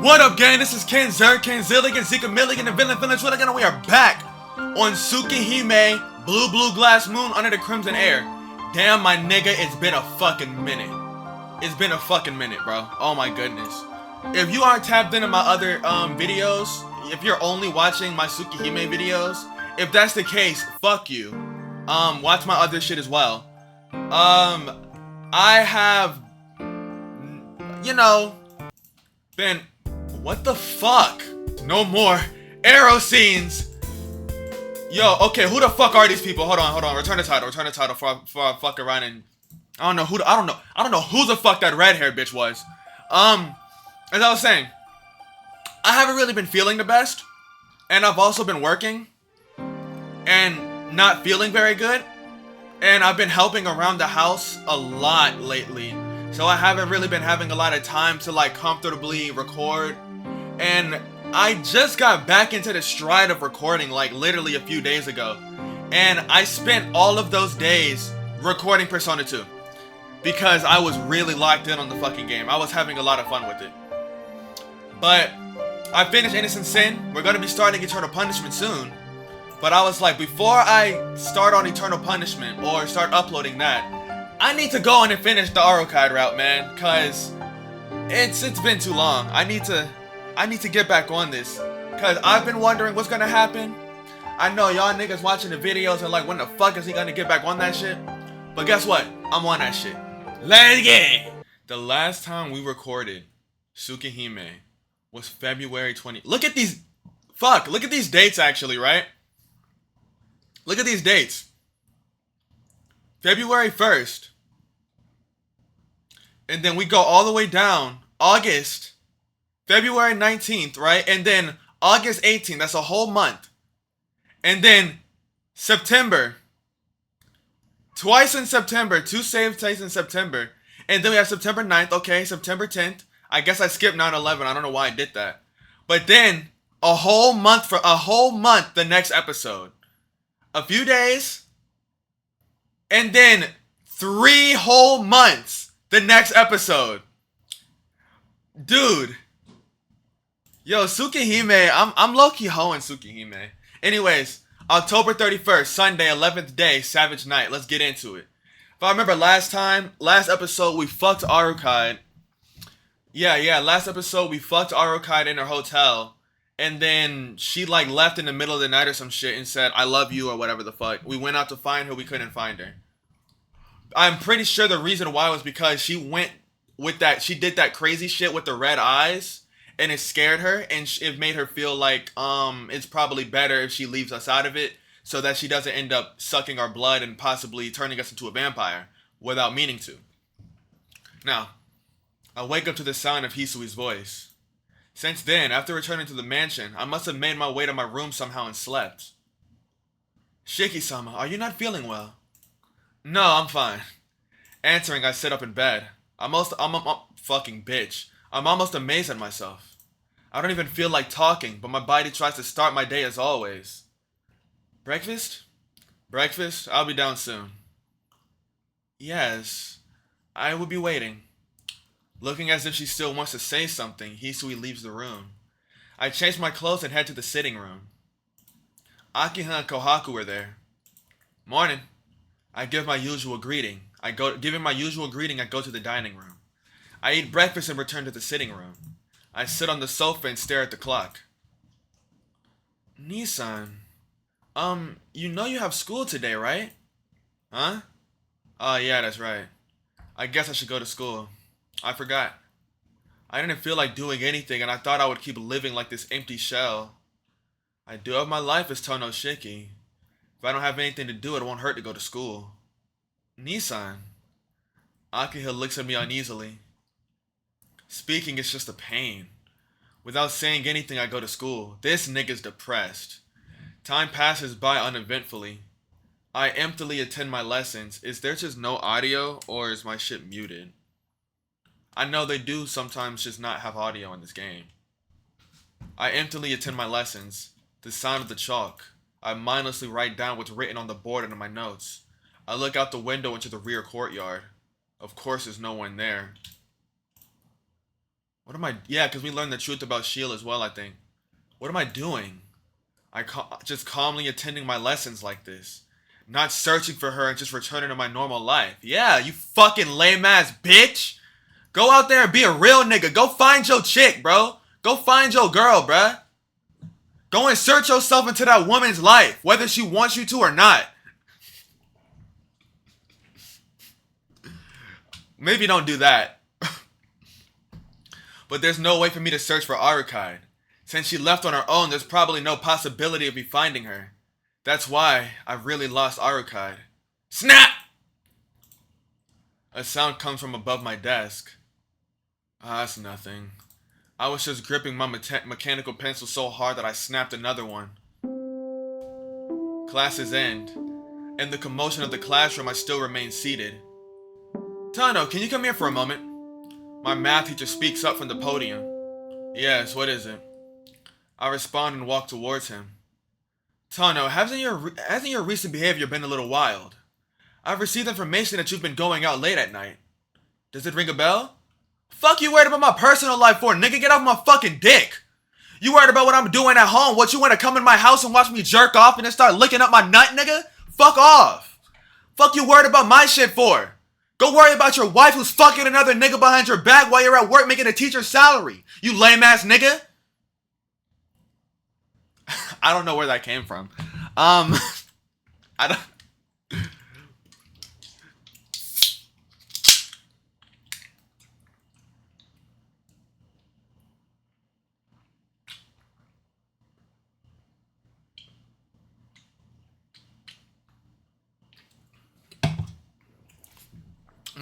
What up, gang? This is KenZerk, KenZilligan, Zikamilligan, and Villain Village. What again? We are back on Tsukihime, Blue Glass Moon Under the Crimson Air. Damn, my nigga, it's been a fucking minute. It's been a fucking minute, bro. Oh my goodness. If you aren't tapped into my other videos, if you're only watching my Tsukihime videos, if that's the case, fuck you. Watch my other shit as well. I have, been. What the fuck? No more arrow scenes. Yo, okay, who the fuck are these people? Hold on. Return the title before I fuck around and I don't know who the fuck that red haired bitch was. As I was saying, I haven't really been feeling the best, and I've also been working and not feeling very good, and I've been helping around the house a lot lately. So I haven't really been having a lot of time to like comfortably record. And I just got back into the stride of recording like literally a few days ago. And I spent all of those days recording Persona 2. Because I was really locked in on the fucking game. I was having a lot of fun with it. But I finished Innocent Sin. We're going to be starting Eternal Punishment soon. But I was like, before I start on Eternal Punishment or start uploading that, I need to go on and finish the Arcueid route, man. Cause it's been too long. I need to get back on this, cause I've been wondering what's gonna happen. I know y'all niggas watching the videos are like, when the fuck is he gonna get back on that shit? But guess what? I'm on that shit. Let's get it. The last time we recorded Tsukihime was February 20. Look at these dates actually, right? Look at these dates. February 1st. And then we go all the way down. August. February 19th, right? And then August 18th, that's a whole month. And then September. Twice in September, 2 save dates in September. And then we have September 9th, okay, September 10th. I guess I skipped 9/11, I don't know why I did that. But then a whole month, the next episode. A few days. And then 3 whole months, the next episode. Dude. Yo, Tsukihime, I'm low-key hoeing Tsukihime. Anyways, October 31st, Sunday, 11th day, Savage Night. Let's get into it. If I remember last episode, we fucked Arcueid. Yeah, last episode, we fucked Arcueid in her hotel. And then she, like, left in the middle of the night or some shit and said, I love you, or whatever the fuck. We went out to find her, we couldn't find her. I'm pretty sure the reason why was because she did that crazy shit with the red eyes. And it scared her, and it made her feel like it's probably better if she leaves us out of it, so that she doesn't end up sucking our blood and possibly turning us into a vampire without meaning to. Now, I wake up to the sound of Hisui's voice. Since then, after returning to the mansion, I must have made my way to my room somehow and slept. Shiki-sama, are you not feeling well? No, I'm fine. Answering, I sit up in bed. I'm fucking bitch. I'm almost amazed at myself. I don't even feel like talking, but my body tries to start my day as always. Breakfast? Breakfast? I'll be down soon. Yes, I will be waiting. Looking as if she still wants to say something, Hisui leaves the room. I change my clothes and head to the sitting room. Akiha and Kohaku are there. Morning. I give my usual greeting. Giving my usual greeting, I go to the dining room. I eat breakfast and return to the sitting room. I sit on the sofa and stare at the clock. Nissan, you know you have school today, right? Huh? Oh, yeah, that's right. I guess I should go to school. I forgot. I didn't feel like doing anything, and I thought I would keep living like this empty shell. I do have my life as Tono Shiki. If I don't have anything to do, it won't hurt to go to school. Nissan. Akihiko looks at me uneasily. Speaking is just a pain. Without saying anything, I go to school. This nigga's depressed. Time passes by uneventfully. I emptily attend my lessons. Is there just no audio, or is my shit muted? I know they do sometimes just not have audio in this game. I emptily attend my lessons. The sound of the chalk. I mindlessly write down what's written on the board under my notes. I look out the window into the rear courtyard. Of course there's no one there. What am I? Yeah, because we learned the truth about Shield as well, I think. What am I doing? Just calmly attending my lessons like this. Not searching for her and just returning to my normal life. Yeah, you fucking lame ass bitch. Go out there and be a real nigga. Go find your chick, bro. Go find your girl, bruh. Go insert yourself into that woman's life, whether she wants you to or not. Maybe don't do that. But there's no way for me to search for Arcueid. Since she left on her own, there's probably no possibility of me finding her. That's why I've really lost Arcueid. Snap! A sound comes from above my desk. That's nothing. I was just gripping my mechanical pencil so hard that I snapped another one. Classes end. In the commotion of the classroom, I still remain seated. Tano, can you come here for a moment? My math teacher speaks up from the podium. Yes, what is it? I respond and walk towards him. Tano, hasn't your recent behavior been a little wild? I've received information that you've been going out late at night. Does it ring a bell? Fuck you worried about my personal life for, nigga? Get off my fucking dick. You worried about what I'm doing at home? What, you wanna come in my house and watch me jerk off and then start licking up my nut, nigga? Fuck off. Fuck you worried about my shit for? Go worry about your wife who's fucking another nigga behind your back while you're at work making a teacher's salary. You lame ass nigga. I don't know where that came from. I don't...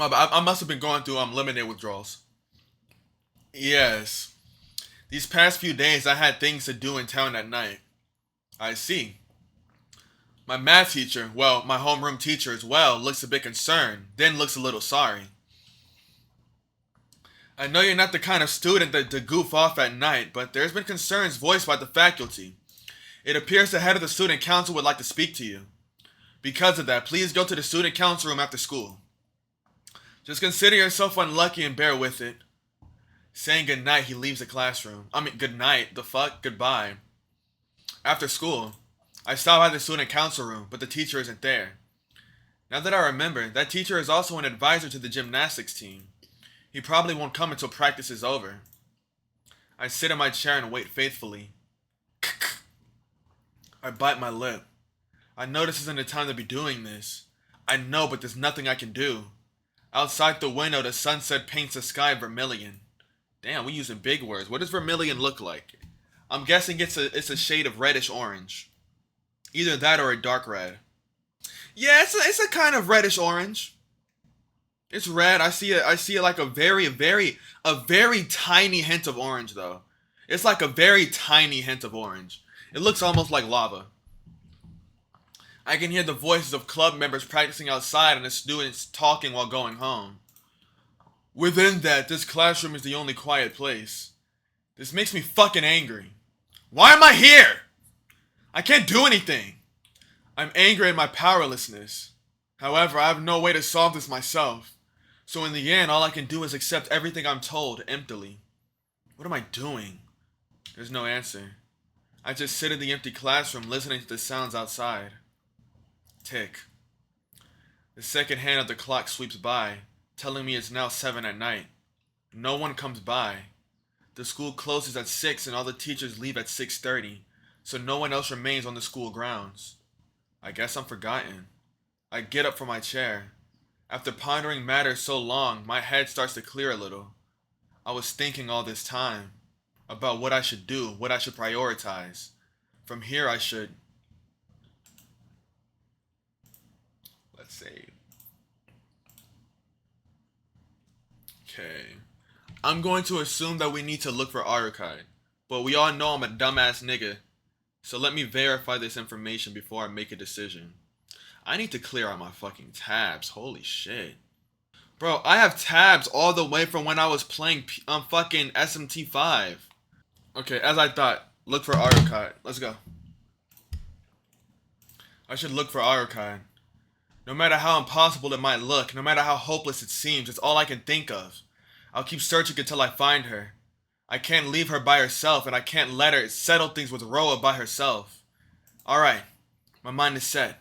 I must have been going through lemonade withdrawals. Yes. These past few days I had things to do in town at night. I see. My math teacher, well, my homeroom teacher as well, looks a bit concerned, then looks a little sorry. I know you're not the kind of student to goof off at night, but there's been concerns voiced by the faculty. It appears the head of the student council would like to speak to you. Because of that, please go to the student council room after school. Just consider yourself unlucky and bear with it. Saying goodnight, he leaves the classroom. Good night, the fuck, goodbye. After school, I stop by the student council room, but the teacher isn't there. Now that I remember, that teacher is also an advisor to the gymnastics team. He probably won't come until practice is over. I sit in my chair and wait faithfully. I bite my lip. I know this isn't the time to be doing this. I know, but there's nothing I can do. Outside the window, the sunset paints the sky vermilion. Damn, we using big words. What does vermilion look like? I'm guessing it's a shade of reddish orange. Either that or a dark red. Yeah, it's a kind of reddish orange. It's red. I see it like a very tiny hint of orange though. It's like a very tiny hint of orange. It looks almost like lava. I can hear the voices of club members practicing outside and the students talking while going home. Within that, this classroom is the only quiet place. This makes me fucking angry. Why am I here? I can't do anything. I'm angry at my powerlessness. However, I have no way to solve this myself. So in the end, all I can do is accept everything I'm told emptily. What am I doing? There's no answer. I just sit in the empty classroom listening to the sounds outside. Tick. The second hand of the clock sweeps by, telling me it's now 7 at night. No one comes by. The school closes at 6 and all the teachers leave at 6:30, so no one else remains on the school grounds. I guess I'm forgotten. I get up from my chair. After pondering matters so long, my head starts to clear a little. I was thinking all this time about what I should do, what I should prioritize. From here I should... Let's see. Okay. I'm going to assume that we need to look for Arcueid, but we all know I'm a dumbass nigga, so let me verify this information before I make a decision. I need to clear out my fucking tabs. Holy shit. Bro, I have tabs all the way from when I was playing fucking SMT5. Okay, as I thought, look for Arcueid. Let's go. I should look for Arcueid. No matter how impossible it might look, no matter how hopeless it seems, it's all I can think of. I'll keep searching until I find her. I can't leave her by herself, and I can't let her settle things with Roa by herself. Alright, my mind is set,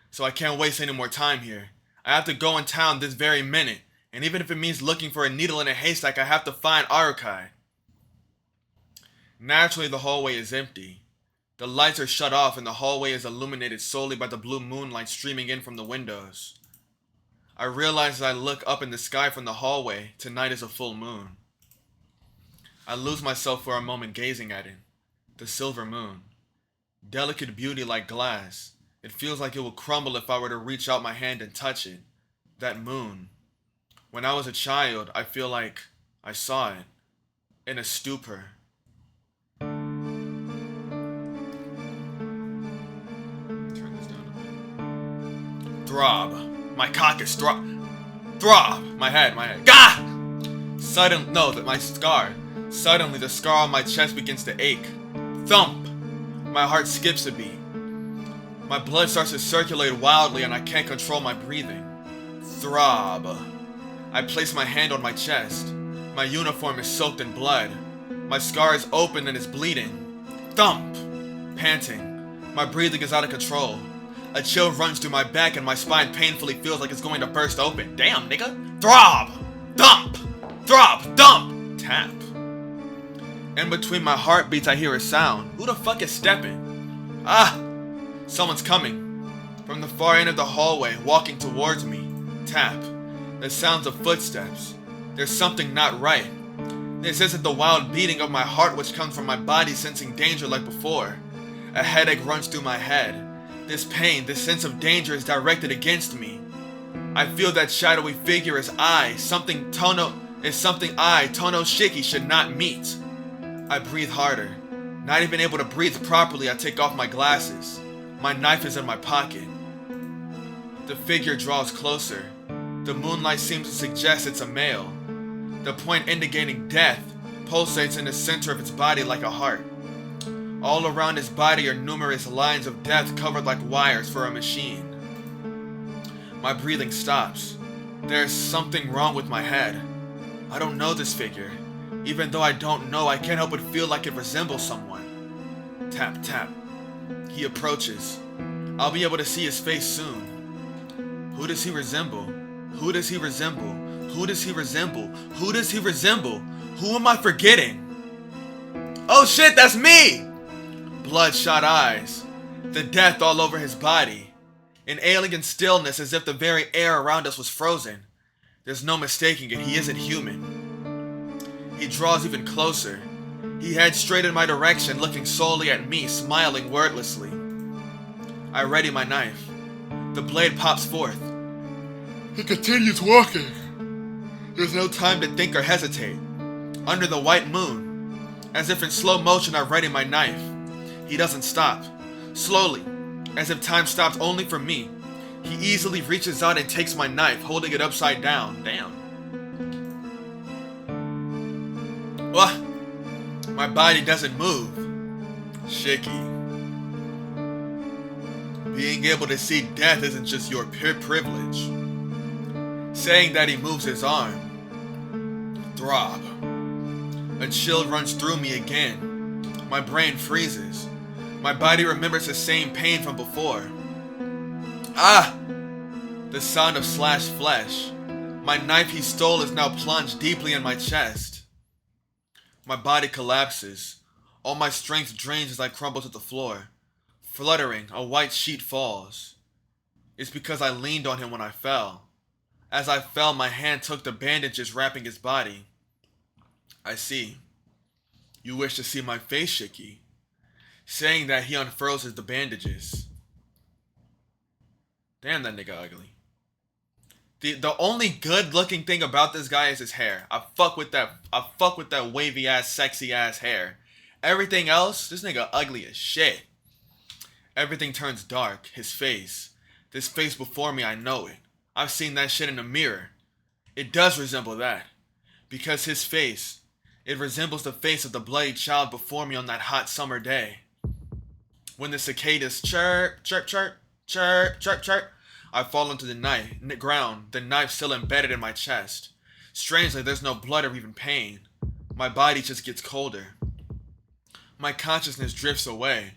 so I can't waste any more time here. I have to go in town this very minute, and even if it means looking for a needle in a haystack, I have to find Arcueid. Naturally, the hallway is empty. The lights are shut off and the hallway is illuminated solely by the blue moonlight streaming in from the windows. I realize as I look up in the sky from the hallway, tonight is a full moon. I lose myself for a moment gazing at it. The silver moon. Delicate beauty like glass. It feels like it will crumble if I were to reach out my hand and touch it. That moon. When I was a child, I feel like I saw it. In a stupor. Throb. My cock is throb. My head. Gah! My scar. Suddenly, the scar on my chest begins to ache. Thump! My heart skips a beat. My blood starts to circulate wildly and I can't control my breathing. Throb. I place my hand on my chest. My uniform is soaked in blood. My scar is open and is bleeding. Thump! Panting. My breathing is out of control. A chill runs through my back and my spine painfully feels like it's going to burst open. Damn, nigga. Throb! Thump! Throb! Thump! Tap. In between my heartbeats, I hear a sound. Who the fuck is stepping? Ah! Someone's coming. From the far end of the hallway, walking towards me. Tap. The sounds of footsteps. There's something not right. This isn't the wild beating of my heart which comes from my body sensing danger like before. A headache runs through my head. This pain, this sense of danger is directed against me. I feel that shadowy figure is something Tono Shiki should not meet. I breathe harder. Not even able to breathe properly, I take off my glasses. My knife is in my pocket. The figure draws closer. The moonlight seems to suggest it's a male. The point indicating death pulsates in the center of its body like a heart. All around his body are numerous lines of death covered like wires for a machine. My breathing stops. There is something wrong with my head. I don't know this figure. Even though I don't know, I can't help but feel like it resembles someone. Tap, tap. He approaches. I'll be able to see his face soon. Who does he resemble? Who does he resemble? Who does he resemble? Who does he resemble? Who am I forgetting? Oh shit, that's me! Bloodshot eyes. The death all over his body. An alien stillness as if the very air around us was frozen. There's no mistaking it, he isn't human. He draws even closer. He heads straight in my direction, looking solely at me, smiling wordlessly. I ready my knife. The blade pops forth. He continues walking. There's no time to think or hesitate. Under the white moon, as if in slow motion, I ready my knife. He doesn't stop. Slowly, as if time stopped only for me, he easily reaches out and takes my knife, holding it upside down. Damn. What? My body doesn't move. Shiki. Being able to see death isn't just your pure privilege. Saying that he moves his arm. Throb. A chill runs through me again. My brain freezes. My body remembers the same pain from before. Ah! The sound of slashed flesh. My knife he stole is now plunged deeply in my chest. My body collapses. All my strength drains as I crumble to the floor. Fluttering, a white sheet falls. It's because I leaned on him when I fell. As I fell, my hand took the bandages wrapping his body. I see. You wish to see my face, Shiki. Saying that, he unfurls the bandages. Damn, that nigga ugly. The only good looking thing about this guy is his hair. I fuck with that wavy ass, sexy ass hair. Everything else, this nigga ugly as shit. Everything turns dark. His face. This face before me, I know it. I've seen that shit in the mirror. It does resemble that. Because his face, it resembles the face of the bloody child before me on that hot summer day. When the cicadas chirp, chirp, chirp, chirp, chirp, chirp, I fall into the ground, the knife still embedded in my chest. Strangely, there's no blood or even pain. My body just gets colder. My consciousness drifts away.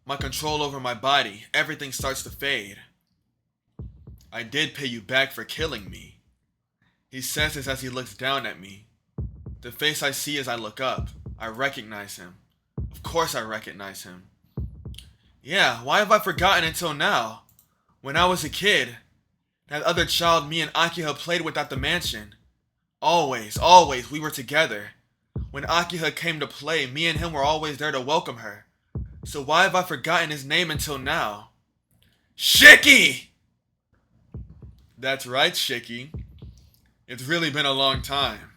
My control over my body, everything starts to fade. I did pay you back for killing me. He says this as he looks down at me. The face I see as I look up, I recognize him. Of course I recognize him. Yeah, why have I forgotten until now? When I was a kid, that other child me and Akiha played with at the mansion. Always, we were together. When Akiha came to play, me and him were always there to welcome her. So why have I forgotten his name until now? Shiki! That's right, Shiki. It's really been a long time.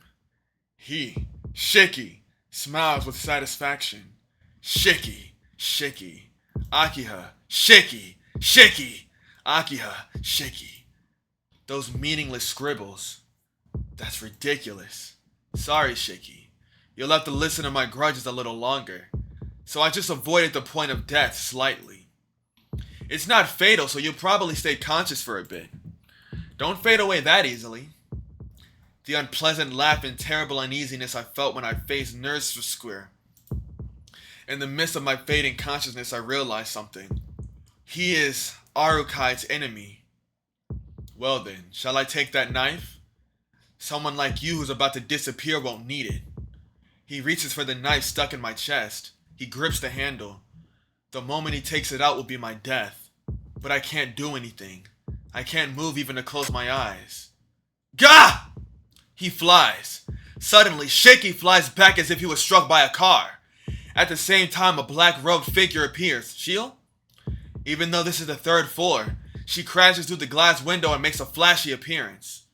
He, Shiki, smiles with satisfaction. Shiki, Shiki, Akiha, Shiki, Shiki, Akiha, Shiki. Those meaningless scribbles. That's ridiculous. Sorry, Shiki. You'll have to listen to my grudges a little longer. So I just avoided the point of death slightly. It's not fatal, so you'll probably stay conscious for a bit. Don't fade away that easily. The unpleasant laugh and terrible uneasiness I felt when I faced Nurse Square. In the midst of my fading consciousness, I realized something. He is Arcueid's enemy. Well then, shall I take that knife? Someone like you who's about to disappear won't need it. He reaches for the knife stuck in my chest. He grips the handle. The moment he takes it out will be my death. But I can't do anything. I can't move even to close my eyes. Gah! He flies. Suddenly, Shiki flies back as if he was struck by a car. At the same time, a black-robed figure appears. She'll? Even though this is the 3rd floor, she crashes through the glass window and makes a flashy appearance.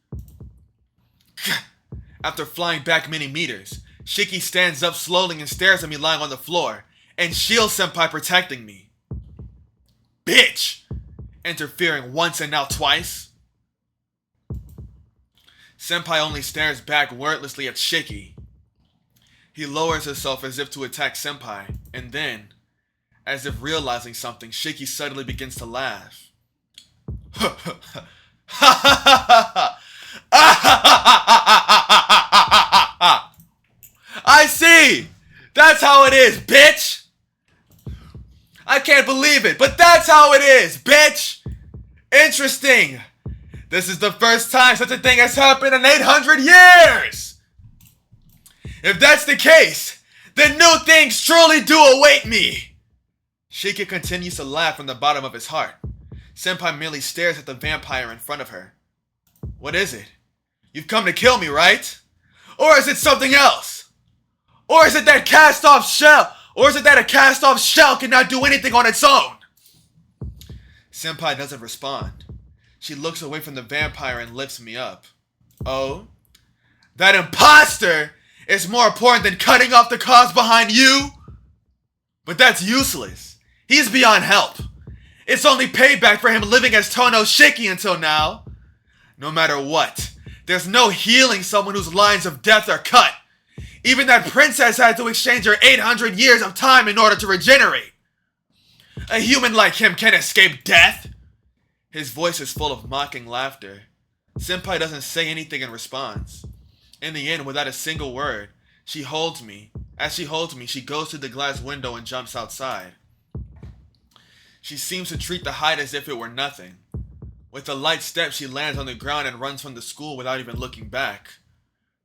After flying back many meters, Shiki stands up slowly and stares at me lying on the floor, and shields Senpai protecting me. Bitch! Interfering once and now twice. Senpai only stares back wordlessly at Shiki. He lowers himself as if to attack Senpai, and then, as if realizing something, Shiki suddenly begins to laugh. I see! That's how it is, bitch! I can't believe it, but that's how it is, bitch! Interesting! This is the first time such a thing has happened in 800 years! If that's the case, then new things truly do await me! Shiki continues to laugh from the bottom of his heart. Senpai merely stares at the vampire in front of her. What is it? You've come to kill me, right? Or is it something else? Or is it that cast-off shell? Or is it that a cast-off shell cannot do anything on its own? Senpai doesn't respond. She looks away from the vampire and lifts me up. Oh? That imposter is more important than cutting off the cause behind you? But that's useless. He's beyond help. It's only payback for him living as Tono Shiki until now. No matter what, there's no healing someone whose lines of death are cut. Even that princess had to exchange her 800 years of time in order to regenerate. A human like him can't escape death. His voice is full of mocking laughter. Senpai doesn't say anything in response. In the end, without a single word, she holds me. As she holds me, she goes to the glass window and jumps outside. She seems to treat the height as if it were nothing. With a light step, she lands on the ground and runs from the school without even looking back.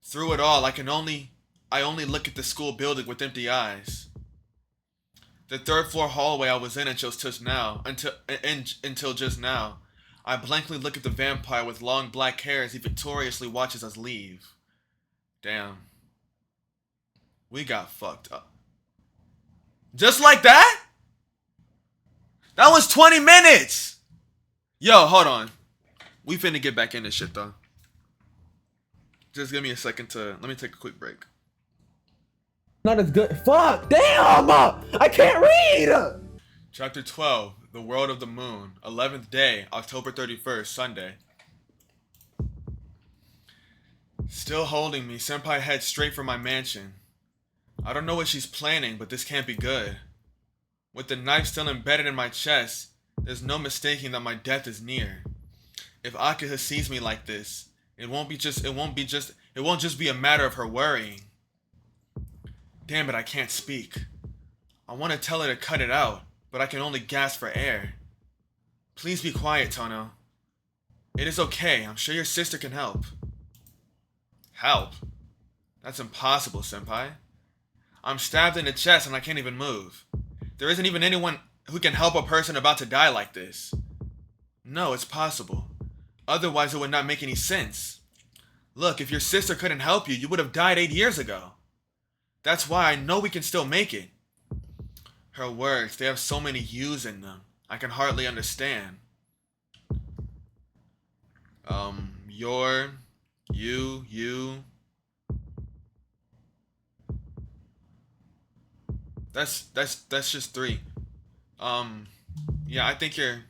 Through it all, I only look at the school building with empty eyes. The 3rd floor hallway I was in until just now. I blankly look at the vampire with long black hair as he victoriously watches us leave. Damn. We got fucked up. Just like that? That was 20 minutes! Yo, hold on. We finna get back in this shit though. Just give me a second let me take a quick break. Not as good. Fuck! Damn! I can't read! Chapter 12, The World of the Moon, 11th day, October 31st, Sunday. Still holding me, Senpai heads straight for my mansion. I don't know what she's planning, but this can't be good. With the knife still embedded in my chest, there's no mistaking that my death is near. If Akiha sees me like this, it won't just be a matter of her worrying. Damn it, I can't speak. I want to tell her to cut it out, but I can only gasp for air. Please be quiet, Tono. It is okay, I'm sure your sister can help. Help? That's impossible, senpai. I'm stabbed in the chest and I can't even move. There isn't even anyone who can help a person about to die like this. No, it's possible. Otherwise it would not make any sense. Look, if your sister couldn't help you, you would have died 8 years ago. That's why I know we can still make it. Her words, they have so many U's in them. I can hardly understand. Your, you. That's just 3. Yeah, I think you're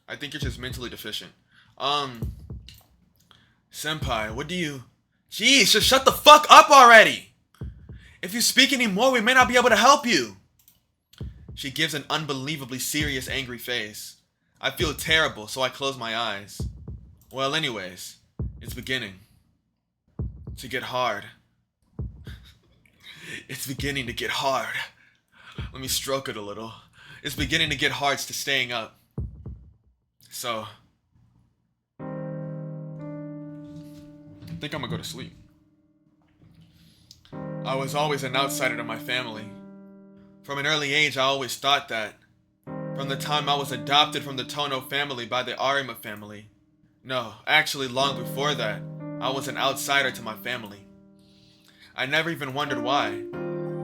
just mentally deficient. Senpai, what do you... Jeez, just shut the fuck up already! If you speak anymore, we may not be able to help you! She gives an unbelievably serious, angry face. I feel terrible, so I close my eyes. Well, anyways, it's beginning to get hard. It's beginning to get hard. Let me stroke it a little. It's beginning to get hard to staying up. So, I think I'm gonna go to sleep. I was always an outsider to my family. From an early age, I always thought that. From the time I was adopted from the Tono family by the Arima family. No, actually long before that, I was an outsider to my family. I never even wondered why.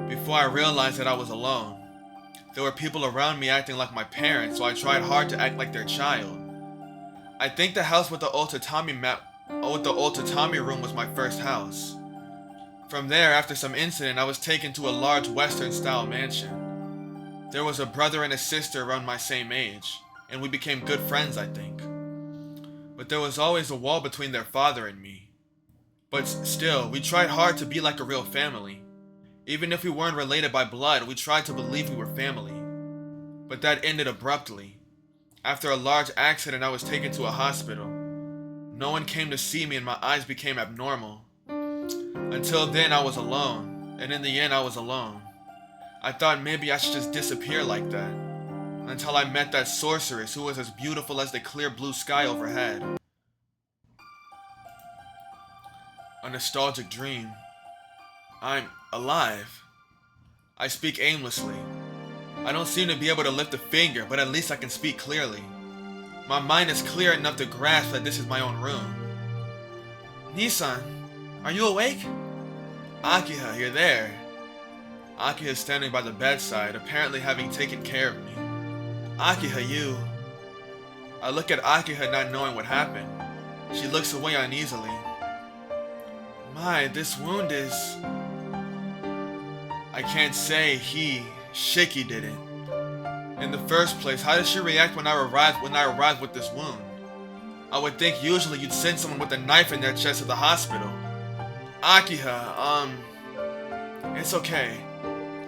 Before I realized that I was alone. There were people around me acting like my parents, so I tried hard to act like their child. I think the house with the old tatami room was my first house. From there, after some incident, I was taken to a large Western-style mansion. There was a brother and a sister around my same age, and we became good friends, I think. But there was always a wall between their father and me. But still, we tried hard to be like a real family. Even if we weren't related by blood, we tried to believe we were family. But that ended abruptly. After a large accident, I was taken to a hospital. No one came to see me and my eyes became abnormal. Until then, I was alone. And in the end, I was alone. I thought maybe I should just disappear like that. Until I met that sorceress who was as beautiful as the clear blue sky overhead. A nostalgic dream. I'm alive. I speak aimlessly. I don't seem to be able to lift a finger, but at least I can speak clearly. My mind is clear enough to grasp that this is my own room. Nissan, are you awake? Akiha, you're there. Akiha is standing by the bedside, apparently having taken care of me. Akiha, you... I look at Akiha not knowing what happened. She looks away uneasily. My, this wound is... I can't say Shiki did it. In the first place, how did she react when I arrived with this wound? I would think usually you'd send someone with a knife in their chest to the hospital. Akiha, it's okay.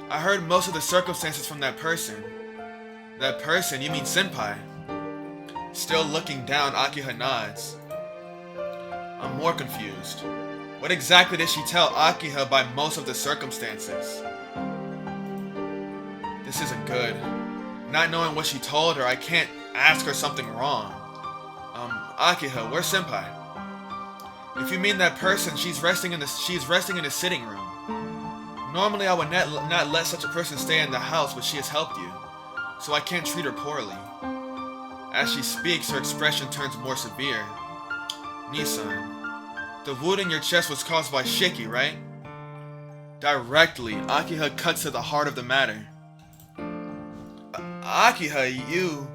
I heard most of the circumstances from that person. That person? You mean Senpai? Still looking down, Akiha nods. I'm more confused. What exactly did she tell Akiha by most of the circumstances? This isn't good. Not knowing what she told her, I can't ask her something wrong. Akiha, where's Senpai? If you mean that person, she's resting in the sitting room. Normally I would not let such a person stay in the house, but she has helped you. So I can't treat her poorly. As she speaks, her expression turns more severe. Nissan, the wound in your chest was caused by Shiki, right? Directly, Akiha cuts to the heart of the matter. Akiha, you...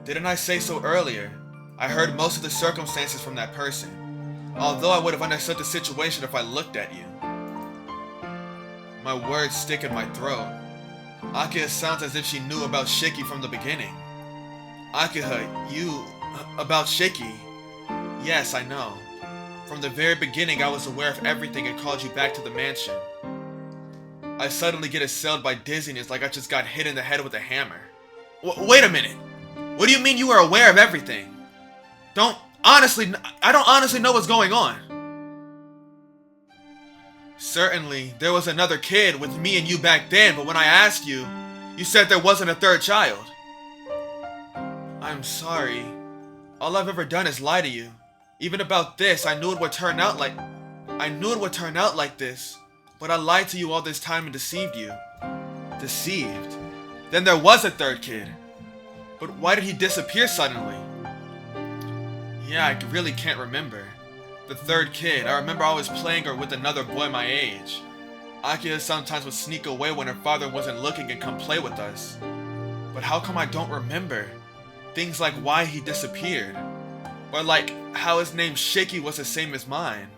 Didn't I say so earlier? I heard most of the circumstances from that person. Although I would have understood the situation if I looked at you. My words stick in my throat. Akiha sounds as if she knew about Shiki from the beginning. Akiha, you... about Shiki? Yes, I know. From the very beginning I was aware of everything and called you back to the mansion. I suddenly get assailed by dizziness like I just got hit in the head with a hammer. Wait a minute! What do you mean you were aware of everything? I don't honestly know what's going on. Certainly, there was another kid with me and you back then, but when I asked you, you said there wasn't a third child. I'm sorry. All I've ever done is lie to you. Even about this, I knew it would turn out like this, but I lied to you all this time and deceived you. Deceived? Then there was a third kid. But why did he disappear suddenly? Yeah, I really can't remember. The third kid, I remember always playing her with another boy my age. Akiha sometimes would sneak away when her father wasn't looking and come play with us. But how come I don't remember? Things like why he disappeared. Or like how his name Shiki was the same as mine.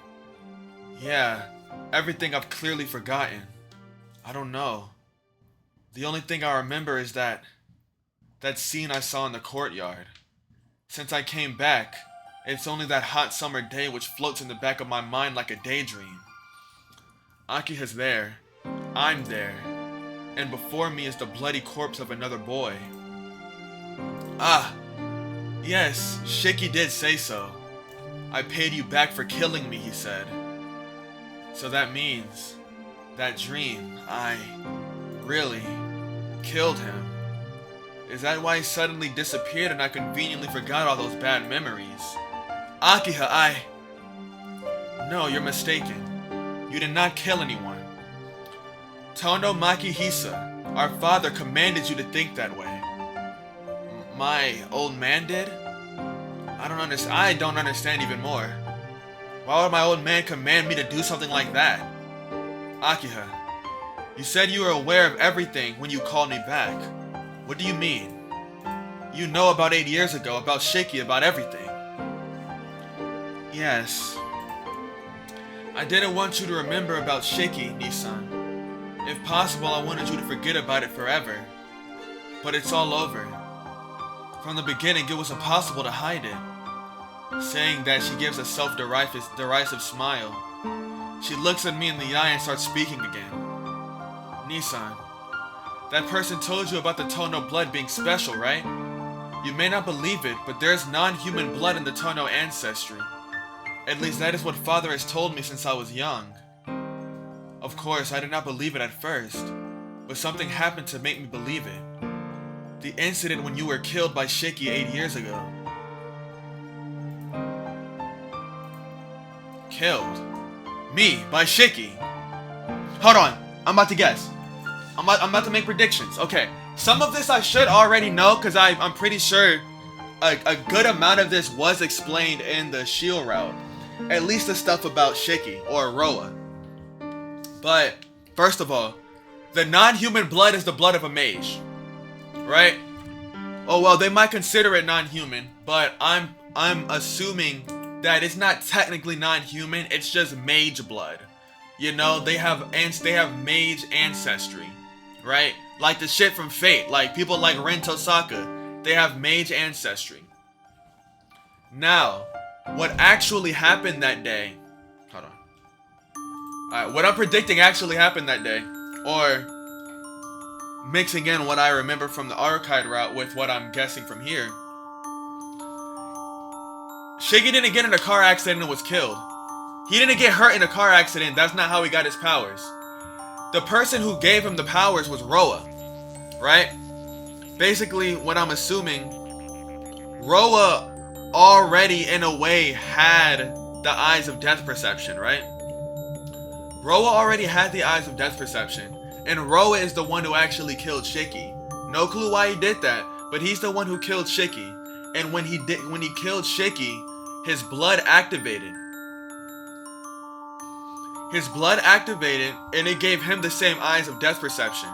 Yeah, everything I've clearly forgotten. I don't know. The only thing I remember is that scene I saw in the courtyard. Since I came back, it's only that hot summer day which floats in the back of my mind like a daydream. Akiha's there, I'm there, and before me is the bloody corpse of another boy. Ah, yes, Shiki did say so. I paid you back for killing me, he said. So that means, that dream, I really killed him. Is that why he suddenly disappeared and I conveniently forgot all those bad memories? Akiha, No, you're mistaken. You did not kill anyone. Tono Makihisa, our father commanded you to think that way. My old man did? I don't understand even more. Why would my old man command me to do something like that? Akiha, you said you were aware of everything when you called me back. What do you mean? You know about 8 years ago, about Shiki, about everything. Yes. I didn't want you to remember about Shiki, Nisan. If possible, I wanted you to forget about it forever. But it's all over. From the beginning, it was impossible to hide it. Saying that, she gives a self-derisive smile. She looks at me in the eye and starts speaking again. Nisan, that person told you about the Tono blood being special, right? You may not believe it, but there's non-human blood in the Tono ancestry. At least that is what father has told me since I was young. Of course, I did not believe it at first, but something happened to make me believe it. The incident when you were killed by Shiki 8 years ago. Killed? Me, by Shiki? Hold on, I'm about to guess. I'm about to make predictions. Okay, some of this I should already know because I'm pretty sure a good amount of this was explained in the Shield route. At least the stuff about Shiki or Roa. But first of all, the non-human blood is the blood of a mage, right? Oh well, they might consider it non-human, but I'm assuming that it's not technically non-human. It's just mage blood. You know, they have mage ancestry, right? Like the shit from Fate, like people like Ren Tosaka, they have mage ancestry. Now, what actually happened that day? Hold on. Alright, what I'm predicting actually happened that day, or mixing in what I remember from the Arcueid route with what I'm guessing from here. Shiki didn't get in a car accident and was killed. He didn't get hurt in a car accident. That's not how he got his powers. The person who gave him the powers was Roa, right? Basically, what I'm assuming, Roa already in a way had the eyes of death perception, right? Roa already had the eyes of death perception, and Roa is the one who actually killed Shiki. No clue why he did that, but he's the one who killed Shiki. And when he killed Shiki, his blood activated. His blood activated, and it gave him the same eyes of death perception.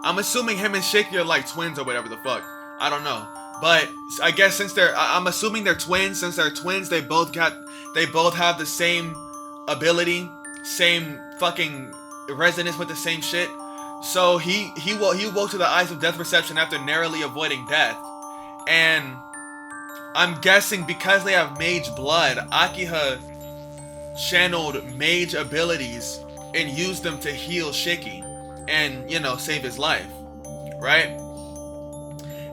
I'm assuming him and Shiki are like twins or whatever the fuck. I don't know. But I guess since I'm assuming they're twins. Since they're twins, they both have the same ability, same fucking resonance with the same shit. So he woke to the eyes of death perception after narrowly avoiding death. And I'm guessing because they have mage blood, Akiha channeled mage abilities and used them to heal Shiki and, you know, save his life, right?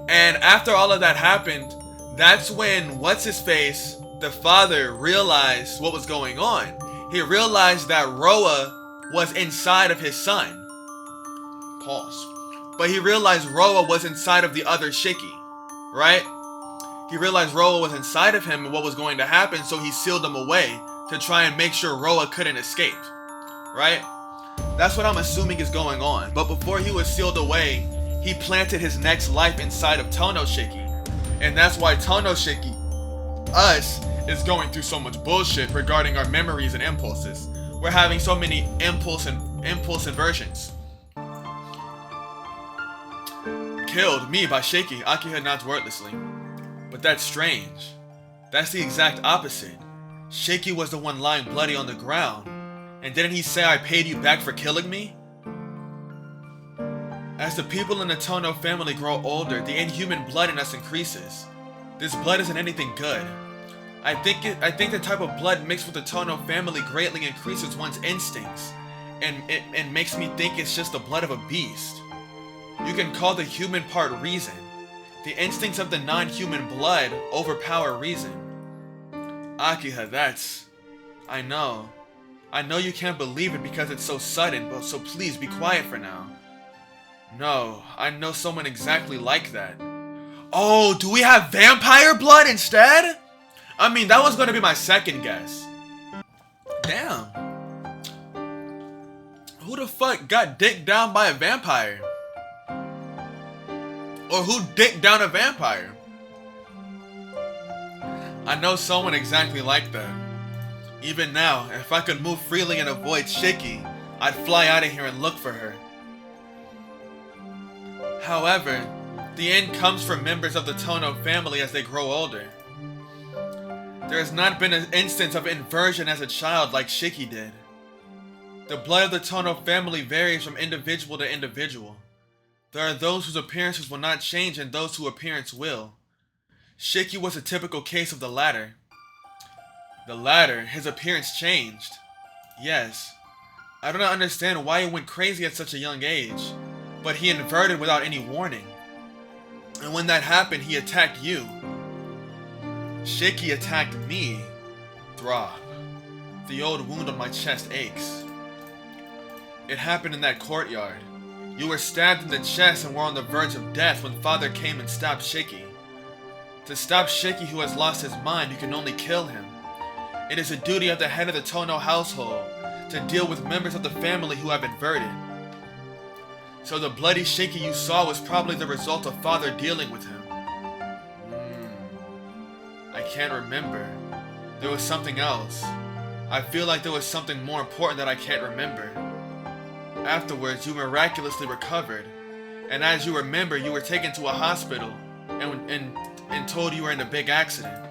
And after all of that happened, that's when what's-his-face, the father, realized what was going on. He realized that Roa was inside of his son. Pause. But he realized Roa was inside of the other Shiki, right? He realized Roa was inside of him and what was going to happen, so he sealed him away to try and make sure Roa couldn't escape, right? That's what I'm assuming is going on. But before he was sealed away, he planted his next life inside of Tono Shiki. And that's why Tono Shiki, us, is going through so much bullshit regarding our memories and impulses. We're having so many impulse inversions. Killed me by Shiki, Akiha nods wordlessly. But that's strange. That's the exact opposite. Shiki was the one lying bloody on the ground. And didn't he say I paid you back for killing me? As the people in the Tono family grow older, the inhuman blood in us increases. This blood isn't anything good. I think the type of blood mixed with the Tono family greatly increases one's instincts. And it makes me think it's just the blood of a beast. You can call the human part reason. The instincts of the non-human blood overpower reason. Akiha, that's... I know you can't believe it because it's so sudden, but so please be quiet for now. No, I know someone exactly like that. Oh, do we have vampire blood instead? I mean, that was gonna be my second guess. Damn. Who the fuck got dicked down by a vampire? Or who dicked down a vampire? I know someone exactly like that. Even now, if I could move freely and avoid Shiki, I'd fly out of here and look for her. However, the end comes for members of the Tono family as they grow older. There has not been an instance of inversion as a child like Shiki did. The blood of the Tono family varies from individual to individual. There are those whose appearances will not change and those whose appearance will. Shiki was a typical case of the latter. The latter, his appearance changed. Yes. I do not understand why he went crazy at such a young age, but he inverted without any warning. And when that happened, he attacked you. Shiki attacked me. Throb. The old wound on my chest aches. It happened in that courtyard. You were stabbed in the chest and were on the verge of death when Father came and stopped Shiki. To stop Shiki, who has lost his mind, you can only kill him. It is a duty of the head of the Tono household to deal with members of the family who have inverted. So the bloody Shiki you saw was probably the result of Father dealing with him. I can't remember. There was something else. I feel like there was something more important that I can't remember. Afterwards, you miraculously recovered, and as you remember, you were taken to a hospital and told you were in a big accident.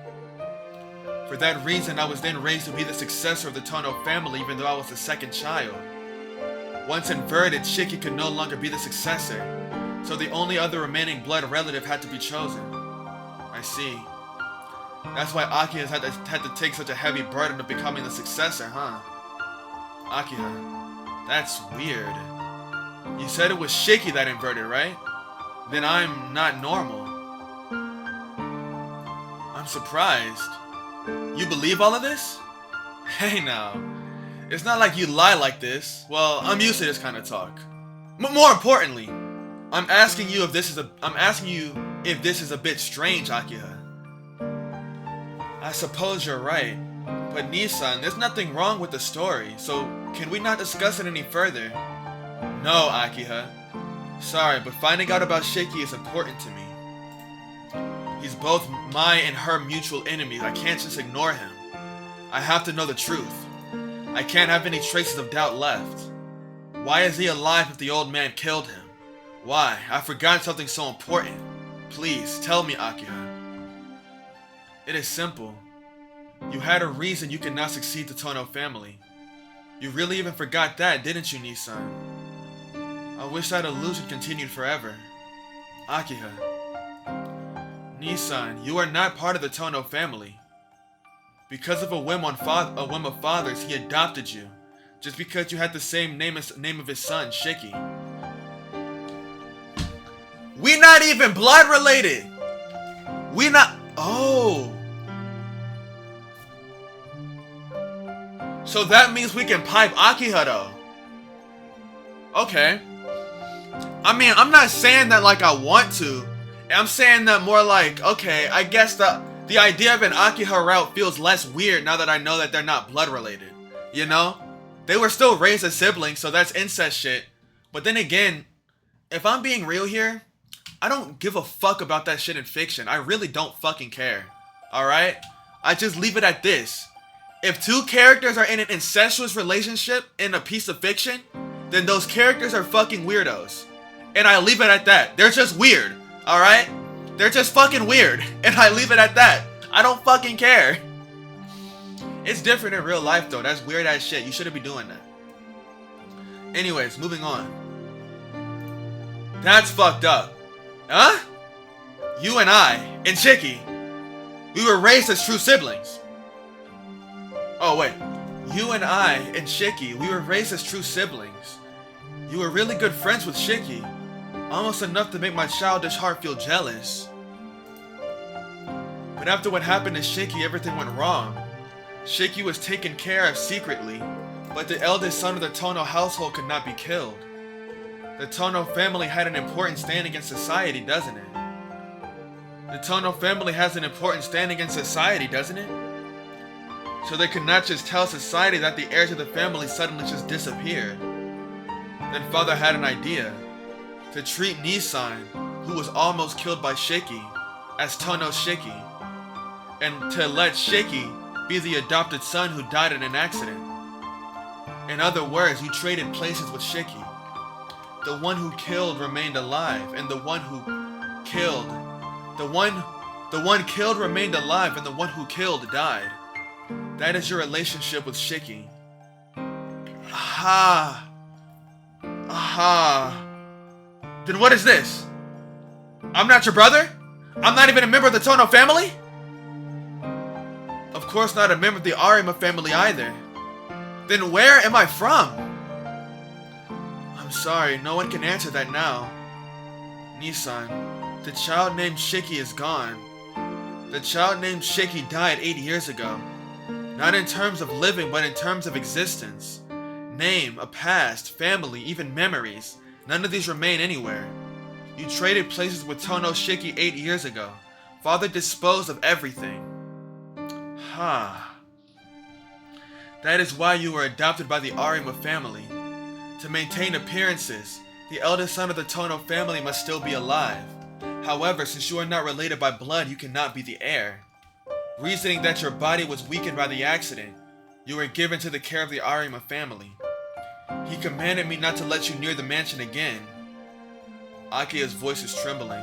For that reason, I was then raised to be the successor of the Tono family, even though I was the second child. Once inverted, Shiki could no longer be the successor, so the only other remaining blood relative had to be chosen. I see. That's why Akiha had to take such a heavy burden of becoming the successor, huh? Akiha, that's weird. You said it was Shiki that inverted, right? Then I'm not normal. I'm surprised. You believe all of this? Hey now, it's not like you lie like this. Well, I'm used to this kind of talk. More importantly, I'm asking you if this is a bit strange, Akiha. I suppose you're right, but Nissan, there's nothing wrong with the story, so can we not discuss it any further? No, Akiha. Sorry, but finding out about Shiki is important to me. He's both my and her mutual enemy. I can't just ignore him. I have to know the truth. I can't have any traces of doubt left. Why is he alive if the old man killed him? Why? I forgot something so important. Please, tell me, Akiha. It is simple. You had a reason you could not succeed the Tono family. You really even forgot that, didn't you, Nissan? I wish that illusion continued forever. Akiha. Nissan, you are not part of the Tono family. Because of a whim of Father's, he adopted you, just because you had the same name of his son, Shiki. We not even blood related! We not... Oh! So that means we can pipe Akiha though. Okay. I mean, I'm not saying that like I want to. I'm saying that more like, okay, I guess the idea of an Akiha route feels less weird now that I know that they're not blood related. You know? They were still raised as siblings, so that's incest shit. But then again, if I'm being real here, I don't give a fuck about that shit in fiction. I really don't fucking care. Alright? I just leave it at this. If two characters are in an incestuous relationship in a piece of fiction, then those characters are fucking weirdos. And I leave it at that. They're just weird. Alright? They're just fucking weird. And I leave it at that. I don't fucking care. It's different in real life though. That's weird ass shit. You shouldn't be doing that. Anyways, moving on. That's fucked up. Huh? You and I, and Chicky, we were raised as true siblings. Oh wait. You and I, and Chicky, we were raised as true siblings. You were really good friends with Chicky. Almost enough to make my childish heart feel jealous. But after what happened to Chicky, everything went wrong. Chicky was taken care of secretly, but the eldest son of the Tono household could not be killed. The Tono family had an important standing in society, doesn't it? The Tono family has an important standing in society, doesn't it? So they could not just tell society that the heirs of the family suddenly just disappeared. Then father had an idea. To treat Nissan, who was almost killed by Shiki, as Tono Shiki. And to let Shiki be the adopted son who died in an accident. In other words, you traded places with Shiki. The one who killed remained alive, and the one killed remained alive, and the one who killed died. That is your relationship with Shiki. Aha. Aha. Then what is this? I'm not your brother? I'm not even a member of the Tono family? Of course not a member of the Arima family either. Then where am I from? I'm sorry, no one can answer that now. Nissan, the child named Shiki is gone. The child named Shiki died 8 years ago. Not in terms of living, but in terms of existence. Name, a past, family, even memories. None of these remain anywhere. You traded places with Tono Shiki 8 years ago. Father disposed of everything. That is why you were adopted by the Arima family. To maintain appearances, the eldest son of the Tono family must still be alive. However, since you are not related by blood, you cannot be the heir. Reasoning that your body was weakened by the accident, you were given to the care of the Arima family. He commanded me not to let you near the mansion again. Akia's voice is trembling.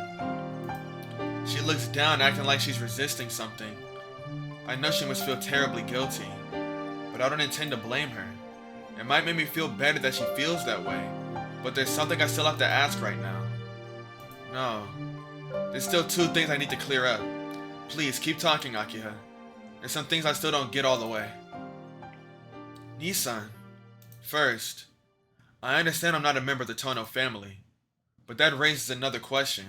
She looks down, acting like she's resisting something. I know she must feel terribly guilty, but I don't intend to blame her. It might make me feel better that she feels that way, but there's something I still have to ask right now. No. There's still 2 things I need to clear up. Please, keep talking, Akiha. There's some things I still don't get all the way. Nissan. First, I understand I'm not a member of the Tono family, but that raises another question.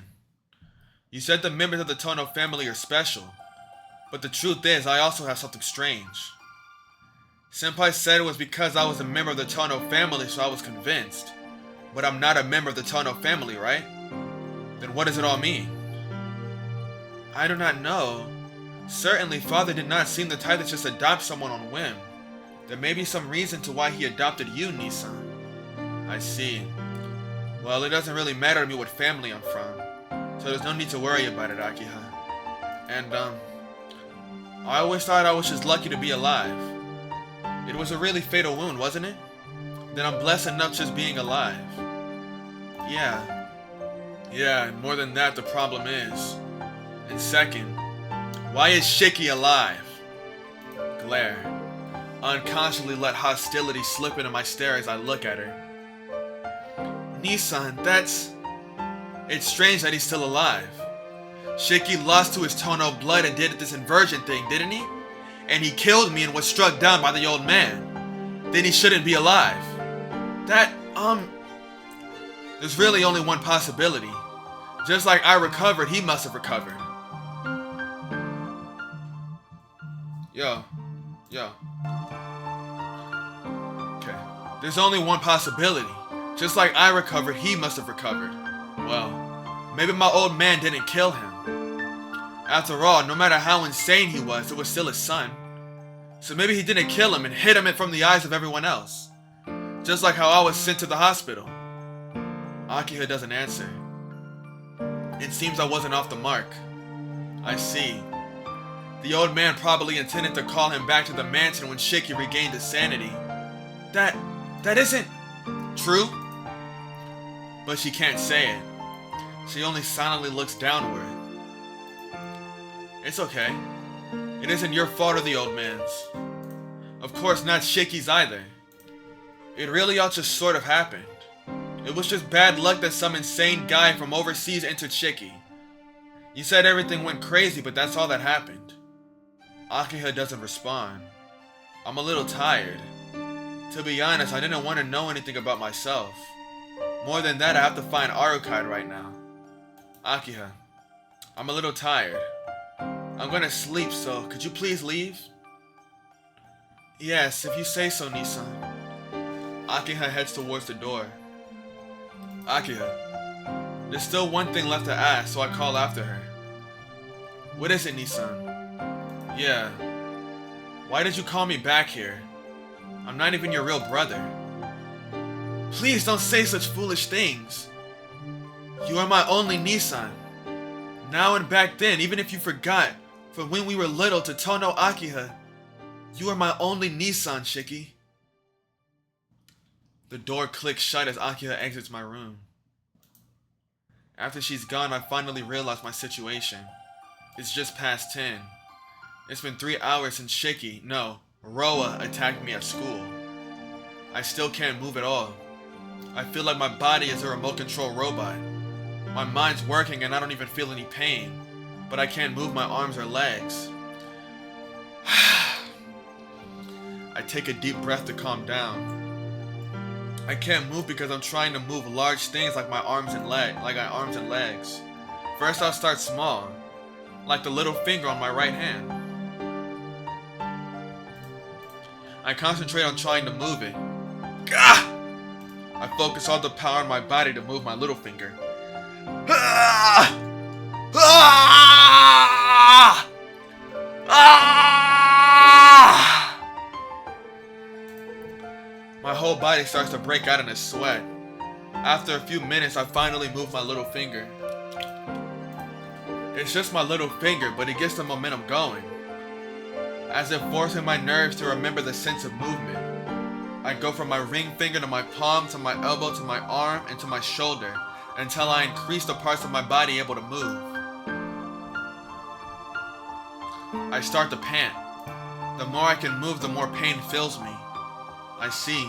You said the members of the Tono family are special, but the truth is I also have something strange. Senpai said it was because I was a member of the Tono family, so I was convinced. But I'm not a member of the Tono family, right? Then what does it all mean? I do not know. Certainly, father did not seem the type to just adopt someone on whim. There may be some reason to why he adopted you, Nissan. I see. Well, it doesn't really matter to me what family I'm from, so there's no need to worry about it, Akiha. And, I always thought I was just lucky to be alive. It was a really fatal wound, wasn't it? Then I'm blessed enough just being alive. Yeah, and more than that, the problem is. And second, why is Shiki alive? Glare. Unconsciously let hostility slip into my stare as I look at her. Nissan, it's strange that he's still alive. Shiki lost to his Tono blood and did this inversion thing, didn't he? And he killed me and was struck down by the old man. Then he shouldn't be alive. There's really only one possibility. Just like I recovered, he must have recovered. Yo. Okay. There's only one possibility. Just like I recovered, he must have recovered. Well, maybe my old man didn't kill him. After all, no matter how insane he was, it was still his son. So maybe he didn't kill him and hid him from the eyes of everyone else. Just like how I was sent to the hospital. Akiha doesn't answer. It seems I wasn't off the mark. I see. The old man probably intended to call him back to the mansion when Shiki regained his sanity. That isn't true. But she can't say it. She only silently looks downward. It's okay. It isn't your fault or the old man's. Of course not Shiki's either. It really all just sort of happened. It was just bad luck that some insane guy from overseas entered Shiki. You said everything went crazy, but that's all that happened. Akiha doesn't respond. I'm a little tired. To be honest, I didn't want to know anything about myself. More than that, I have to find Arcueid right now. Akiha, I'm a little tired. I'm gonna sleep, so could you please leave? Yes, if you say so, Nissan. Akiha heads towards the door. Akiha, there's still one thing left to ask, so I call after her. What is it, Nissan? Yeah. Why did you call me back here? I'm not even your real brother. Please don't say such foolish things. You are my only Nissan. Now and back then, even if you forgot, from when we were little to Tono Akiha, you are my only Nissan, Shiki. The door clicks shut as Akiha exits my room. After she's gone, I finally realize my situation. It's just past 10. It's been 3 hours since Shiki, no, Roa attacked me at school. I still can't move at all. I feel like my body is a remote control robot. My mind's working and I don't even feel any pain, but I can't move my arms or legs. I take a deep breath to calm down. I can't move because I'm trying to move large things like my arms and legs. First I'll start small, like the little finger on my right hand. I concentrate on trying to move it. Gah! I focus all the power in my body to move my little finger. Ah! Ah! Ah! My whole body starts to break out in a sweat. After a few minutes, I finally move my little finger. It's just my little finger, but it gets the momentum going. As if forcing my nerves to remember the sense of movement. I go from my ring finger to my palm, to my elbow, to my arm, and to my shoulder, until I increase the parts of my body able to move. I start to pant. The more I can move, the more pain fills me. I see.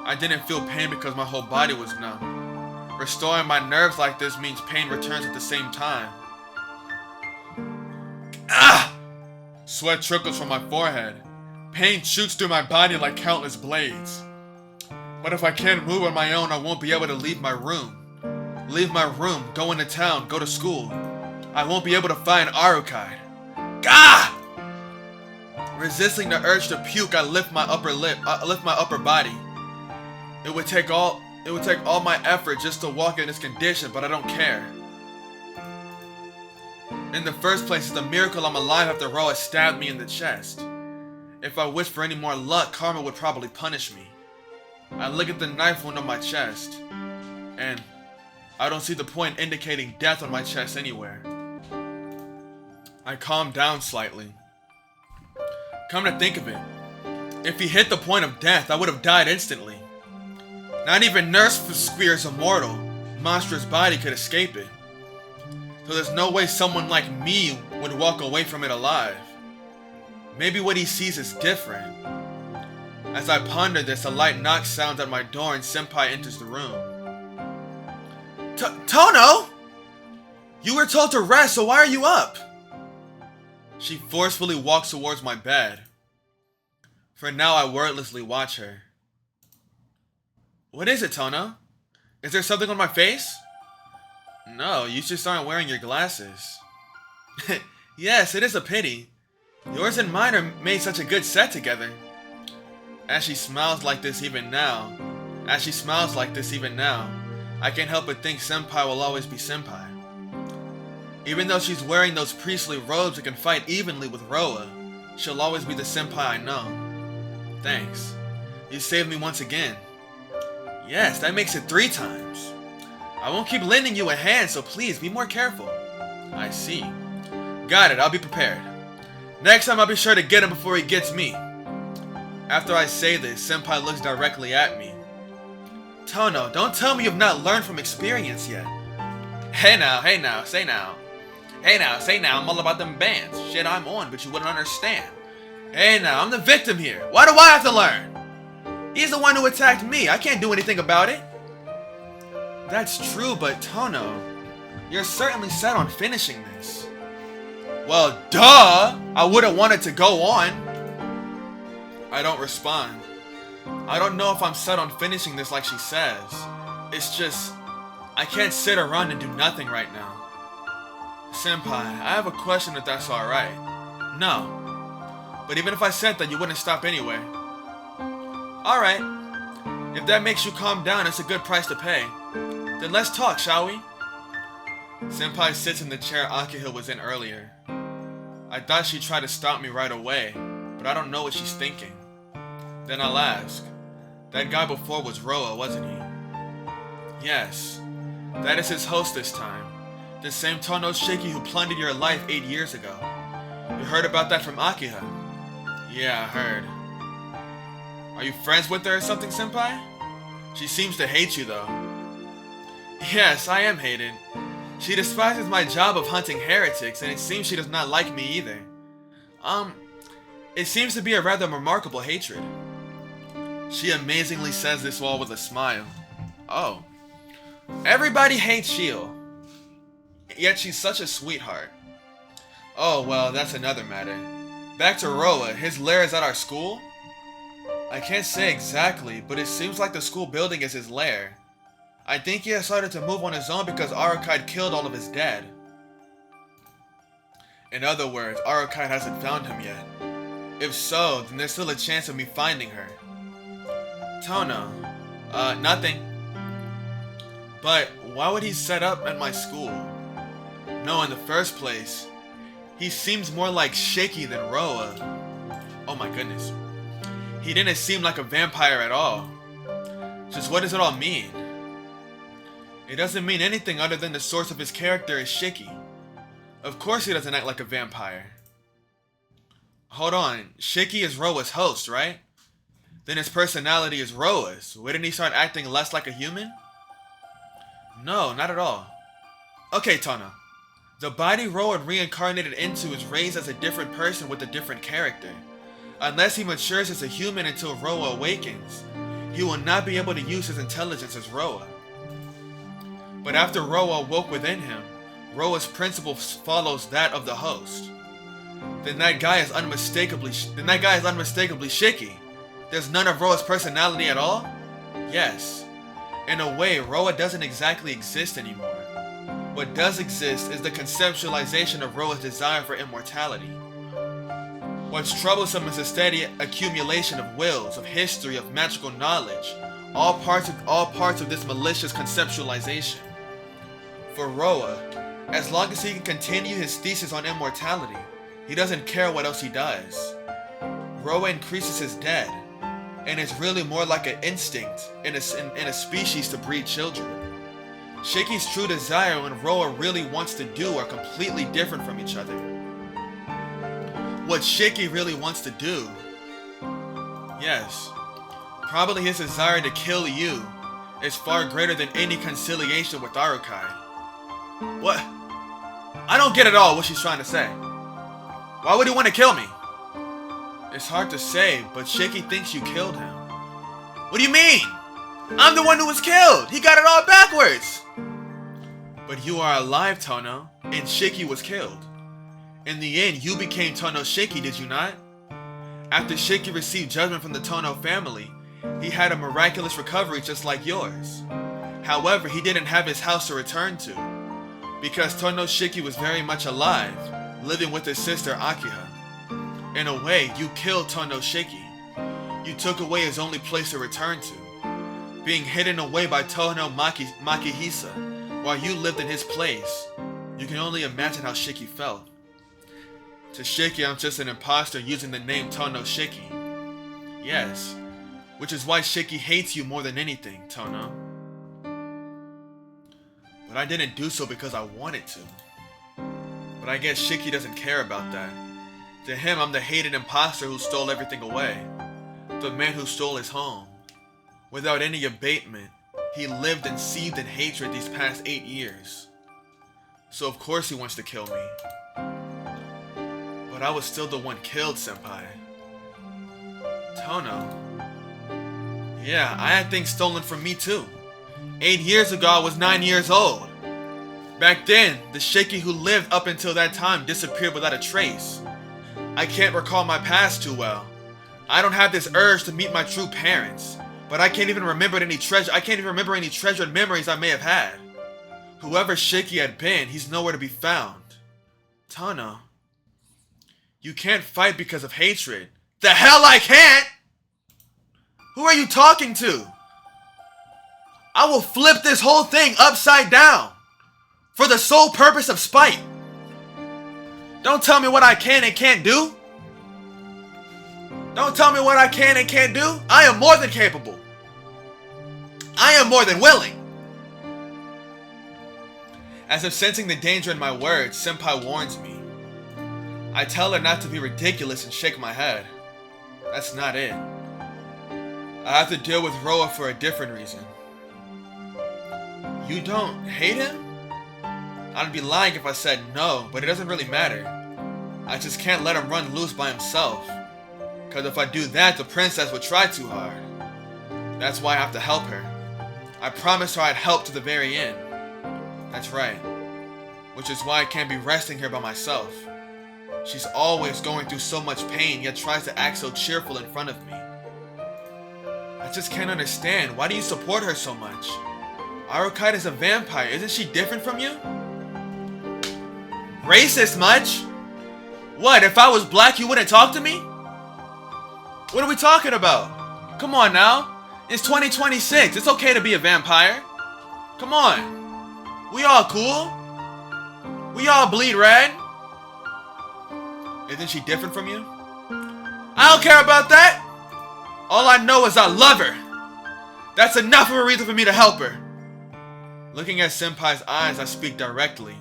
I didn't feel pain because my whole body was numb. Restoring my nerves like this means pain returns at the same time. Ah! Sweat trickles from my forehead. Pain shoots through my body like countless blades. But if I can't move on my own, I won't be able to leave my room. Leave my room, go into town, go to school. I won't be able to find Arcueid. Gah! Resisting the urge to puke, I lift my upper body. It would take all my effort just to walk in this condition, but I don't care. In the first place, it's a miracle I'm alive after Roa stabbed me in the chest. If I wished for any more luck, karma would probably punish me. I look at the knife wound on my chest, and I don't see the point indicating death on my chest anywhere. I calm down slightly. Come to think of it, if he hit the point of death, I would have died instantly. Not even Nurse Squeer's immortal, monstrous body could escape it. So there's no way someone like me would walk away from it alive. Maybe what he sees is different. As I ponder this, a light knock sounds at my door and Senpai enters the room. Tono! You were told to rest, so why are you up? She forcefully walks towards my bed. For now, I wordlessly watch her. What is it, Tono? Is there something on my face? No, you just aren't wearing your glasses. Yes, it is a pity. Yours and mine are made such a good set together. As she smiles like this even now, As she smiles like this even now, I can't help but think Senpai will always be Senpai. Even though she's wearing those priestly robes and can fight evenly with Roa, she'll always be the Senpai I know. Thanks. You saved me once again. Yes, that makes it 3 times. I won't keep lending you a hand, so please be more careful. I see. Got it, I'll be prepared. Next time I'll be sure to get him before he gets me. After I say this, Senpai looks directly at me. Tono, don't tell me you've not learned from experience yet. Hey now, say now. Hey now, say now, I'm all about them bands. Shit I'm on, but you wouldn't understand. Hey now, I'm the victim here. Why do I have to learn? He's the one who attacked me. I can't do anything about it. That's true, but Tono, you're certainly set on finishing this. Well, duh! I wouldn't want it to go on. I don't respond. I don't know if I'm set on finishing this like she says. It's just, I can't sit around and do nothing right now. Senpai, I have a question if that's alright. No. But even if I said that, you wouldn't stop anyway. Alright. If that makes you calm down, it's a good price to pay. Then let's talk, shall we? Senpai sits in the chair Akihiko was in earlier. I thought she'd try to stop me right away, but I don't know what she's thinking. Then I'll ask. That guy before was Roa, wasn't he? Yes. That is his host this time. The same Tono Shiki who plundered your life 8 years ago. You heard about that from Akiha? Yeah, I heard. Are you friends with her or something, Senpai? She seems to hate you, though. Yes, I am hated. She despises my job of hunting heretics, and it seems she does not like me either. It seems to be a rather remarkable hatred. She amazingly says this all with a smile. Oh. Everybody hates Shio. Yet she's such a sweetheart. Oh, well, that's another matter. Back to Roa, his lair is at our school? I can't say exactly, but it seems like the school building is his lair. I think he has started to move on his own because Arcueid killed all of his dead. In other words, Arcueid hasn't found him yet. If so, then there's still a chance of me finding her. Tono. Nothing. But why would he set up at my school? No, in the first place, he seems more like Shiki than Roa. Oh my goodness. He didn't seem like a vampire at all. Just what does it all mean? It doesn't mean anything other than the source of his character is Shiki. Of course he doesn't act like a vampire. Hold on, Shiki is Roa's host, right? Then his personality is Roa's. Wouldn't he start acting less like a human? No, not at all. Okay, Tono. The body Roa reincarnated into is raised as a different person with a different character. Unless he matures as a human until Roa awakens, he will not be able to use his intelligence as Roa. But after Roa awoke within him, Roa's principle follows that of the host. Then that guy is unmistakably Shiki. There's none of Roa's personality at all? Yes. In a way, Roa doesn't exactly exist anymore. What does exist is the conceptualization of Roa's desire for immortality. What's troublesome is the steady accumulation of wills, of history, of magical knowledge, all parts of this malicious conceptualization. For Roa, as long as he can continue his thesis on immortality, he doesn't care what else he does. Roa increases his dead, and is really more like an instinct in a species to breed children. Shiki's true desire and Roa really wants to do are completely different from each other. What Shiki really wants to do, yes, probably his desire to kill you, is far greater than any conciliation with Arcueid. What? I don't get at all what she's trying to say. Why would he want to kill me? It's hard to say, but Shiki thinks you killed him. What do you mean? I'm the one who was killed! He got it all backwards! But you are alive, Tono, and Shiki was killed. In the end, you became Tono Shiki, did you not? After Shiki received judgment from the Tono family, he had a miraculous recovery just like yours. However, he didn't have his house to return to, because Tono Shiki was very much alive, living with his sister Akiha. In a way, you killed Tono Shiki. You took away his only place to return to. being hidden away by Makihisa while you lived in his place. You can only imagine how Shiki felt. To Shiki, I'm just an imposter using the name Tono Shiki. Yes, which is why Shiki hates you more than anything, Tono. But I didn't do so because I wanted to. But I guess Shiki doesn't care about that. To him, I'm the hated imposter who stole everything away. The man who stole his home. Without any abatement, he lived and seethed in hatred these past 8 years. So of course he wants to kill me. But I was still the one killed, senpai. Tono. Yeah, I had things stolen from me too. 8 years ago, I was 9 years old. Back then, the Shiki who lived up until that time disappeared without a trace. I can't recall my past too well. I don't have this urge to meet my true parents, but I can't even remember any treasured memories I may have had. Whoever Shiki had been, he's nowhere to be found. Tono, you can't fight because of hatred. The hell I can't! Who are you talking to? I will flip this whole thing upside down for the sole purpose of spite. Don't tell me what I can and can't do. Don't tell me what I can and can't do. I am more than capable. I am more than willing. As if sensing the danger in my words, Senpai warns me. I tell her not to be ridiculous and shake my head. That's not it. I have to deal with Roa for a different reason. You don't hate him? I'd be lying if I said no, but it doesn't really matter. I just can't let him run loose by himself. Cause if I do that, the princess would try too hard. That's why I have to help her. I promised her I'd help to the very end. That's right. Which is why I can't be resting here by myself. She's always going through so much pain, yet tries to act so cheerful in front of me. I just can't understand. Why do you support her so much? Arcueid is a vampire. Isn't she different from you? Racist much? What, if I was black you wouldn't talk to me? What are we talking about? Come on now. It's 2026. It's okay to be a vampire. Come on. We all cool. We all bleed red. Isn't she different from you? I don't care about that. All I know is I love her. That's enough of a reason for me to help her. Looking at Senpai's eyes, I speak directly.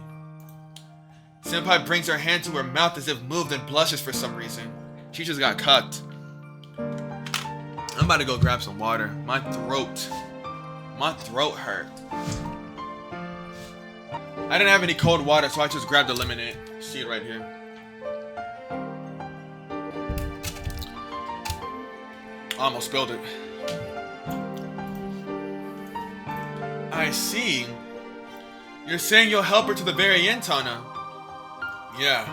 Senpai brings her hand to her mouth as if moved and blushes for some reason. She just got cucked. I'm about to go grab some water. My throat hurt. I didn't have any cold water, so I just grabbed the lemonade. See it right here. I almost spilled it. I see. You're saying you'll help her to the very end, Tana. Yeah.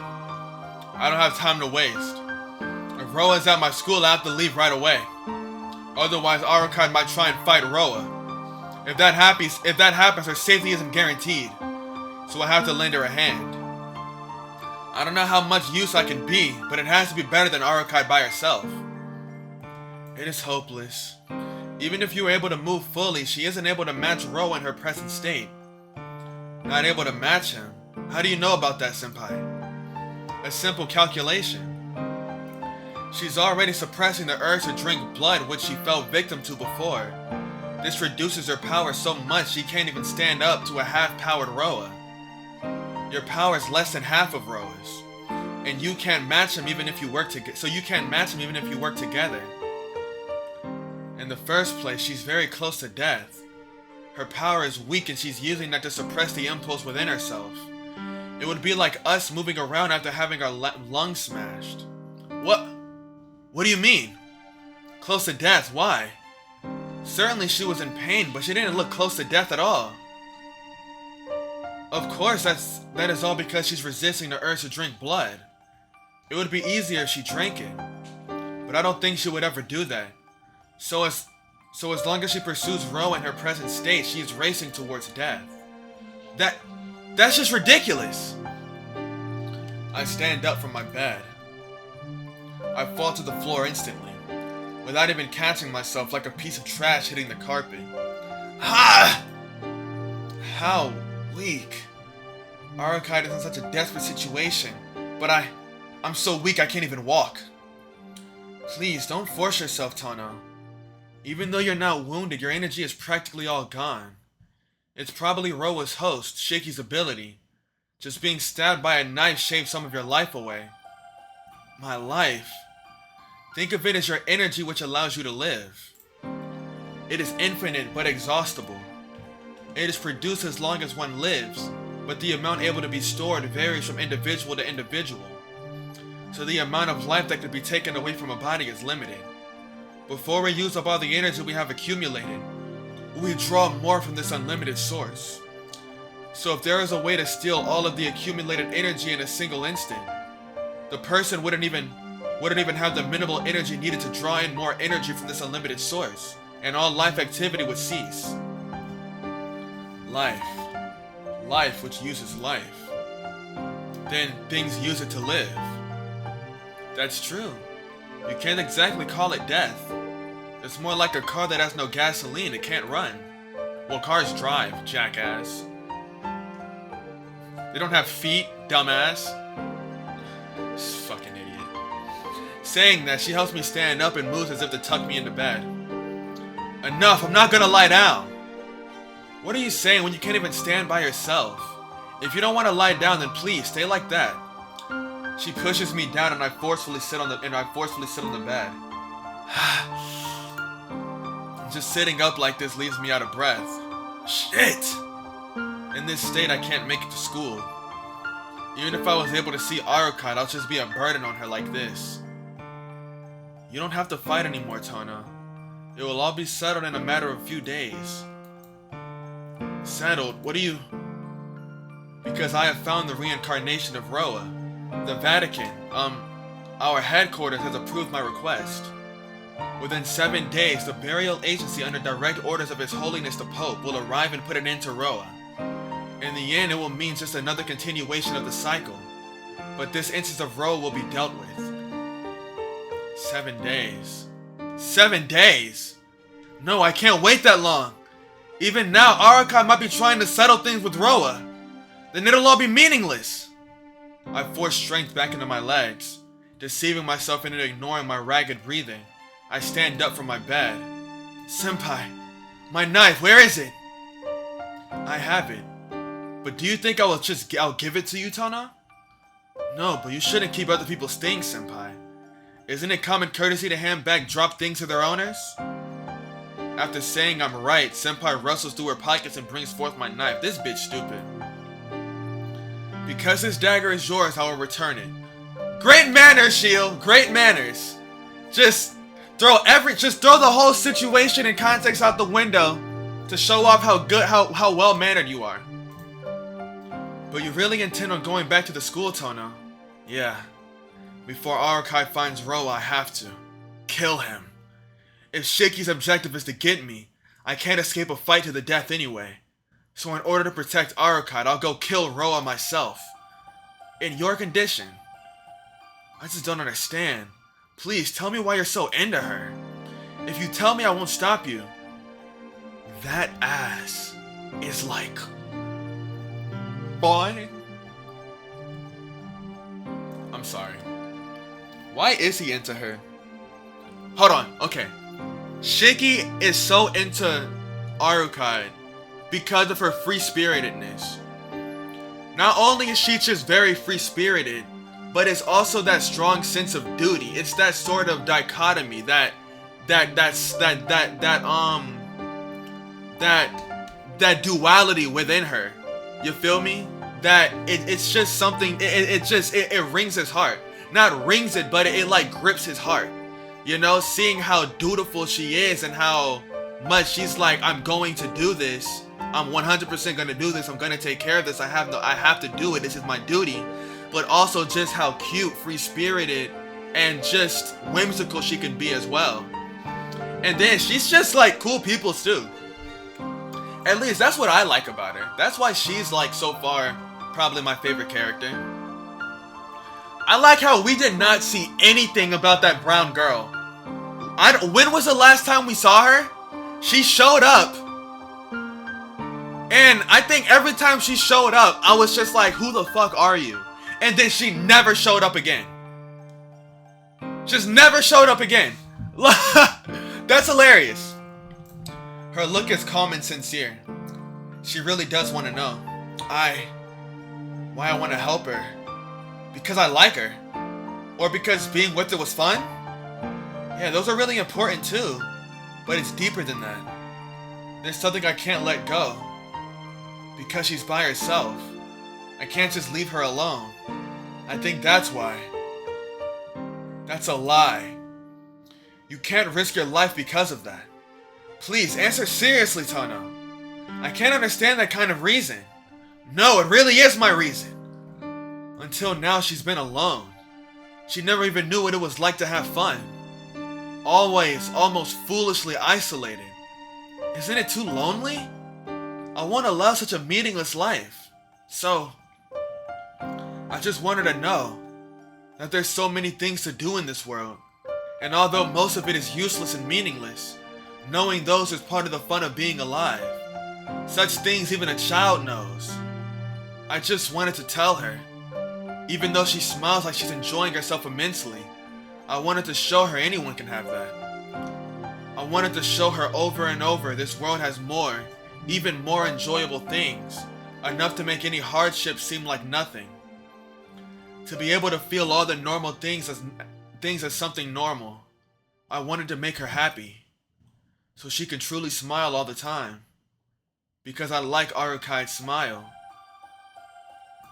I don't have time to waste. If Roa's at my school, I have to leave right away. Otherwise, Arcueid might try and fight Roa. If that happens, her safety isn't guaranteed. So I have to lend her a hand. I don't know how much use I can be, but it has to be better than Arcueid by herself. It is hopeless. Even if you were able to move fully, she isn't able to match Roa in her present state. Not able to match him? How do you know about that, senpai? A simple calculation. She's already suppressing the urge to drink blood, which she fell victim to before. This reduces her power so much she can't even stand up to a half-powered Roa. Your power is less than half of Roa's, and you can't match him even if you work together. In the first place, she's very close to death. Her power is weak and she's using that to suppress the impulse within herself. It would be like us moving around after having our lungs smashed. What do you mean? Close to death, why? Certainly she was in pain, but she didn't look close to death at all. Of course, that is all because she's resisting the urge to drink blood. It would be easier if she drank it. But I don't think she would ever do that. So as long as she pursues Roa in her present state, she is racing towards death. That's just ridiculous! I stand up from my bed. I fall to the floor instantly, without even catching myself, like a piece of trash hitting the carpet. Ha! How weak. Arcueid is in such a desperate situation, but I'm so weak I can't even walk. Please, don't force yourself, Tono. Even though you're not wounded, your energy is practically all gone. It's probably Roa's host, Shaky's ability. Just being stabbed by a knife shaved some of your life away. My life? Think of it as your energy which allows you to live. It is infinite but exhaustible. It is produced as long as one lives, but the amount able to be stored varies from individual to individual. So the amount of life that could be taken away from a body is limited. Before we use up all the energy we have accumulated, we draw more from this unlimited source. So if there is a way to steal all of the accumulated energy in a single instant, the person wouldn't even have the minimal energy needed to draw in more energy from this unlimited source, and all life activity would cease. Life. Life which uses life. Then things use it to live. That's true. You can't exactly call it death. It's more like a car that has no gasoline, it can't run. Well, cars drive, jackass. They don't have feet, dumbass. This fucking idiot. Saying that, she helps me stand up and moves as if to tuck me into bed. Enough, I'm not gonna lie down. What are you saying when you can't even stand by yourself? If you don't want to lie down, then please stay like that. She pushes me down and I forcefully sit on the bed. Just sitting up like this leaves me out of breath. Shit! In this state, I can't make it to school. Even if I was able to see Arcueid, I'll just be a burden on her like this. You don't have to fight anymore, Tona. It will all be settled in a matter of a few days. Settled? What do you... Because I have found the reincarnation of Roa. The Vatican, our headquarters has approved my request. Within 7 days, the burial agency under direct orders of His Holiness the Pope will arrive and put an end to Roa. In the end, it will mean just another continuation of the cycle. But this instance of Roa will be dealt with. 7 days. 7 days? No, I can't wait that long. Even now, Arcueid might be trying to settle things with Roa. Then it'll all be meaningless. I force strength back into my legs, deceiving myself into ignoring my ragged breathing. I stand up from my bed. Senpai, my knife, where is it? I have it. But do you think I'll give it to you, Tona? No, but you shouldn't keep other people's things, Senpai. Isn't it common courtesy to hand back dropped things to their owners? After saying I'm right, Senpai rustles through her pockets and brings forth my knife. This bitch stupid. Because this dagger is yours, I will return it. Great manners, Shield. Great manners. Just throw the whole situation and context out the window to show off how well mannered you are. But you really intend on going back to the school, Tono? Yeah. Before Arcueid finds Roa, I have to kill him. If Shaky's objective is to get me, I can't escape a fight to the death anyway. So in order to protect Arcueid, I'll go kill Roa myself. In your condition. I just don't understand. Please, tell me why you're so into her. If you tell me, I won't stop you. That ass is like... Boy. I'm sorry. Why is he into her? Hold on, okay. Shaky is so into Arcueid because of her free-spiritedness. Not only is she just very free-spirited, but it's also that strong sense of duty. It's that sort of dichotomy, that duality within her. You feel me? That it's just something. It rings his heart. Not rings it, but it like grips his heart. You know, seeing how dutiful she is and how much she's like, I'm going to do this. I'm 100% going to do this. I'm going to take care of this. I have to do it. This is my duty. But also just how cute, free-spirited, and just whimsical she can be as well. And then she's just like cool people too. At least that's what I like about her. That's why she's like so far probably my favorite character. I like how we did not see anything about that brown girl. When was the last time we saw her? She showed up And I think every time she showed up, I was just like, who the fuck are you? And then she never showed up again. Just never showed up again. That's hilarious. Her look is calm and sincere. She really does want to know. Why I want to help her. Because I like her. Or because being with her was fun. Yeah, those are really important too. But it's deeper than that. There's something I can't let go. Because she's by herself. I can't just leave her alone. I think that's why. That's a lie. You can't risk your life because of that. Please, answer seriously, Tono. I can't understand that kind of reason. No, it really is my reason. Until now, she's been alone. She never even knew what it was like to have fun. Always, almost foolishly isolated. Isn't it too lonely? I want to love such a meaningless life. So, I just want her to know that there's so many things to do in this world. And although most of it is useless and meaningless, knowing those is part of the fun of being alive. Such things even a child knows. I just wanted to tell her. Even though she smiles like she's enjoying herself immensely, I wanted to show her anyone can have that. I wanted to show her over and over this world has more, even more enjoyable things, enough to make any hardship seem like nothing. To be able to feel all the normal things as something normal. I wanted to make her happy, so she can truly smile all the time. Because I like Arcueid's smile.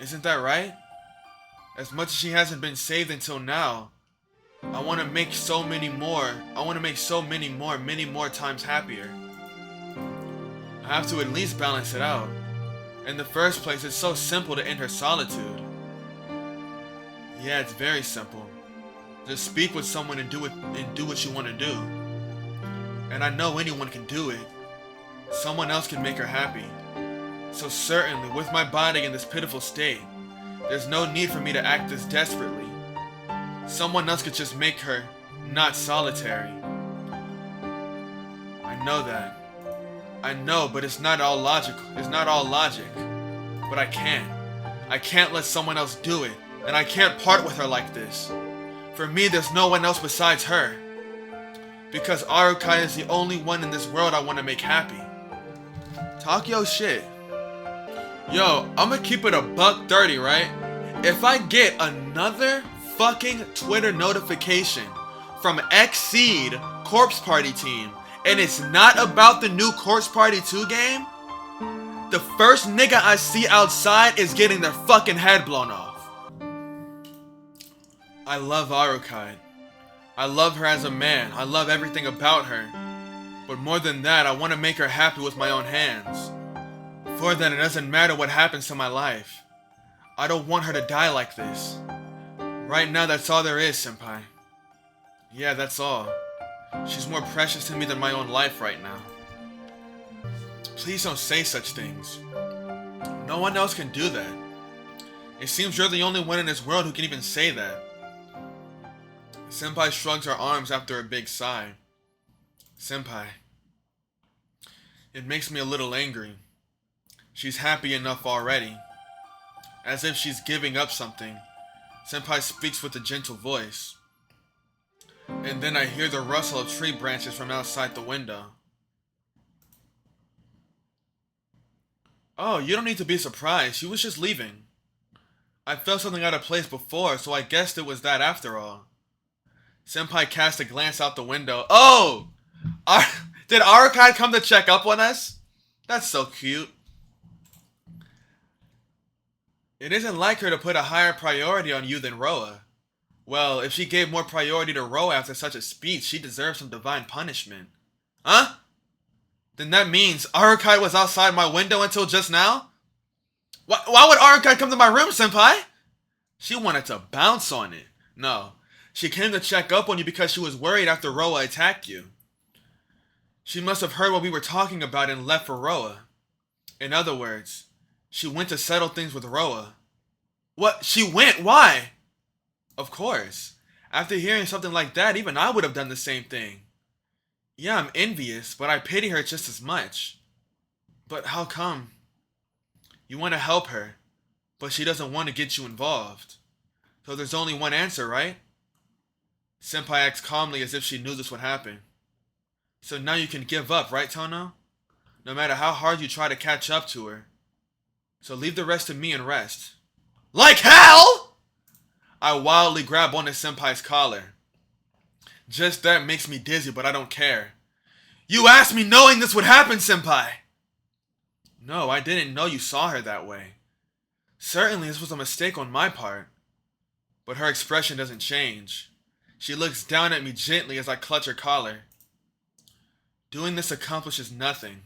Isn't that right? As much as she hasn't been saved until now, I want to make so many more. I want to make so many more times happier. I have to at least balance it out. In the first place, it's so simple to end her solitude. Yeah, it's very simple. Just speak with someone and do what you want to do. And I know anyone can do it. Someone else can make her happy. So certainly, with my body in this pitiful state, there's no need for me to act this desperately. Someone else could just make her not solitary. I know that. I know, but it's not all logical. It's not all logic. But I can't. I can't let someone else do it. And I can't part with her like this. For me, there's no one else besides her. Because Arcueid is the only one in this world I want to make happy. Talk your shit. Yo, I'ma keep it $130, right? If I get another fucking Twitter notification from Xseed Corpse Party team, and it's not about the new Corpse Party 2 game, the first nigga I see outside is getting their fucking head blown off. I love Arcueid. I love her as a man. I love everything about her. But more than that, I want to make her happy with my own hands. For then it doesn't matter what happens to my life. I don't want her to die like this. Right now, that's all there is, senpai. Yeah, that's all. She's more precious to me than my own life right now. Please don't say such things. No one else can do that. It seems you're the only one in this world who can even say that. Senpai shrugs her arms after a big sigh. Senpai. It makes me a little angry. She's happy enough already. As if she's giving up something. Senpai speaks with a gentle voice. And then I hear the rustle of tree branches from outside the window. Oh, you don't need to be surprised. She was just leaving. I felt something out of place before, so I guessed it was that after all. Senpai cast a glance out the window. Oh! Did Arcueid come to check up on us? That's so cute. It isn't like her to put a higher priority on you than Roa. Well, if she gave more priority to Roa after such a speech, she deserves some divine punishment. Huh? Then that means Arcueid was outside my window until just now? Why would Arcueid come to my room, senpai? She wanted to bounce on it. No, she came to check up on you because she was worried after Roa attacked you. She must have heard what we were talking about and left for Roa. In other words, she went to settle things with Roa. What? She went? Why? Of course. After hearing something like that, even I would have done the same thing. Yeah, I'm envious, but I pity her just as much. But how come? You want to help her, but she doesn't want to get you involved. So there's only one answer, right? Senpai acts calmly as if she knew this would happen. So now you can give up, right, Tono? No matter how hard you try to catch up to her. So leave the rest to me and rest. Like hell! I wildly grab onto Senpai's collar. Just that makes me dizzy, but I don't care. You asked me knowing this would happen, Senpai! No, I didn't know you saw her that way. Certainly this was a mistake on my part. But her expression doesn't change. She looks down at me gently as I clutch her collar. Doing this accomplishes nothing.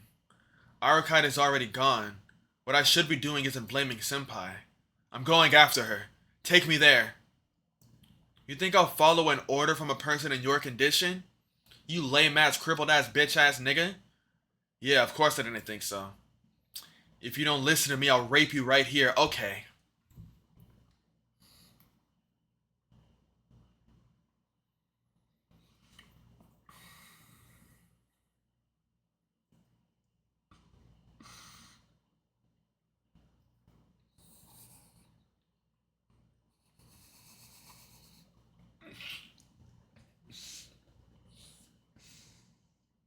Arcueid is already gone. What I should be doing isn't blaming Senpai. I'm going after her. Take me there. You think I'll follow an order from a person in your condition? You lame-ass, crippled-ass, bitch-ass nigga? Yeah, of course I didn't think so. If you don't listen to me, I'll rape you right here. Okay.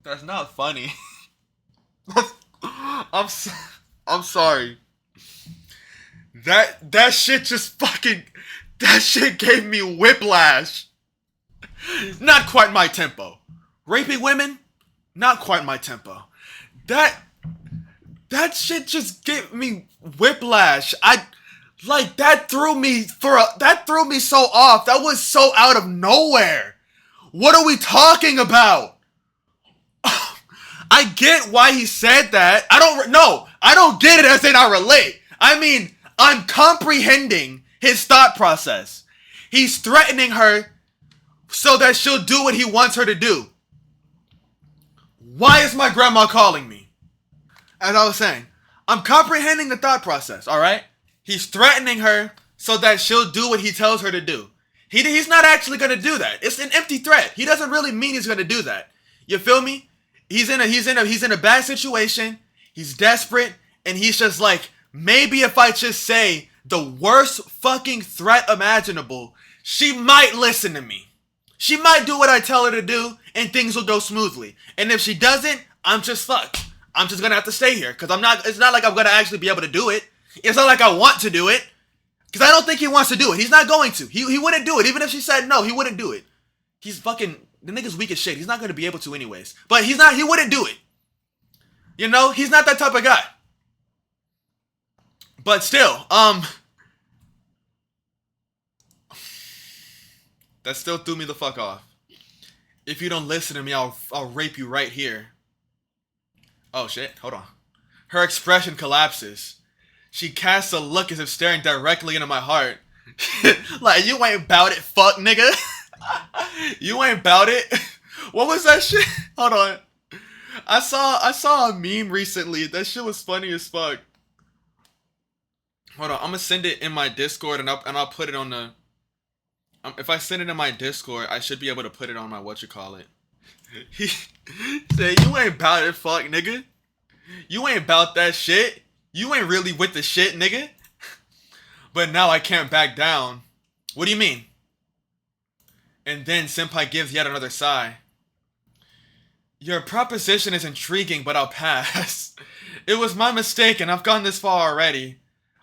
That's not funny. I'm sorry. That shit just fucking... That shit gave me whiplash. Not quite my tempo. Raping women? Not quite my tempo. That shit just gave me whiplash. That threw me so off. That was so out of nowhere. What are we talking about? I get why he said that. I don't get it as in I relate. I mean, I'm comprehending his thought process. He's threatening her so that she'll do what he wants her to do. Why is my grandma calling me? As I was saying, I'm comprehending the thought process, alright? He's threatening her so that she'll do what he tells her to do. He's not actually going to do that. It's an empty threat. He doesn't really mean he's going to do that. You feel me? He's in a bad situation. He's desperate, and he's just like, maybe if I just say the worst fucking threat imaginable, she might listen to me. She might do what I tell her to do, and things will go smoothly. And if she doesn't, I'm just fucked. I'm just gonna have to stay here, because it's not like I'm gonna actually be able to do it. It's not like I want to do it, because I don't think he wants to do it. He's not going to. He wouldn't do it. Even if she said no, he wouldn't do it. He's fucking... The nigga's weak as shit. He's not going to be able to anyways. But he wouldn't do it. You know? He's not that type of guy. But still, that still threw me the fuck off. If you don't listen to me, I'll rape you right here. Oh shit, hold on. Her expression collapses. She casts a look as if staring directly into my heart. Like, you ain't bout it, fuck nigga. You ain't bout it. What was that shit? Hold on. I saw a meme recently. That shit was funny as fuck. Hold on. I'm gonna send it in my Discord and I'll put it on the... if I send it in my Discord, I should be able to put it on my whatchamacallit. He said, you ain't bout it, fuck nigga. You ain't bout that shit. You ain't really with the shit, nigga. But now I can't back down. What do you mean? And then Senpai gives yet another sigh. Your proposition is intriguing, but I'll pass. It was my mistake and I've gone this far already.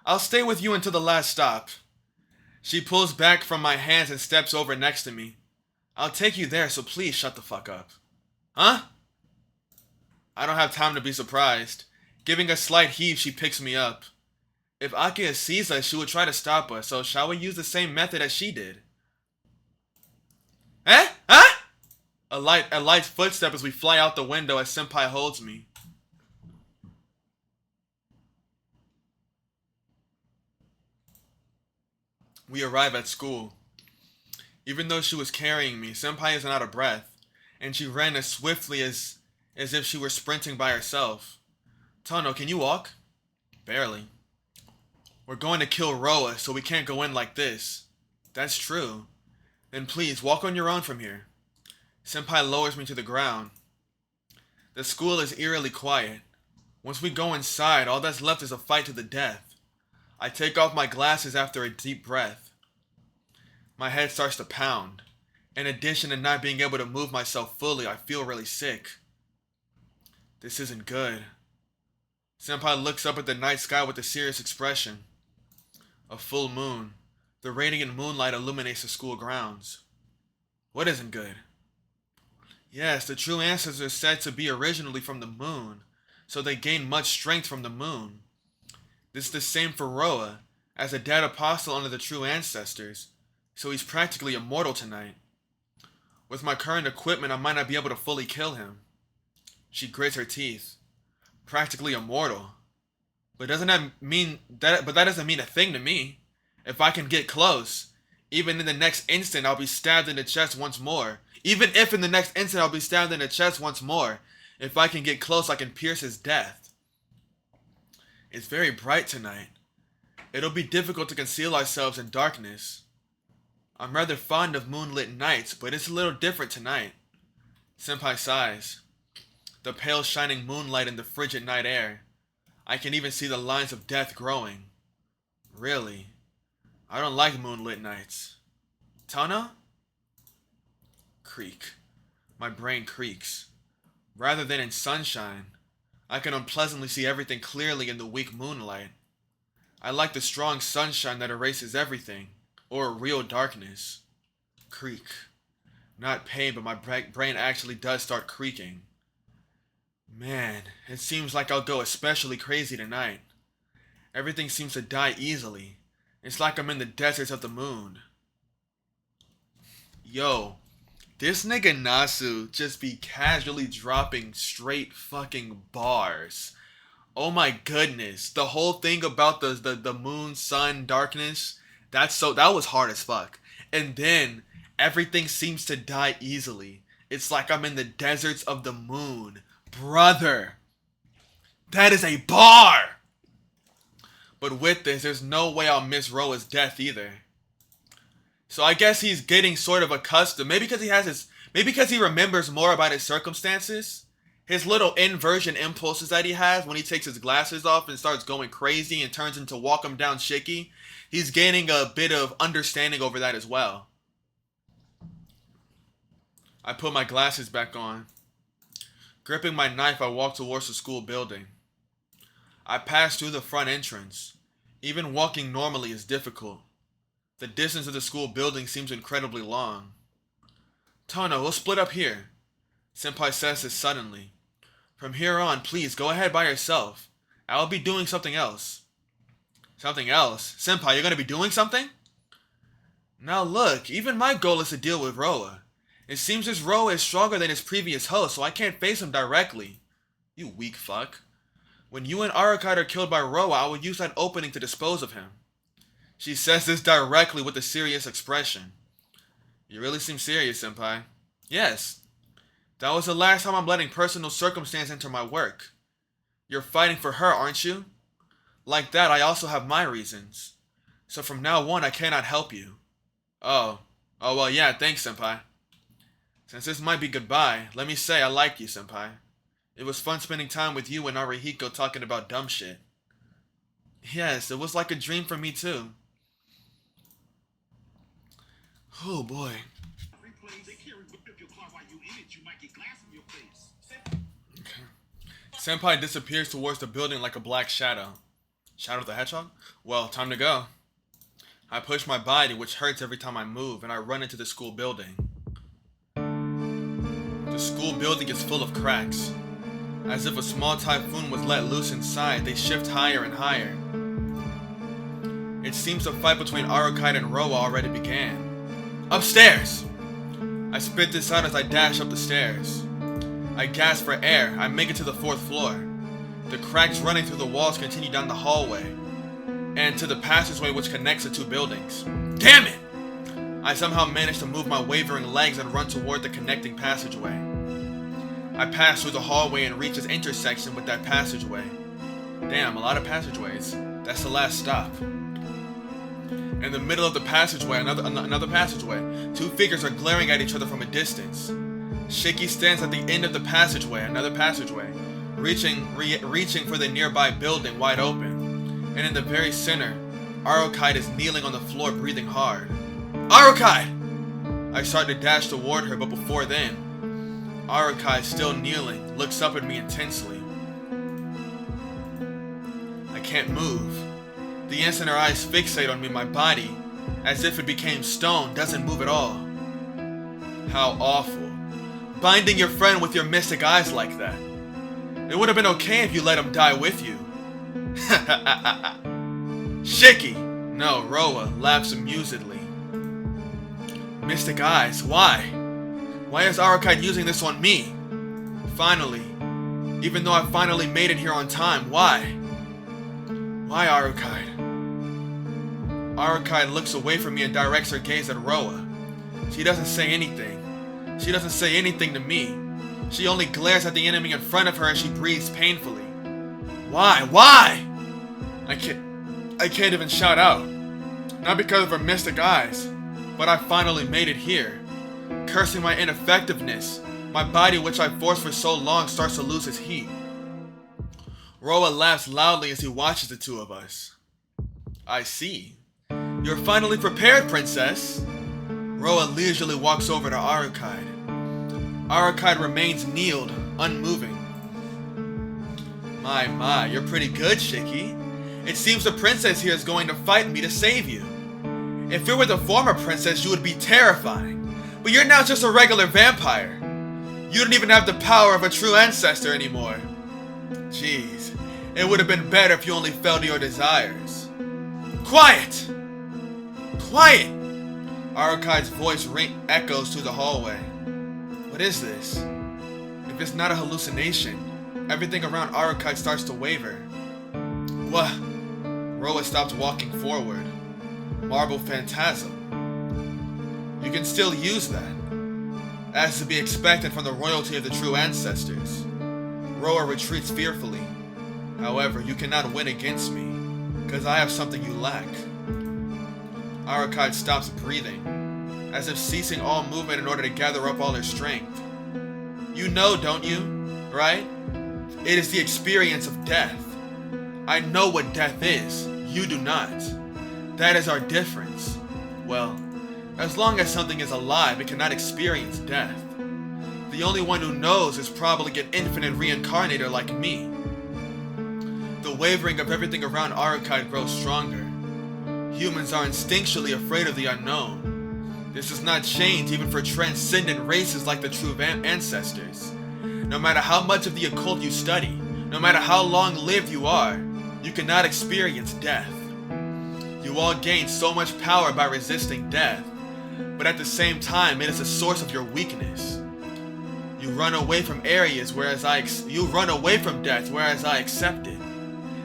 I'll stay with you until the last stop. She pulls back from my hands and steps over next to me. I'll take you there, so please shut the fuck up. Huh? I don't have time to be surprised. Giving a slight heave, she picks me up. If Arcueid sees us, she would try to stop us, so shall we use the same method as she did? Eh? Huh? A light footstep as we fly out the window as Senpai holds me. We arrive at school. Even though she was carrying me, Senpai isn't out of breath, and she ran as swiftly as if she were sprinting by herself. Tono, can you walk? Barely. We're going to kill Roa, so we can't go in like this. That's true. Then please, walk on your own from here. Senpai lowers me to the ground. The school is eerily quiet. Once we go inside, all that's left is a fight to the death. I take off my glasses after a deep breath. My head starts to pound. In addition to not being able to move myself fully, I feel really sick. This isn't good. Senpai looks up at the night sky with a serious expression. A full moon. The radiant moonlight illuminates the school grounds. What isn't good? Yes, the true ancestors are said to be originally from the moon, so they gain much strength from the moon. This is the same for Roa, as a dead apostle under the true ancestors, so he's practically immortal tonight. With my current equipment, I might not be able to fully kill him. She grits her teeth. Practically immortal. But that doesn't mean a thing to me. If I can get close, even in the next instant I'll be stabbed in the chest once more. Even if in the next instant I'll be stabbed in the chest once more. If I can get close, I can pierce his death. It's very bright tonight. It'll be difficult to conceal ourselves in darkness. I'm rather fond of moonlit nights, but it's a little different tonight. Senpai sighs. The pale shining moonlight in the frigid night air. I can even see the lines of death growing. Really? I don't like moonlit nights. Tana? Creak. My brain creaks. Rather than in sunshine, I can unpleasantly see everything clearly in the weak moonlight. I like the strong sunshine that erases everything, or real darkness. Creak. Not pain, but my brain actually does start creaking. Man, it seems like I'll go especially crazy tonight. Everything seems to die easily. It's like I'm in the deserts of the moon. Yo, this nigga Nasu just be casually dropping straight fucking bars. Oh my goodness. The whole thing about the moon, sun, darkness, that was hard as fuck. And then everything seems to die easily. It's like I'm in the deserts of the moon. Brother, that is a bar! But with this, there's no way I'll miss Roa's death either. So I guess he's getting sort of accustomed. Maybe because he remembers more about his circumstances. His little inversion impulses that he has when he takes his glasses off and starts going crazy and turns into Walk 'em Down Shiki. He's gaining a bit of understanding over that as well. I put my glasses back on. Gripping my knife, I walk towards the school building. I pass through the front entrance. Even walking normally is difficult. The distance to the school building seems incredibly long. Tana, we'll split up here. Senpai says this suddenly. From here on, please go ahead by yourself. I'll be doing something else. Something else? Senpai, you're gonna be doing something? Now look, even my goal is to deal with Roa. It seems this Roa is stronger than his previous host, so I can't face him directly. You weak fuck. When you and Arcueid are killed by Roa, I will use that opening to dispose of him. She says this directly with a serious expression. You really seem serious, Senpai. Yes. That was the last time I'm letting personal circumstance enter my work. You're fighting for her, aren't you? Like that, I also have my reasons. So from now on, I cannot help you. Oh, well, yeah, thanks, Senpai. Since this might be goodbye, let me say I like you, Senpai. It was fun spending time with you and Arihiko talking about dumb shit. Yes, it was like a dream for me too. Oh boy. Okay. Senpai disappears towards the building like a black shadow. Shadow the Hedgehog? Well, time to go. I push my body, which hurts every time I move, and I run into the school building. The school building is full of cracks. As if a small typhoon was let loose inside, they shift higher and higher. It seems the fight between Arcueid and Roa already began. Upstairs! I spit this out as I dash up the stairs. I gasp for air. I make it to the 4th floor. The cracks running through the walls continue down the hallway and to the passageway which connects the two buildings. Damn it! I somehow manage to move my wavering legs and run toward the connecting passageway. I pass through the hallway and reach its intersection with that passageway. Damn, a lot of passageways. That's the last stop. In the middle of the passageway, another passageway. Two figures are glaring at each other from a distance. Shiki stands at the end of the passageway, another passageway. reaching for the nearby building wide open. And in the very center, Arcueid is kneeling on the floor, breathing hard. Arcueid! I start to dash toward her, but before then, Arcueid, still kneeling, looks up at me intensely. I can't move. The instant her eyes fixate on me, my body, as if it became stone, doesn't move at all. How awful. Binding your friend with your mystic eyes like that. It would have been okay if you let him die with you. Shiki! No, Roa laughs amusedly. Mystic eyes, why? Why is Arcueid using this on me? Finally. Even though I finally made it here on time, why? Why Arcueid? Arcueid looks away from me and directs her gaze at Roa. She doesn't say anything. She doesn't say anything to me. She only glares at the enemy in front of her as she breathes painfully. Why? Why? I can't even shout out. Not because of her mystic eyes, but I finally made it here. Cursing my ineffectiveness, my body which I forced for so long starts to lose its heat. Roa laughs loudly as he watches the two of us. I see. You're finally prepared, princess. Roa leisurely walks over to Arcueid. Arcueid remains kneeled, unmoving. My, you're pretty good, Shiki. It seems the princess here is going to fight me to save you. If you were the former princess, you would be terrifying. But you're now just a regular vampire. You don't even have the power of a true ancestor anymore. Jeez, it would have been better if you only fell to your desires. Quiet! Quiet! Arcueid's voice echoes through the hallway. What is this? If it's not a hallucination, everything around Arcueid starts to waver. What? Roa stops walking forward. Marble phantasm. You can still use that, as to be expected from the royalty of the true ancestors. Roa retreats fearfully. However, you cannot win against me, because I have something you lack. Arcueid stops breathing, as if ceasing all movement in order to gather up all her strength. You know, don't you? Right? It is the experience of death. I know what death is. You do not. That is our difference. Well, as long as something is alive, it cannot experience death. The only one who knows is probably an infinite reincarnator like me. The wavering of everything around Arcueid grows stronger. Humans are instinctually afraid of the unknown. This does not change even for transcendent races like the true ancestors. No matter how much of the occult you study, no matter how long-lived you are, you cannot experience death. You all gain so much power by resisting death, but at the same time, it is a source of your weakness. You run away from areas, you run away from death, whereas I accept it.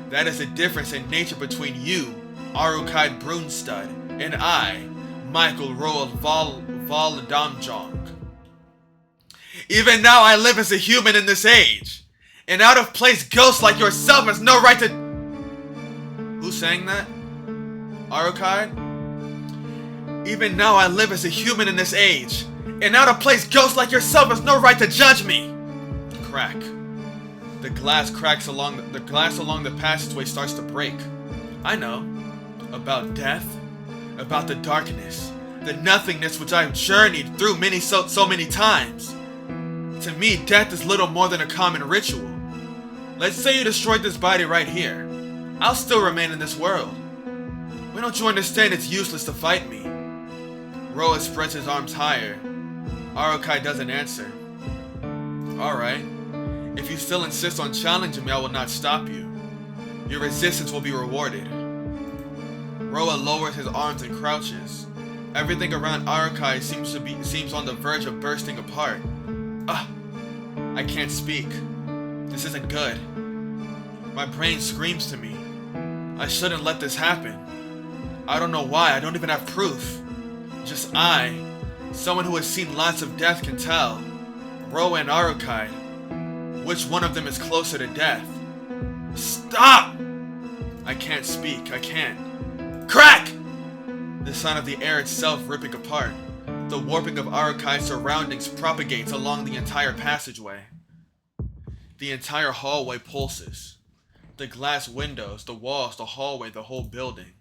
That is the difference in nature between you, Arcueid Brunstud, and I, Michael Roald Voldamjong. Even now I live as a human in this age. An out-of-place ghost like yourself has no right to... Who sang that? Arcueid? Even now I live as a human in this age. An out-of-place ghost like yourself has no right to judge me! Crack. The glass along the passageway starts to break. I know. About death. About the darkness. The nothingness which I have journeyed through so many times. To me, death is little more than a common ritual. Let's say you destroyed this body right here. I'll still remain in this world. Why don't you understand it's useless to fight me? Roa spreads his arms higher. Arcueid doesn't answer. Alright. If you still insist on challenging me, I will not stop you. Your resistance will be rewarded. Roa lowers his arms and crouches. Everything around Arcueid seems on the verge of bursting apart. I can't speak. This isn't good. My brain screams to me. I shouldn't let this happen. I don't know why, I don't even have proof. Just I, someone who has seen lots of death, can tell. Roa and Arcueid. Which one of them is closer to death? Stop! I can't speak, I can't. Crack! The sound of the air itself ripping apart. The warping of Arcueid's surroundings propagates along the entire passageway. The entire hallway pulses. The glass windows, the walls, the hallway, the whole building.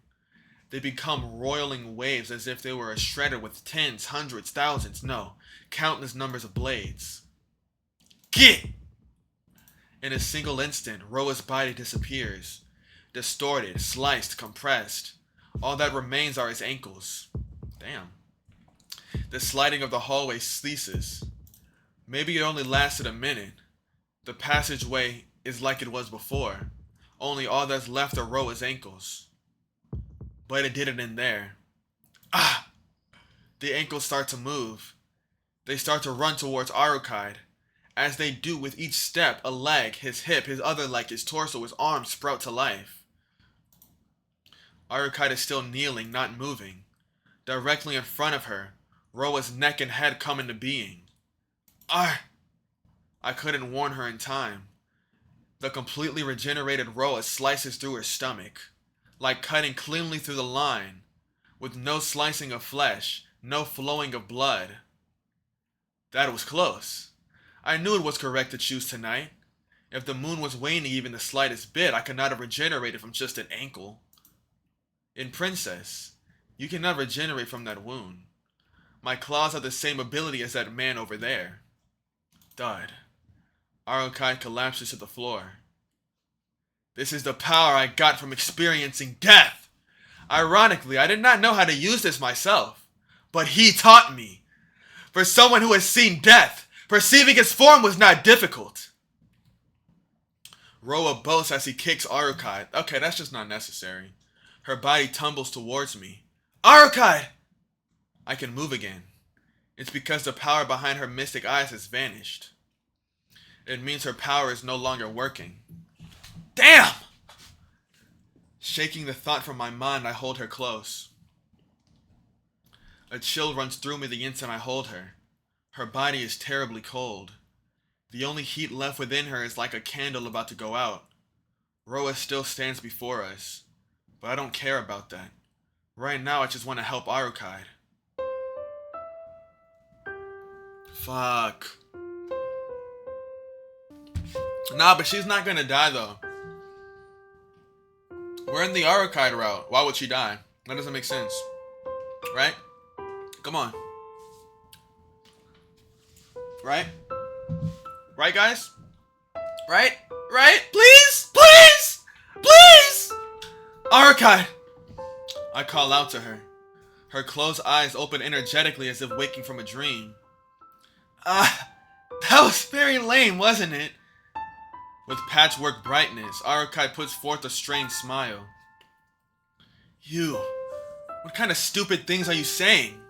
They become roiling waves as if they were shredded with tens, hundreds, thousands, no, countless numbers of blades. Get! In a single instant, Roa's body disappears. Distorted, sliced, compressed. All that remains are his ankles. Damn. The sliding of the hallway ceases. Maybe it only lasted a minute. The passageway is like it was before. Only all that's left are Roa's ankles. But it didn't end there. Ah! The ankles start to move. They start to run towards Arcueid. As they do with each step, a leg, his hip, his other leg, his torso, his arms sprout to life. Arcueid is still kneeling, not moving. Directly in front of her, Roa's neck and head come into being. I couldn't warn her in time. The completely regenerated Roa slices through her stomach, like cutting cleanly through the line, with no slicing of flesh, no flowing of blood. That was close. I knew it was correct to choose tonight. If the moon was waning even the slightest bit, I could not have regenerated from just an ankle. In Princess, you cannot regenerate from that wound. My claws have the same ability as that man over there. Thud. Arcueid collapses to the floor. This is the power I got from experiencing death. Ironically, I did not know how to use this myself, but he taught me. For someone who has seen death, perceiving its form was not difficult. Roa boasts as he kicks Arcueid. Okay, that's just not necessary. Her body tumbles towards me. Arcueid! I can move again. It's because the power behind her mystic eyes has vanished. It means her power is no longer working. Damn! Shaking the thought from my mind, I hold her close. A chill runs through me the instant I hold her. Her body is terribly cold. The only heat left within her is like a candle about to go out. Roa still stands before us, but I don't care about that. Right now, I just want to help Arcueid. Fuck. Nah, but she's not gonna die though. We're in the Arcueid route. Why would she die? That doesn't make sense. Right? Come on. Right? Right, guys? Right? Right? Please? Please? Please? Arcueid! I call out to her. Her closed eyes open energetically as if waking from a dream. That was very lame, wasn't it? With patchwork brightness, Arcueid puts forth a strange smile. You, what kind of stupid things are you saying?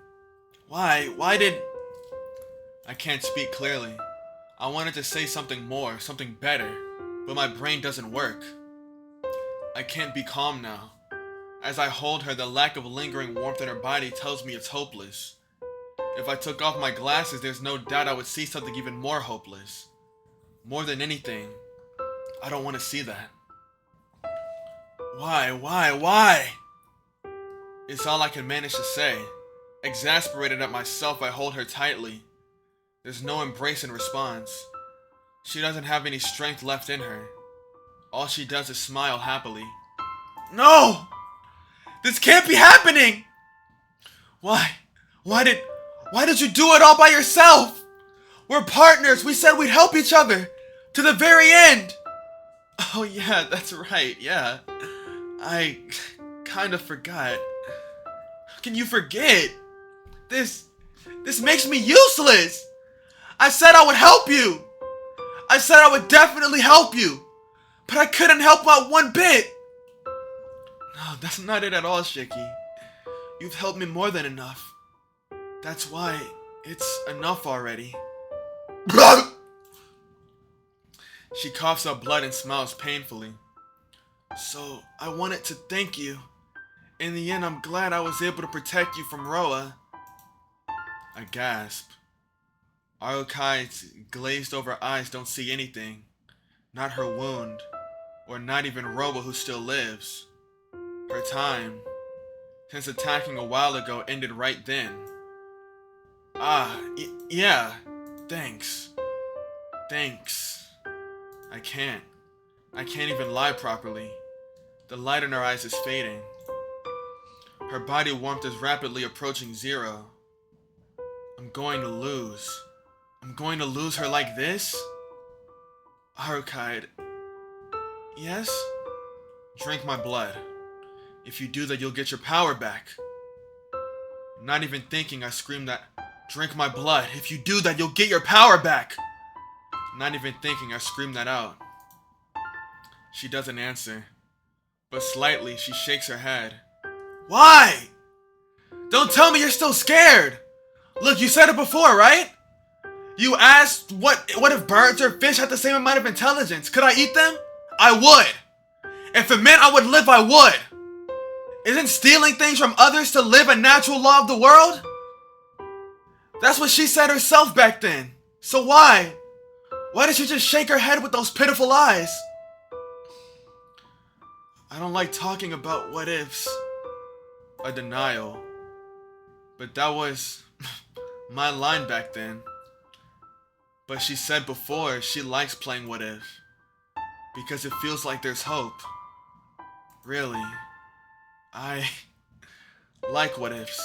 Why did... I can't speak clearly. I wanted to say something more, something better, but my brain doesn't work. I can't be calm now. As I hold her, the lack of lingering warmth in her body tells me it's hopeless. If I took off my glasses, there's no doubt I would see something even more hopeless. More than anything, I don't want to see that. Why? It's all I can manage to say. Exasperated at myself, I hold her tightly. There's no embrace in response. She doesn't have any strength left in her. All she does is smile happily. No! This can't be happening! Why did you do it all by yourself? We're partners. We said we'd help each other to the very end. Oh yeah, that's right. Yeah. I kind of forgot. How can you forget? This makes me useless. I said I would help you. I said I would definitely help you. But I couldn't help out one bit. No, that's not it at all, Shiki. You've helped me more than enough. That's why it's enough already. She coughs up blood and smiles painfully. So, I wanted to thank you. In the end, I'm glad I was able to protect you from Roa. I gasp. Arcueid's glazed over eyes don't see anything. Not her wound. Or not even Roa, who still lives. Her time, since attacking a while ago, ended right then. Yeah. Thanks. I can't. I can't even lie properly. The light in her eyes is fading. Her body warmth is rapidly approaching 0. I'm going to lose. I'm going to lose her like this? Arcueid. Yes? Drink my blood. If you do that, you'll get your power back. Not even thinking, I scream that, drink my blood. If you do that, you'll get your power back. Not even thinking, I scream that out. She doesn't answer, but slightly she shakes her head. Why? Don't tell me you're still scared. Look, you said it before, right? You asked what if birds or fish had the same amount of intelligence? Could I eat them? I would. If it meant I would live, I would. Isn't stealing things from others to live a natural law of the world? That's what she said herself back then. So why? Why did she just shake her head with those pitiful eyes? I don't like talking about what ifs. A denial. But that was my line back then. But she said before she likes playing what if. Because it feels like there's hope. Really. I like what ifs.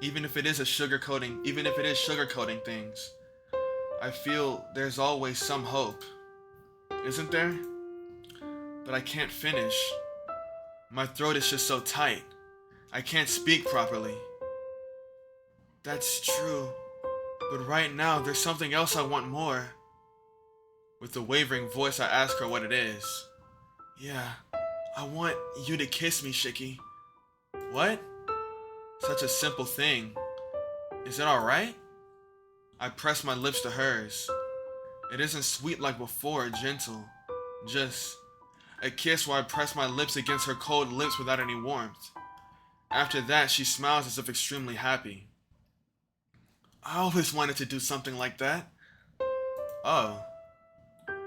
Even if it is sugarcoating things. I feel there's always some hope. Isn't there? But I can't finish. My throat is just so tight. I can't speak properly. That's true. But right now, there's something else I want more. With a wavering voice, I ask her what it is. Yeah, I want you to kiss me, Shiki. What? Such a simple thing. Is it alright? I press my lips to hers. It isn't sweet like before, or gentle. Just a kiss where I press my lips against her cold lips without any warmth. After that, she smiles as if extremely happy. I always wanted to do something like that. Oh,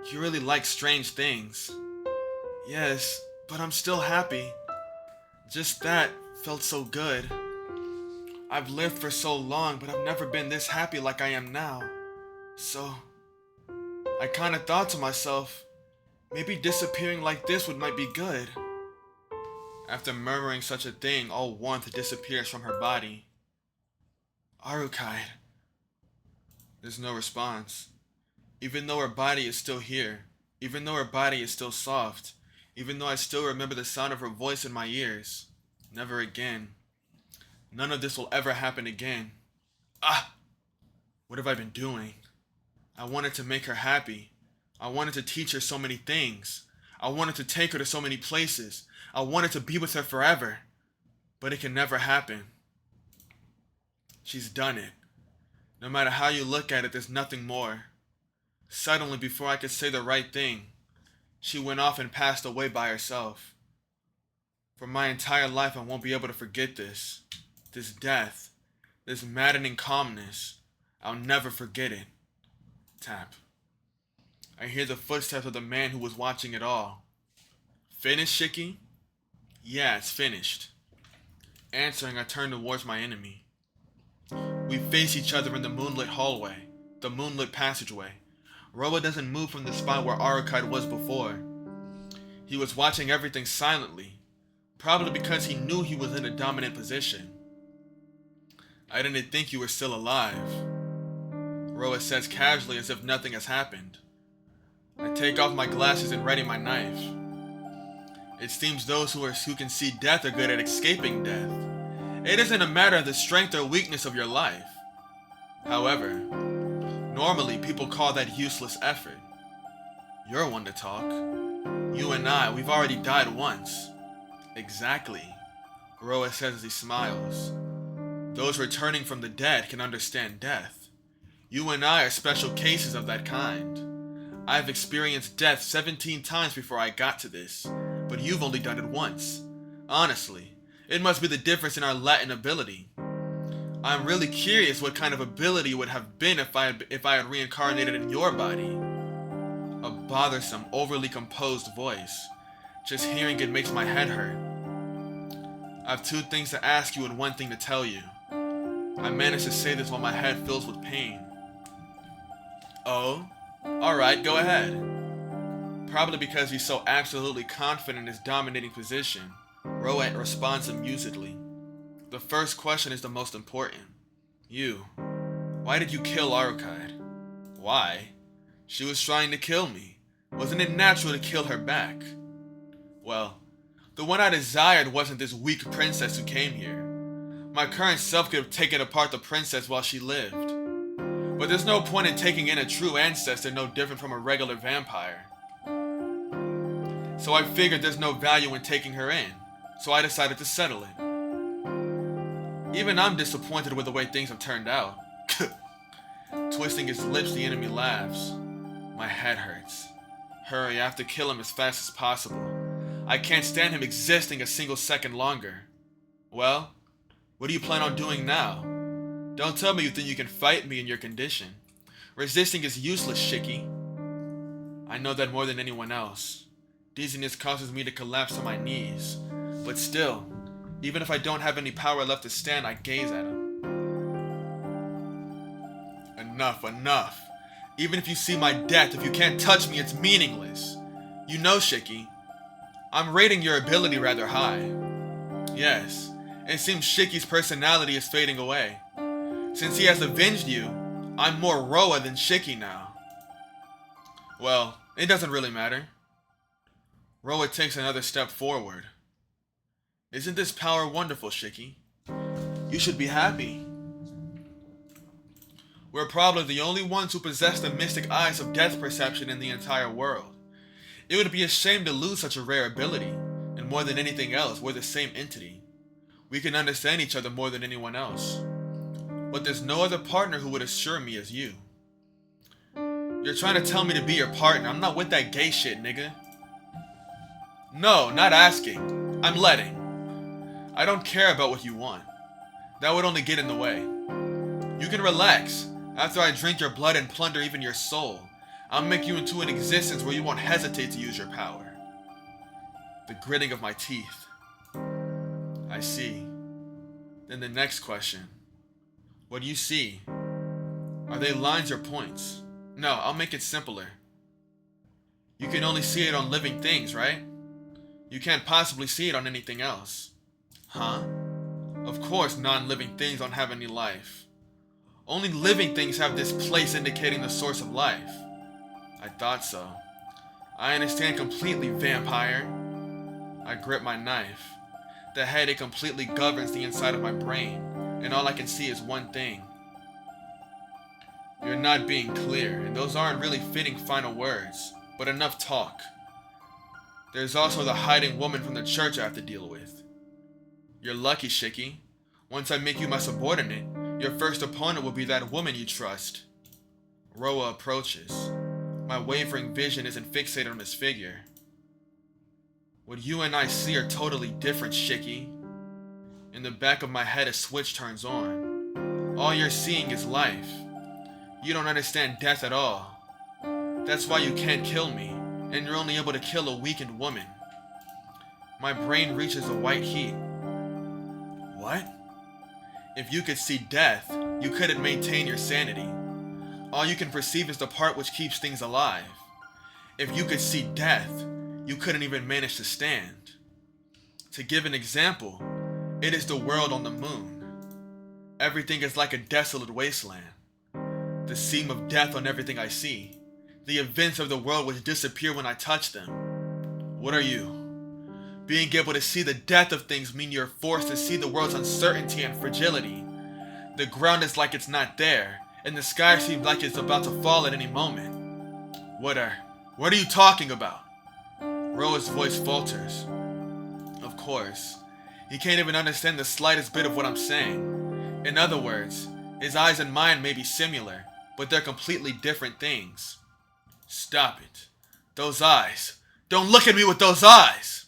you really like strange things. Yes, but I'm still happy. Just that felt so good. I've lived for so long, but I've never been this happy like I am now. So, I kinda thought to myself, maybe disappearing like this might be good. After murmuring such a thing, all warmth disappears from her body. Arcueid. There's no response. Even though her body is still here, even though her body is still soft, even though I still remember the sound of her voice in my ears. Never again. None of this will ever happen again. Ah! What have I been doing? I wanted to make her happy. I wanted to teach her so many things. I wanted to take her to so many places. I wanted to be with her forever. But it can never happen. She's done it. No matter how you look at it, there's nothing more. Suddenly, before I could say the right thing, she went off and passed away by herself. For my entire life, I won't be able to forget this. This death. This maddening calmness. I'll never forget it. Tap. I hear the footsteps of the man who was watching it all. Finished, Shiki? Yeah, it's finished. Answering, I turn towards my enemy. We face each other in the moonlit hallway, the moonlit passageway. Roa doesn't move from the spot where Arcueid was before. He was watching everything silently, probably because he knew he was in a dominant position. I didn't think you were still alive. Roa says casually as if nothing has happened. I take off my glasses and ready my knife. It seems those who can see death are good at escaping death. It isn't a matter of the strength or weakness of your life. However, normally people call that useless effort. You're one to talk. You and I, we've already died once. Exactly, Roa says as he smiles. Those returning from the dead can understand death. You and I are special cases of that kind. I've experienced death 17 times before I got to this, but you've only done it once. Honestly, it must be the difference in our Latin ability. I'm really curious what kind of ability it would have been if I had reincarnated in your body. A bothersome, overly composed voice. Just hearing it makes my head hurt. I have 2 things to ask you and 1 thing to tell you. I manage to say this while my head fills with pain. Oh? Alright, go ahead. Probably because he's so absolutely confident in his dominating position, Roet responds amusedly. The first question is the most important. You. Why did you kill Arcueid? Why? She was trying to kill me. Wasn't it natural to kill her back? Well, the one I desired wasn't this weak princess who came here. My current self could have taken apart the princess while she lived. But there's no point in taking in a true ancestor no different from a regular vampire. So I figured there's no value in taking her in, so I decided to settle it. Even I'm disappointed with the way things have turned out. Twisting his lips, the enemy laughs. My head hurts. Hurry, I have to kill him as fast as possible. I can't stand him existing a single second longer. Well, what do you plan on doing now? Don't tell me you think you can fight me in your condition. Resisting is useless, Shiki. I know that more than anyone else. Dizziness causes me to collapse to my knees. But still, even if I don't have any power left to stand, I gaze at him. Enough, enough. Even if you see my death, if you can't touch me, it's meaningless. You know, Shiki, I'm rating your ability rather high. Yes, it seems Shiki's personality is fading away. Since he has avenged you, I'm more Roa than Shiki now. Well, it doesn't really matter. Roa takes another step forward. Isn't this power wonderful, Shiki? You should be happy. We're probably the only ones who possess the mystic eyes of death perception in the entire world. It would be a shame to lose such a rare ability, and more than anything else, we're the same entity. We can understand each other more than anyone else. But there's no other partner who would assure me as you. You're trying to tell me to be your partner. I'm not with that gay shit, nigga. No, not asking. I'm letting. I don't care about what you want. That would only get in the way. You can relax. After I drink your blood and plunder even your soul, I'll make you into an existence where you won't hesitate to use your power. The gritting of my teeth. I see. Then the next question. What do you see? Are they lines or points? No, I'll make it simpler. You can only see it on living things, right? You can't possibly see it on anything else. Huh? Of course non-living things don't have any life. Only living things have this place indicating the source of life. I thought so. I understand completely, vampire. I grip my knife. The headache completely governs the inside of my brain, and all I can see is one thing. You're not being clear, and those aren't really fitting final words, but enough talk. There's also the hiding woman from the church I have to deal with. You're lucky, Shiki. Once I make you my subordinate, your first opponent will be that woman you trust. Roa approaches. My wavering vision isn't fixated on his figure. What you and I see are totally different, Shiki. In the back of my head, a switch turns on. All you're seeing is life. You don't understand death at all. That's why you can't kill me, and you're only able to kill a weakened woman. My brain reaches a white heat. What? If you could see death, you couldn't maintain your sanity. All you can perceive is the part which keeps things alive. If you could see death, you couldn't even manage to stand. To give an example, it is the world on the moon. Everything is like a desolate wasteland. The seam of death on everything I see. The events of the world which disappear when I touch them. What are you? Being able to see the death of things mean you're forced to see the world's uncertainty and fragility. The ground is like it's not there, and the sky seems like it's about to fall at any moment. What are you talking about? Roa's voice falters. Of course, he can't even understand the slightest bit of what I'm saying. In other words, his eyes and mine may be similar, but they're completely different things. Stop it. Those eyes. Don't look at me with those eyes!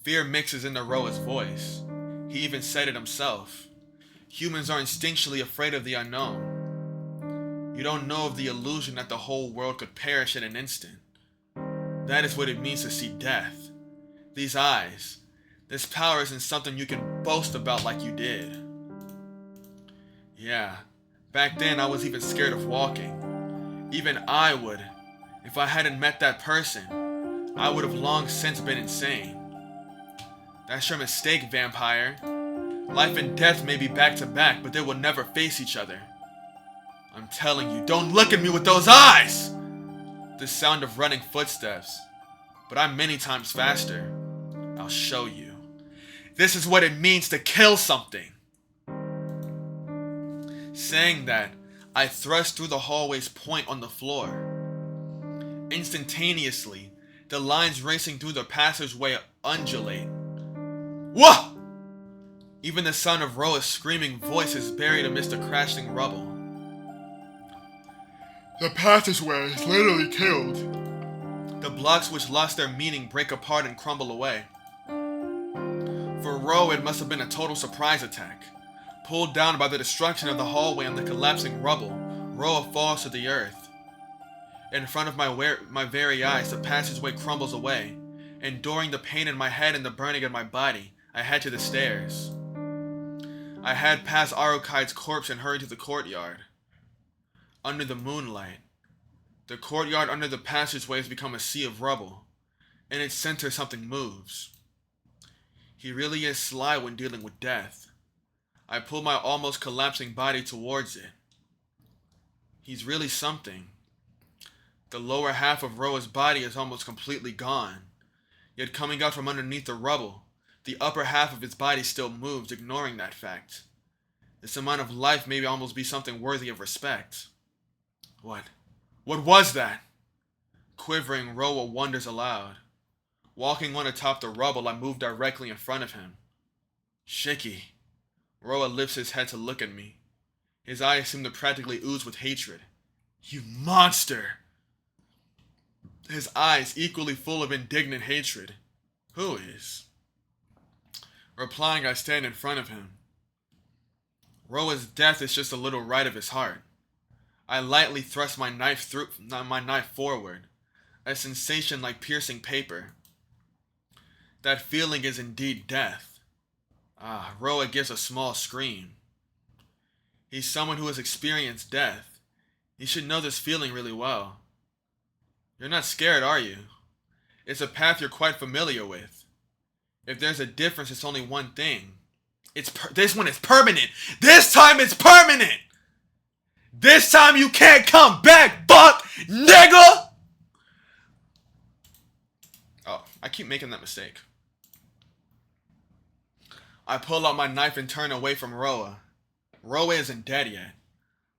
Fear mixes into Roa's voice. He even said it himself. Humans are instinctually afraid of the unknown. You don't know of the illusion that the whole world could perish in an instant. That is what it means to see death. These eyes. This power isn't something you can boast about like you did. Yeah, back then I was even scared of walking. Even I would. If I hadn't met that person, I would have long since been insane. That's your mistake, vampire. Life and death may be back to back, but they will never face each other. I'm telling you, don't look at me with those eyes! The sound of running footsteps. But I'm many times faster. I'll show you. This is what it means to kill something. Saying that, I thrust through the hallway's point on the floor. Instantaneously, the lines racing through the passageway undulate. Whoa! Even the sound of Roa's screaming voice is buried amidst the crashing rubble. The passageway is literally killed. The blocks which lost their meaning break apart and crumble away. For Ro, it must have been a total surprise attack. Pulled down by the destruction of the hallway and the collapsing rubble, Ro falls to the earth. In front of my very eyes, the passageway crumbles away. Enduring the pain in my head and the burning in my body, I head to the stairs. I head past Arcueid's corpse and hurry to the courtyard. Under the moonlight, the courtyard under the passageway has become a sea of rubble. In its center, something moves. He really is sly when dealing with death. I pull my almost collapsing body towards it. He's really something. The lower half of Roa's body is almost completely gone. Yet coming out from underneath the rubble, the upper half of its body still moves, ignoring that fact. This amount of life may almost be something worthy of respect. What was that? Quivering, Roa wonders aloud. Walking on atop the rubble, I move directly in front of him. Shiki. Roa lifts his head to look at me. His eyes seem to practically ooze with hatred. You monster! His eyes equally full of indignant hatred. Who is? Replying, I stand in front of him. Roa's death is just a little right of his heart. I lightly thrust my knife forward, a sensation like piercing paper. That feeling is indeed death. Roa gives a small scream. He's someone who has experienced death. He should know this feeling really well. You're not scared, are you? It's a path you're quite familiar with. If there's a difference, it's only one thing. This one is permanent. This time it's permanent. This time you can't come back, buck, nigga! Oh, I keep making that mistake. I pull out my knife and turn away from Roa. Roa isn't dead yet.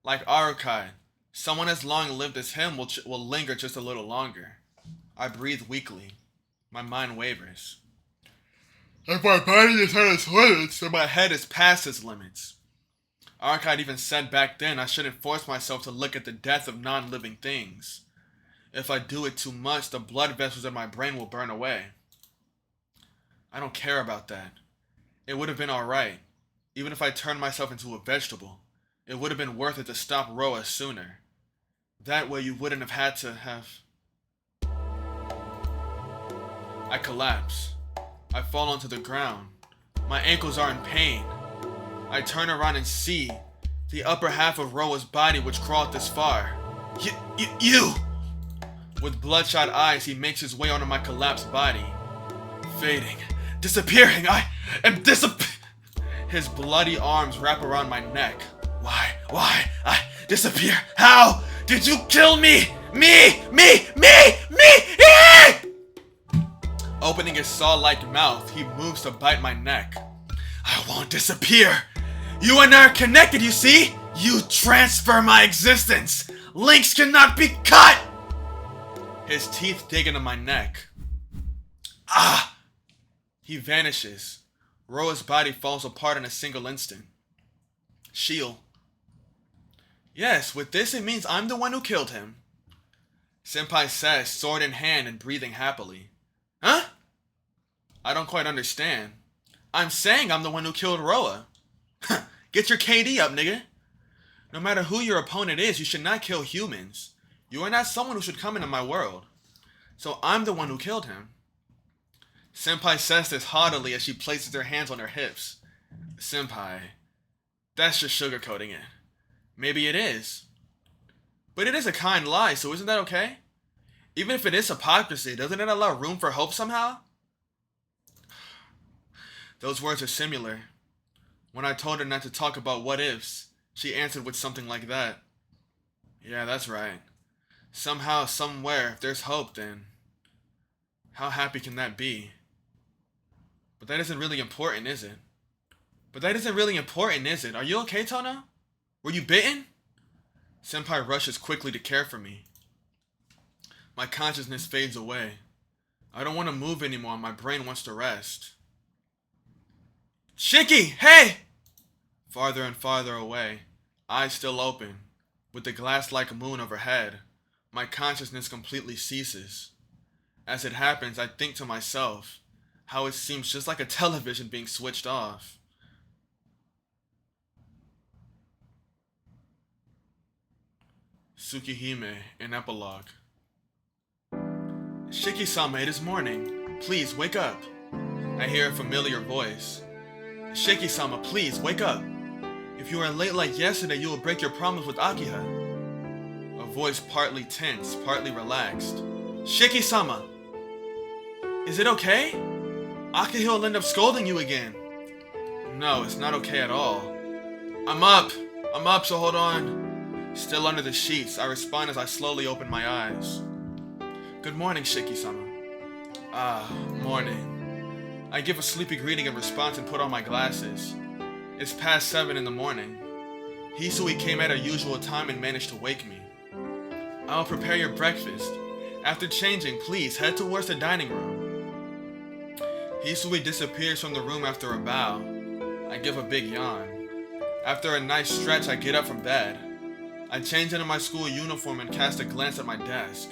Like Arcueid, someone as long lived as him will linger just a little longer. I breathe weakly. My mind wavers. If my body is at its limits, then my head is past its limits. Arcueid even said back then I shouldn't force myself to look at the death of non-living things. If I do it too much, the blood vessels in my brain will burn away. I don't care about that. It would have been alright. Even if I turned myself into a vegetable, it would have been worth it to stop Roa sooner. That way you wouldn't have had to have... I collapse. I fall onto the ground. My ankles are in pain. I turn around and see the upper half of Roa's body which crawled this far. You! With bloodshot eyes, he makes his way onto my collapsed body. Fading. Disappearing. I am His bloody arms wrap around my neck. Why? I disappear. How did you kill me? Me! Opening his saw-like mouth, he moves to bite my neck. I won't disappear. You and I are connected, you see? You transfer my existence. Links cannot be cut. His teeth dig into my neck. He vanishes. Roa's body falls apart in a single instant. Shield. Yes, with this it means I'm the one who killed him. Senpai says, sword in hand and breathing happily. Huh? I don't quite understand. I'm saying I'm the one who killed Roa. Get your KD up, nigga. No matter who your opponent is, you should not kill humans. You are not someone who should come into my world. So I'm the one who killed him. Senpai says this haughtily as she places her hands on her hips. Senpai, that's just sugarcoating it. Maybe it is. But it is a kind lie, so isn't that okay? Even if it is hypocrisy, doesn't it allow room for hope somehow? Those words are similar. When I told her not to talk about what ifs, she answered with something like that. Yeah, that's right. Somehow, somewhere, if there's hope, then how happy can that be? But that isn't really important, is it? Are you okay, Tono? Were you bitten? Senpai rushes quickly to care for me. My consciousness fades away. I don't want to move anymore and my brain wants to rest. Shiki, hey! Farther and farther away, eyes still open, with the glass-like moon overhead, my consciousness completely ceases. As it happens, I think to myself, how it seems just like a television being switched off. Tsukihime, in epilogue. Shiki-sama, it is morning. Please, wake up. I hear a familiar voice. Shiki-sama, please, wake up. If you are late like yesterday, you will break your promise with Akiha. A voice partly tense, partly relaxed. Shiki-sama! Is it okay? Akiha will end up scolding you again. No, it's not okay at all. I'm up, so hold on. Still under the sheets, I respond as I slowly open my eyes. Good morning, Shiki-sama. Ah, morning. I give a sleepy greeting in response and put on my glasses. It's past 7 in the morning. Hisui came at her usual time and managed to wake me. I'll prepare your breakfast. After changing, please head towards the dining room. Hisui disappears from the room after a bow. I give a big yawn. After a nice stretch, I get up from bed. I change into my school uniform and cast a glance at my desk.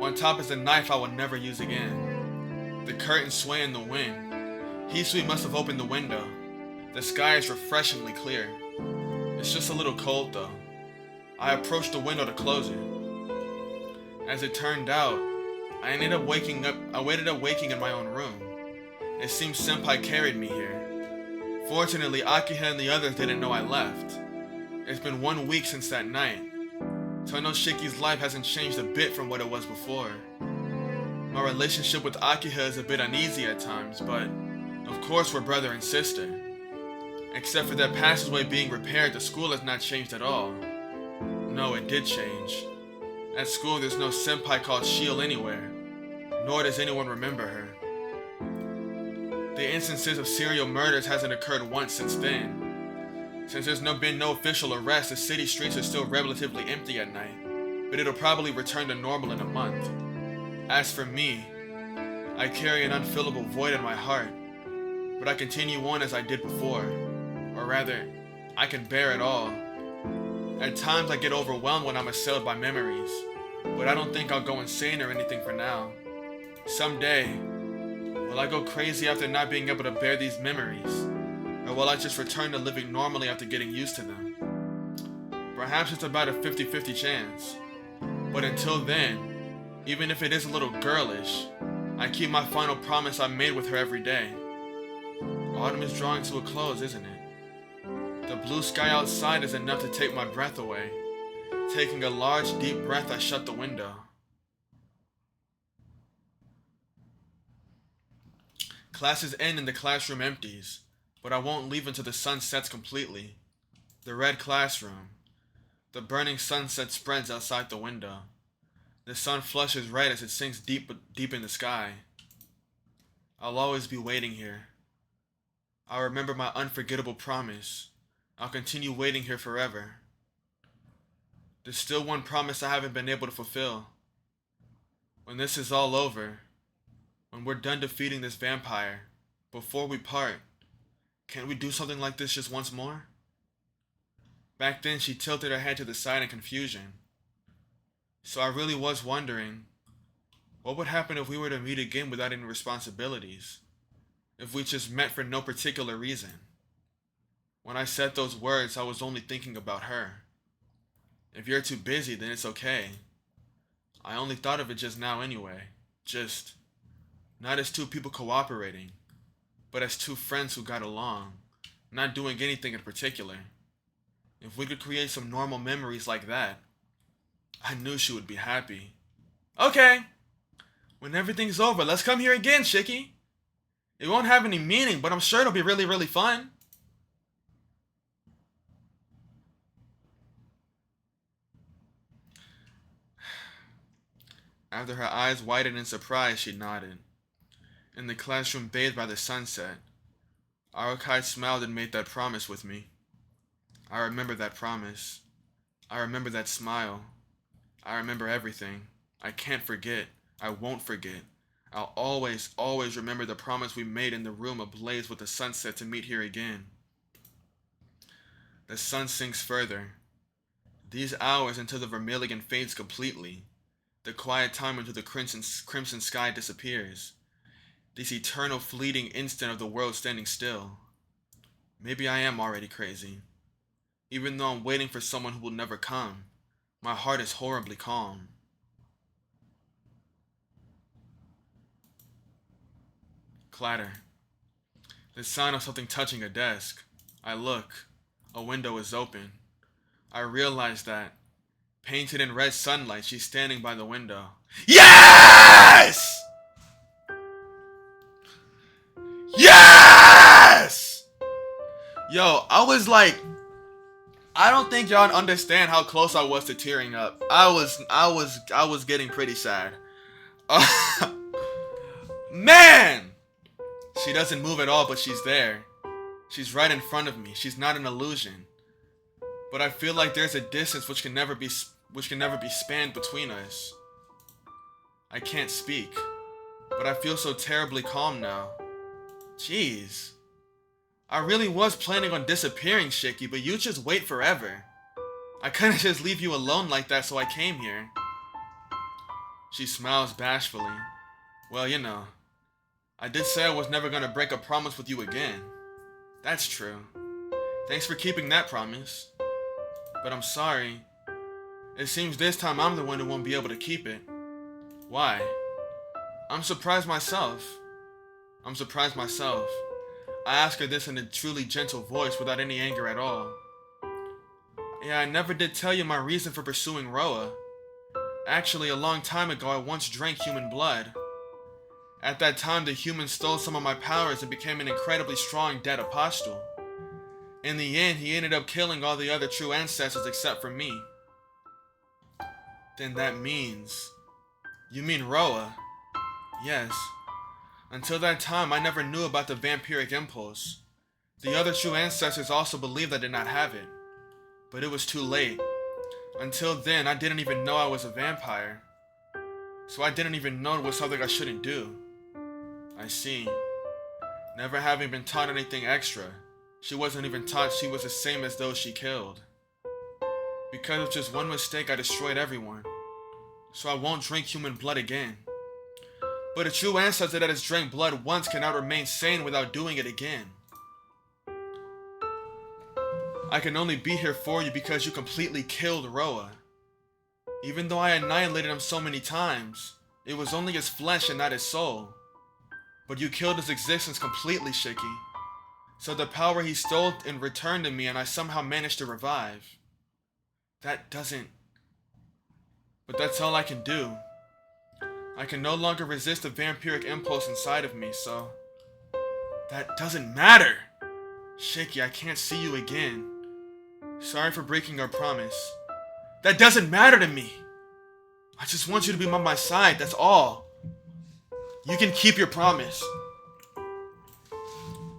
On top is a knife I will never use again. The curtains sway in the wind. Hisui must have opened the window. The sky is refreshingly clear. It's just a little cold though. I approached the window to close it. As it turned out, I waited up waking in my own room. It seems Senpai carried me here. Fortunately, Akiha and the others didn't know I left. It's been 1 week since that night. Tonoshiki's life hasn't changed a bit from what it was before. My relationship with Akiha is a bit uneasy at times, but of course we're brother and sister. Except for that passageway being repaired, the school has not changed at all. No, it did change. At school there's no senpai called Shiel anywhere, nor does anyone remember her. The instances of serial murders hasn't occurred once since then. Since there's been no official arrest, the city streets are still relatively empty at night, but it'll probably return to normal in a month. As for me, I carry an unfillable void in my heart, but I continue on as I did before. Or rather, I can bear it all. At times I get overwhelmed when I'm assailed by memories, but I don't think I'll go insane or anything for now. Someday, will I go crazy after not being able to bear these memories? Or will I just return to living normally after getting used to them? Perhaps it's about a 50-50 chance. But until then, even if it is a little girlish, I keep my final promise I made with her every day. Autumn is drawing to a close, isn't it? The blue sky outside is enough to take my breath away. Taking a large, deep breath, I shut the window. Classes end and the classroom empties, but I won't leave until the sun sets completely. The red classroom. The burning sunset spreads outside the window. The sun flushes red as it sinks deep in the sky. I'll always be waiting here. I'll remember my unforgettable promise. I'll continue waiting here forever. There's still one promise I haven't been able to fulfill. When this is all over, when we're done defeating this vampire, before we part, can't we do something like this just once more? Back then, she tilted her head to the side in confusion. So I really was wondering, what would happen if we were to meet again without any responsibilities? If we just met for no particular reason? When I said those words, I was only thinking about her. If you're too busy, then it's okay. I only thought of it just now anyway. Just, not as two people cooperating, but as two friends who got along, not doing anything in particular. If we could create some normal memories like that, I knew she would be happy. Okay. When everything's over, let's come here again, Shiki. It won't have any meaning, but I'm sure it'll be really, really fun. After her eyes widened in surprise, she nodded. In the classroom bathed by the sunset, Arcueid smiled and made that promise with me. I remember that promise. I remember that smile. I remember everything. I can't forget. I won't forget. I'll always, always remember the promise we made in the room ablaze with the sunset to meet here again. The sun sinks further. These hours until the vermilion fades completely. The quiet time until the crimson sky disappears. This eternal fleeting instant of the world standing still. Maybe I am already crazy. Even though I'm waiting for someone who will never come, my heart is horribly calm. Clatter. The sound of something touching a desk. I look. A window is open. I realize that, painted in red sunlight, she's standing by the window. Yes! Yes! Yo, I was like, I don't think y'all understand how close I was to tearing up. I was getting pretty sad. Man! She doesn't move at all, but she's there. She's right in front of me. She's not an illusion. But I feel like there's a distance which can never be spanned between us. I can't speak, but I feel so terribly calm now. Jeez. I really was planning on disappearing, Shiki, but you just wait forever. I couldn't just leave you alone like that, so I came here. She smiles bashfully. Well, you know, I did say I was never gonna break a promise with you again. That's true. Thanks for keeping that promise. But I'm sorry. It seems this time I'm the one who won't be able to keep it. Why? I'm surprised myself. I ask her this in a truly gentle voice without any anger at all. Yeah, I never did tell you my reason for pursuing Roa. Actually, a long time ago I once drank human blood. At that time, the human stole some of my powers and became an incredibly strong dead apostle. In the end, he ended up killing all the other true ancestors except for me. Then that means... You mean Roa? Yes. Until that time, I never knew about the vampiric impulse. The other true ancestors also believed I did not have it. But it was too late. Until then, I didn't even know I was a vampire. So I didn't even know it was something I shouldn't do. I see. Never having been taught anything extra, she wasn't even taught she was the same as those she killed. Because of just one mistake, I destroyed everyone. So I won't drink human blood again. But a true ancestor that has drank blood once cannot remain sane without doing it again. I can only be here for you because you completely killed Roa. Even though I annihilated him so many times, it was only his flesh and not his soul. But you killed his existence completely, Shiki. So the power he stole and returned to me, and I somehow managed to revive. That doesn't... But that's all I can do. I can no longer resist the vampiric impulse inside of me, so... That doesn't matter! Shiki, I can't see you again. Sorry for breaking our promise. That doesn't matter to me! I just want you to be by my side, that's all. You can keep your promise.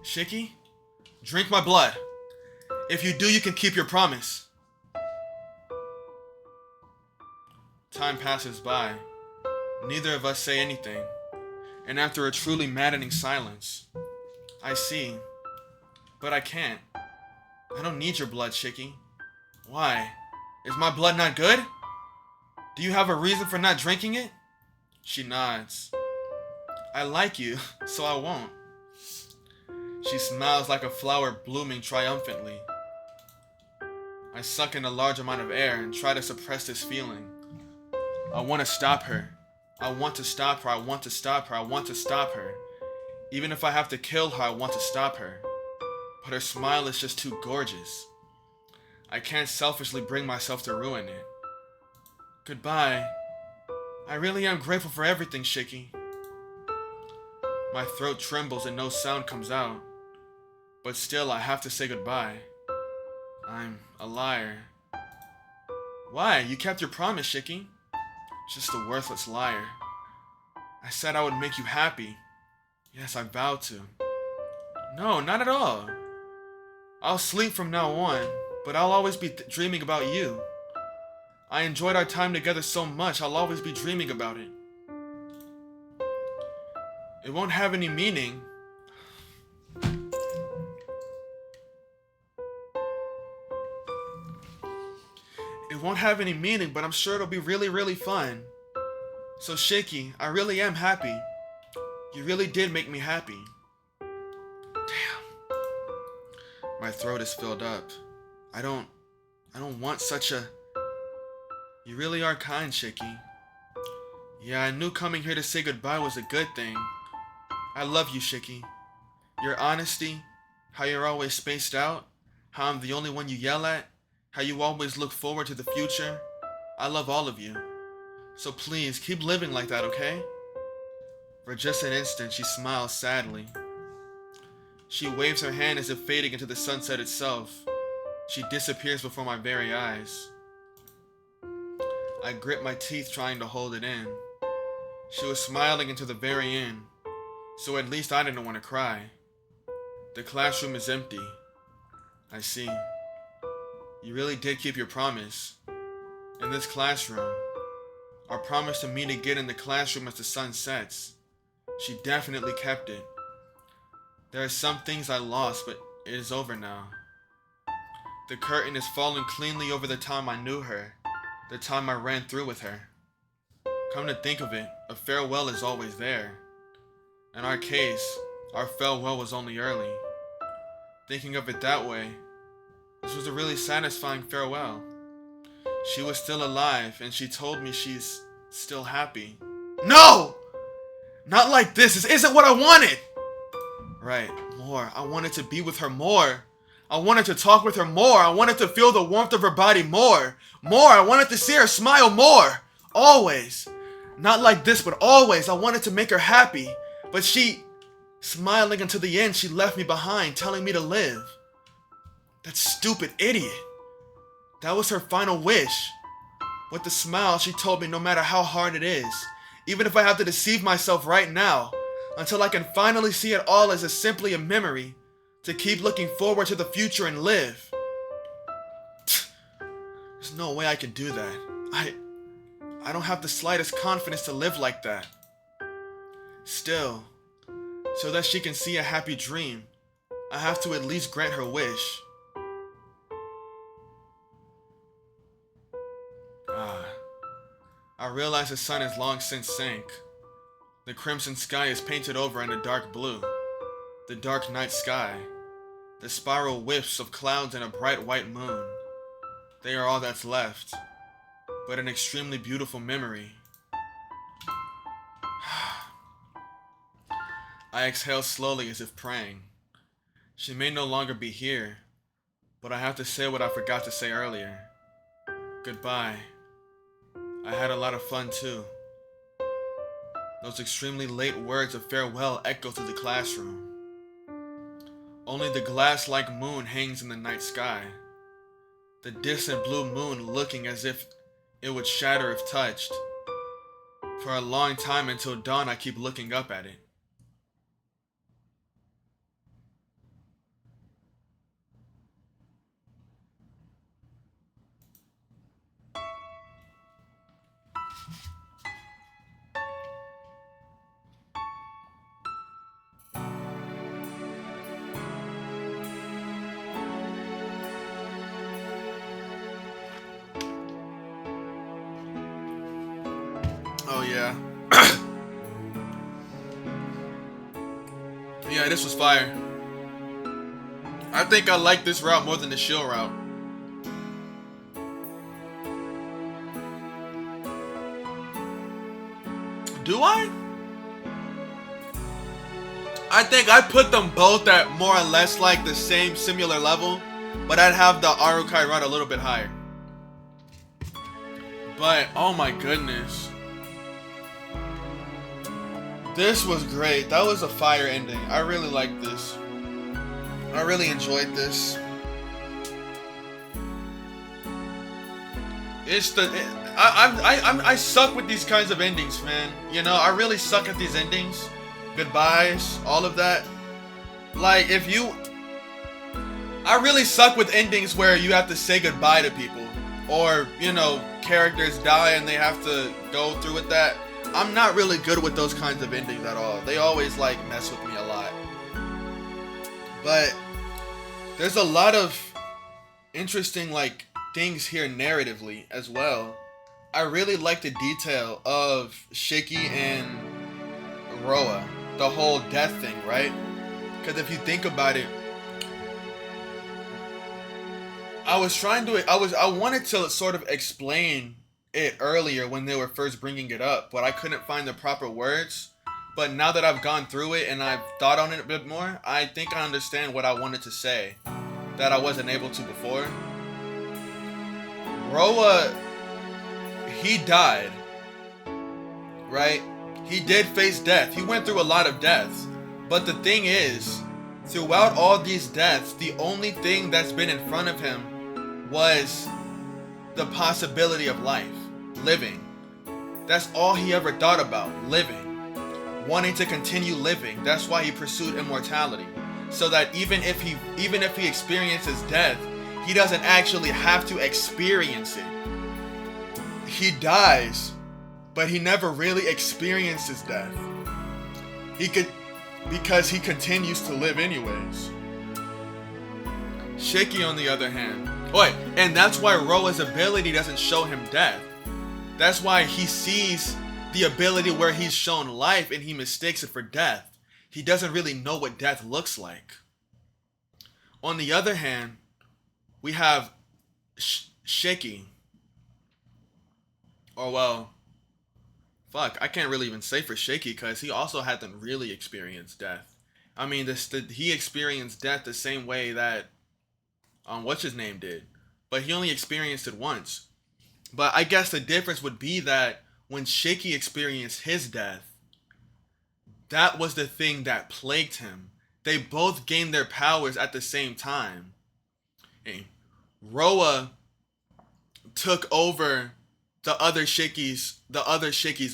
Shiki, drink my blood. If you do, you can keep your promise. Time passes by. Neither of us say anything. And after a truly maddening silence, I see. But I can't. I don't need your blood, Shiki. Why? Is my blood not good? Do you have a reason for not drinking it? She nods. I like you, so I won't. She smiles like a flower blooming triumphantly. I suck in a large amount of air and try to suppress this feeling. I want to stop her. I want to stop her. I want to stop her. I want to stop her. Even if I have to kill her, I want to stop her. But her smile is just too gorgeous. I can't selfishly bring myself to ruin it. Goodbye. I really am grateful for everything, Shiki. My throat trembles and no sound comes out. But still, I have to say goodbye. I'm a liar. Why? You kept your promise, Shiki. Just a worthless liar. I said I would make you happy. Yes, I vowed to. No, not at all. I'll sleep from now on, but I'll always be dreaming about you. I enjoyed our time together so much, I'll always be dreaming about it. It won't have any meaning. It won't have any meaning, but I'm sure it'll be really, really fun. So Shiki, I really am happy. You really did make me happy. Damn. My throat is filled up. I don't want such a... You really are kind, Shiki. Yeah, I knew coming here to say goodbye was a good thing. I love you, Shiki. Your honesty, how you're always spaced out, how I'm the only one you yell at, how you always look forward to the future. I love all of you. So please, keep living like that, okay? For just an instant, she smiles sadly. She waves her hand as if fading into the sunset itself. She disappears before my very eyes. I grit my teeth trying to hold it in. She was smiling into the very end, so at least I didn't want to cry. The classroom is empty. I see. You really did keep your promise. In this classroom, our promise to meet again in the classroom as the sun sets. She definitely kept it. There are some things I lost, but it is over now. The curtain is falling cleanly over the time I knew her, the time I ran through with her. Come to think of it, a farewell is always there. In our case, our farewell was only early. Thinking of it that way, this was a really satisfying farewell. She was still alive, and she told me she's still happy. No! Not like this. This isn't what I wanted! Right, more. I wanted to be with her more. I wanted to talk with her more. I wanted to feel the warmth of her body more. More. I wanted to see her smile more. Always. Not like this, but always. I wanted to make her happy. But she, smiling until the end, she left me behind, telling me to live. That stupid idiot. That was her final wish. With a smile, she told me no matter how hard it is, even if I have to deceive myself right now, until I can finally see it all as simply a memory, to keep looking forward to the future and live. There's no way I can do that. I don't have the slightest confidence to live like that. Still, so that she can see a happy dream, I have to at least grant her wish. I realize the sun has long since sank. The crimson sky is painted over in a dark blue. The dark night sky. The spiral wisps of clouds and a bright white moon. They are all that's left, but an extremely beautiful memory. I exhale slowly as if praying. She may no longer be here, but I have to say what I forgot to say earlier. Goodbye. I had a lot of fun too. Those extremely late words of farewell echo through the classroom. Only the glass-like moon hangs in the night sky. The distant blue moon looking as if it would shatter if touched. For a long time until dawn I keep looking up at it. Oh yeah. Yeah, this was fire. I think I like this route more than the shield route. Do I? I think I put them both at more or less like the same similar level, but I'd have the Arcueid route a little bit higher. But oh my goodness, this was great. That was a fire ending. I really liked this. I really enjoyed this. I suck with these kinds of endings, man. You know, I really suck at these endings. Goodbyes, all of that. Like, I really suck with endings where you have to say goodbye to people. Or, you know, characters die and they have to go through with that. I'm not really good with those kinds of endings at all. They always, like, mess with me a lot. But there's a lot of interesting, like, things here narratively as well. I really like the detail of Shiki and Roa, the whole death thing, right? Because if you think about it, I wanted to sort of explain it earlier when they were first bringing it up, but I couldn't find the proper words. But now that I've gone through it and I've thought on it a bit more, I think I understand what I wanted to say that I wasn't able to before. Roa, he died, right? He did face death. He went through a lot of deaths. But the thing is, throughout all these deaths, the only thing that's been in front of him was the possibility of life, living. That's all he ever thought about, living. Wanting to continue living. That's why he pursued immortality. So that even if he experiences death, he doesn't actually have to experience it. He dies, but he never really experiences death. Because he continues to live anyways. Shiki, on the other hand, and that's why Roa's ability doesn't show him death. That's why he sees the ability where he's shown life and he mistakes it for death. He doesn't really know what death looks like. On the other hand, we have Shiki. Or well, fuck, I can't really even say for Shiki because he also hasn't really experienced death. I mean, he experienced death the same way that what's his name did, but he only experienced it once. But I guess the difference would be that when Shiki experienced his death, that was the thing that plagued him. They both gained their powers at the same time. Hey, Roa took over the other Shiki's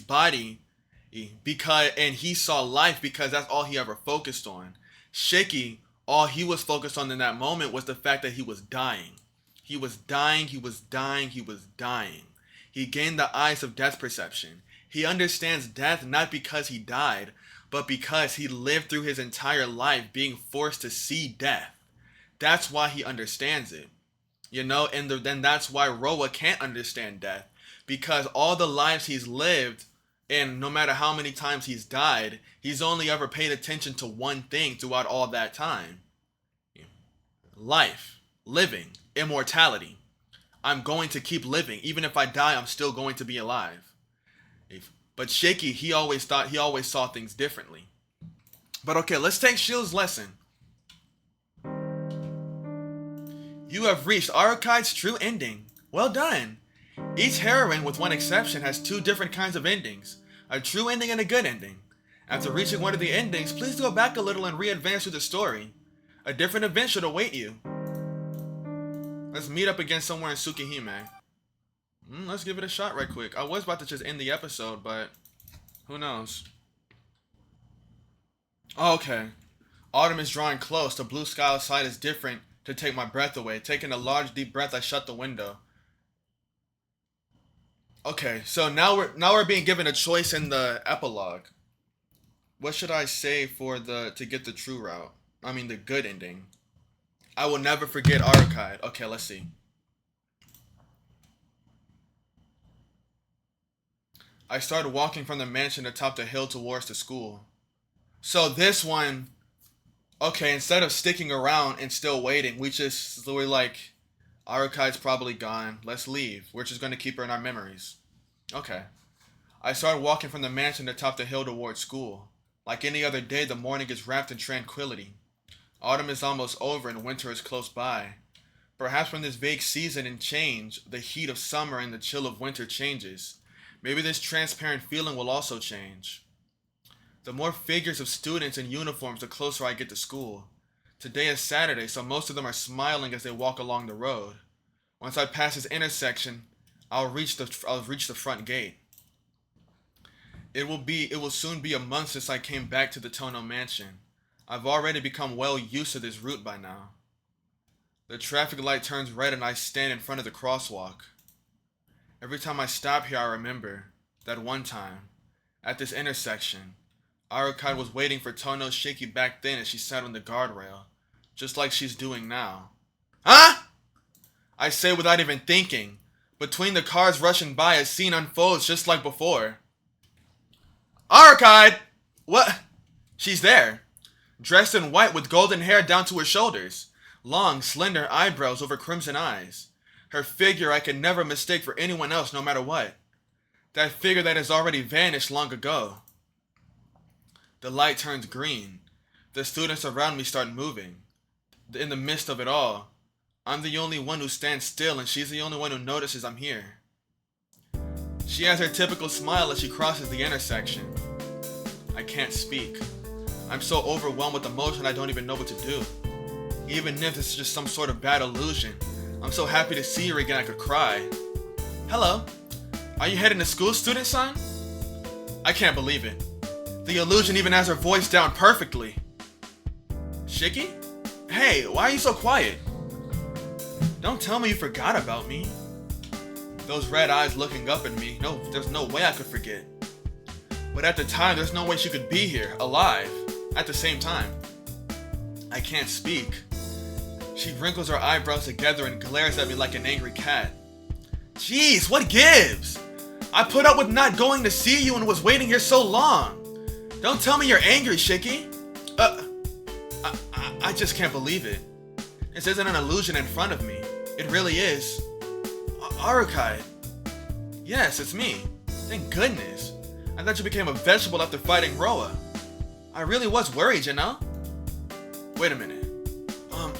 body and he saw life because that's all he ever focused on. Shiki, all he was focused on in that moment was the fact that he was dying. He was dying, he was dying, he was dying. He gained the eyes of death perception. He understands death not because he died, but because he lived through his entire life being forced to see death. That's why he understands it. You know, and then that's why Roa can't understand death. Because all the lives he's lived, and no matter how many times he's died, he's only ever paid attention to one thing throughout all that time. Life, living, immortality. I'm going to keep living. Even if I die, I'm still going to be alive. But Shiki, he always saw things differently. But okay, let's take Shield's lesson. You have reached Arcueid's true ending. Well done. Each heroine, with one exception, has two different kinds of endings. A true ending and a good ending. After reaching one of the endings, please go back a little and re-advance through the story. A different event should await you. Let's meet up again somewhere in Tsukihime. Let's give it a shot right quick. I was about to just end the episode, but who knows? Okay. Autumn is drawing close. The blue sky outside is different to take my breath away. Taking a large deep breath, I shut the window. Okay, so now we're being given a choice in the epilogue. What should I say to get the true route? I mean the good ending. I will never forget Arcueid. Okay, let's see. I started walking from the mansion atop the hill towards the school. So this one, okay, instead of sticking around and still waiting, we're like, Arcueid's probably gone. Let's leave. We're just going to keep her in our memories. Okay. I started walking from the mansion atop the hill towards school. Like any other day, the morning is wrapped in tranquility. Autumn is almost over and winter is close by. Perhaps when this vague season and change, the heat of summer and the chill of winter changes, maybe this transparent feeling will also change. The more figures of students in uniforms, the closer I get to school. Today is Saturday, so most of them are smiling as they walk along the road. Once I pass this intersection, I'll reach the front gate. It will soon be a month since I came back to the Tono mansion. I've already become well used to this route by now. The traffic light turns red and I stand in front of the crosswalk. Every time I stop here, I remember that one time, at this intersection, Arcueid was waiting for Tono's Shaky back then as she sat on the guardrail, just like she's doing now. Huh? I say without even thinking. Between the cars rushing by, a scene unfolds just like before. Arcueid! What? She's there, dressed in white with golden hair down to her shoulders. Long, slender eyebrows over crimson eyes. Her figure I can never mistake for anyone else no matter what. That figure that has already vanished long ago. The light turns green. The students around me start moving. In the midst of it all, I'm the only one who stands still and she's the only one who notices I'm here. She has her typical smile as she crosses the intersection. I can't speak. I'm so overwhelmed with emotion I don't even know what to do. Even if this is just some sort of bad illusion, I'm so happy to see her again I could cry. Hello? Are you heading to school, student son? I can't believe it. The illusion even has her voice down perfectly. Shiki? Hey, why are you so quiet? Don't tell me you forgot about me. Those red eyes looking up at me. No, there's no way I could forget. But at the time, there's no way she could be here, alive, at the same time. I can't speak. She wrinkles her eyebrows together and glares at me like an angry cat. Jeez, what gives? I put up with not going to see you and was waiting here so long. Don't tell me you're angry, Shiki. I just can't believe it. This isn't an illusion in front of me. It really is. Arcueid. Yes, it's me. Thank goodness. I thought you became a vegetable after fighting Roa. I really was worried, you know? Wait a minute.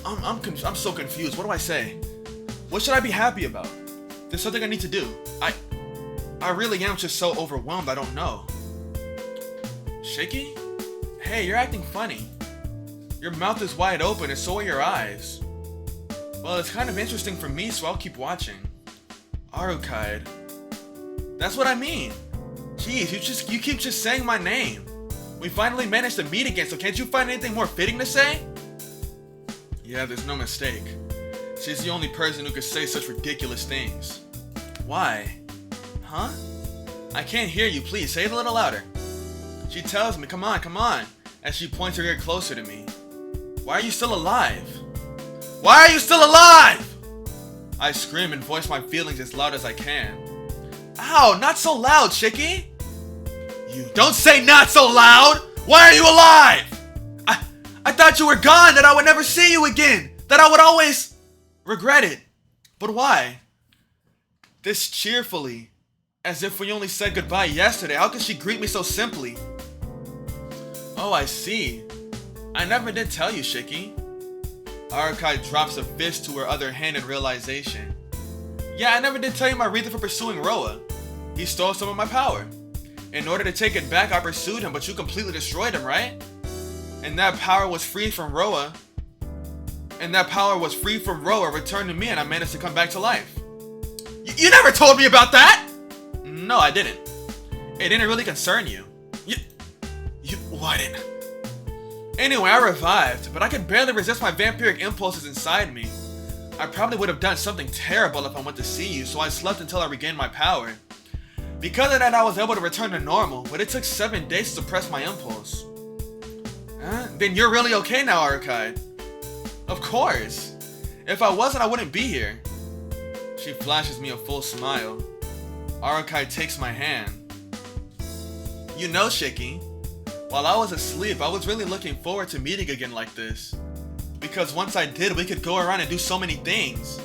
I'm so confused. What do I say? What should I be happy about? There's something I need to do. I really am just so overwhelmed I don't know. Shiki? Hey, you're acting funny. Your mouth is wide open and so are your eyes. Well, it's kind of interesting for me, so I'll keep watching. Arcueid. That's what I mean. Jeez, you keep just saying my name. We finally managed to meet again, so can't you find anything more fitting to say? Yeah, there's no mistake. She's the only person who could say such ridiculous things. Why? Huh? I can't hear you, please, say it a little louder. She tells me, come on, as she points her ear closer to me. Why are you still alive? Why are you still alive? I scream and voice my feelings as loud as I can. Ow, not so loud, Shiki! You don't say not so loud! Why are you alive? I thought you were gone, that I would never see you again, that I would always regret it. But why? This cheerfully, as if we only said goodbye yesterday. How could she greet me so simply? Oh, I see. I never did tell you, Shiki. Arcueid drops a fist to her other hand in realization. Yeah, I never did tell you my reason for pursuing Roa. He stole some of my power. In order to take it back, I pursued him, but you completely destroyed him, right? And that power was free from Roa. Returned to me, and I managed to come back to life. You never told me about that! No, I didn't. It didn't really concern you. You wouldn't. Anyway, I revived, but I could barely resist my vampiric impulses inside me. I probably would have done something terrible if I went to see you, so I slept until I regained my power. Because of that, I was able to return to normal, but it took 7 days to suppress my impulse. Huh? Then you're really okay now, Arcueid. Of course. If I wasn't, I wouldn't be here. She flashes me a full smile. Arcueid takes my hand. You know, Shiki, while I was asleep, I was really looking forward to meeting again like this. Because once I did, we could go around and do so many things.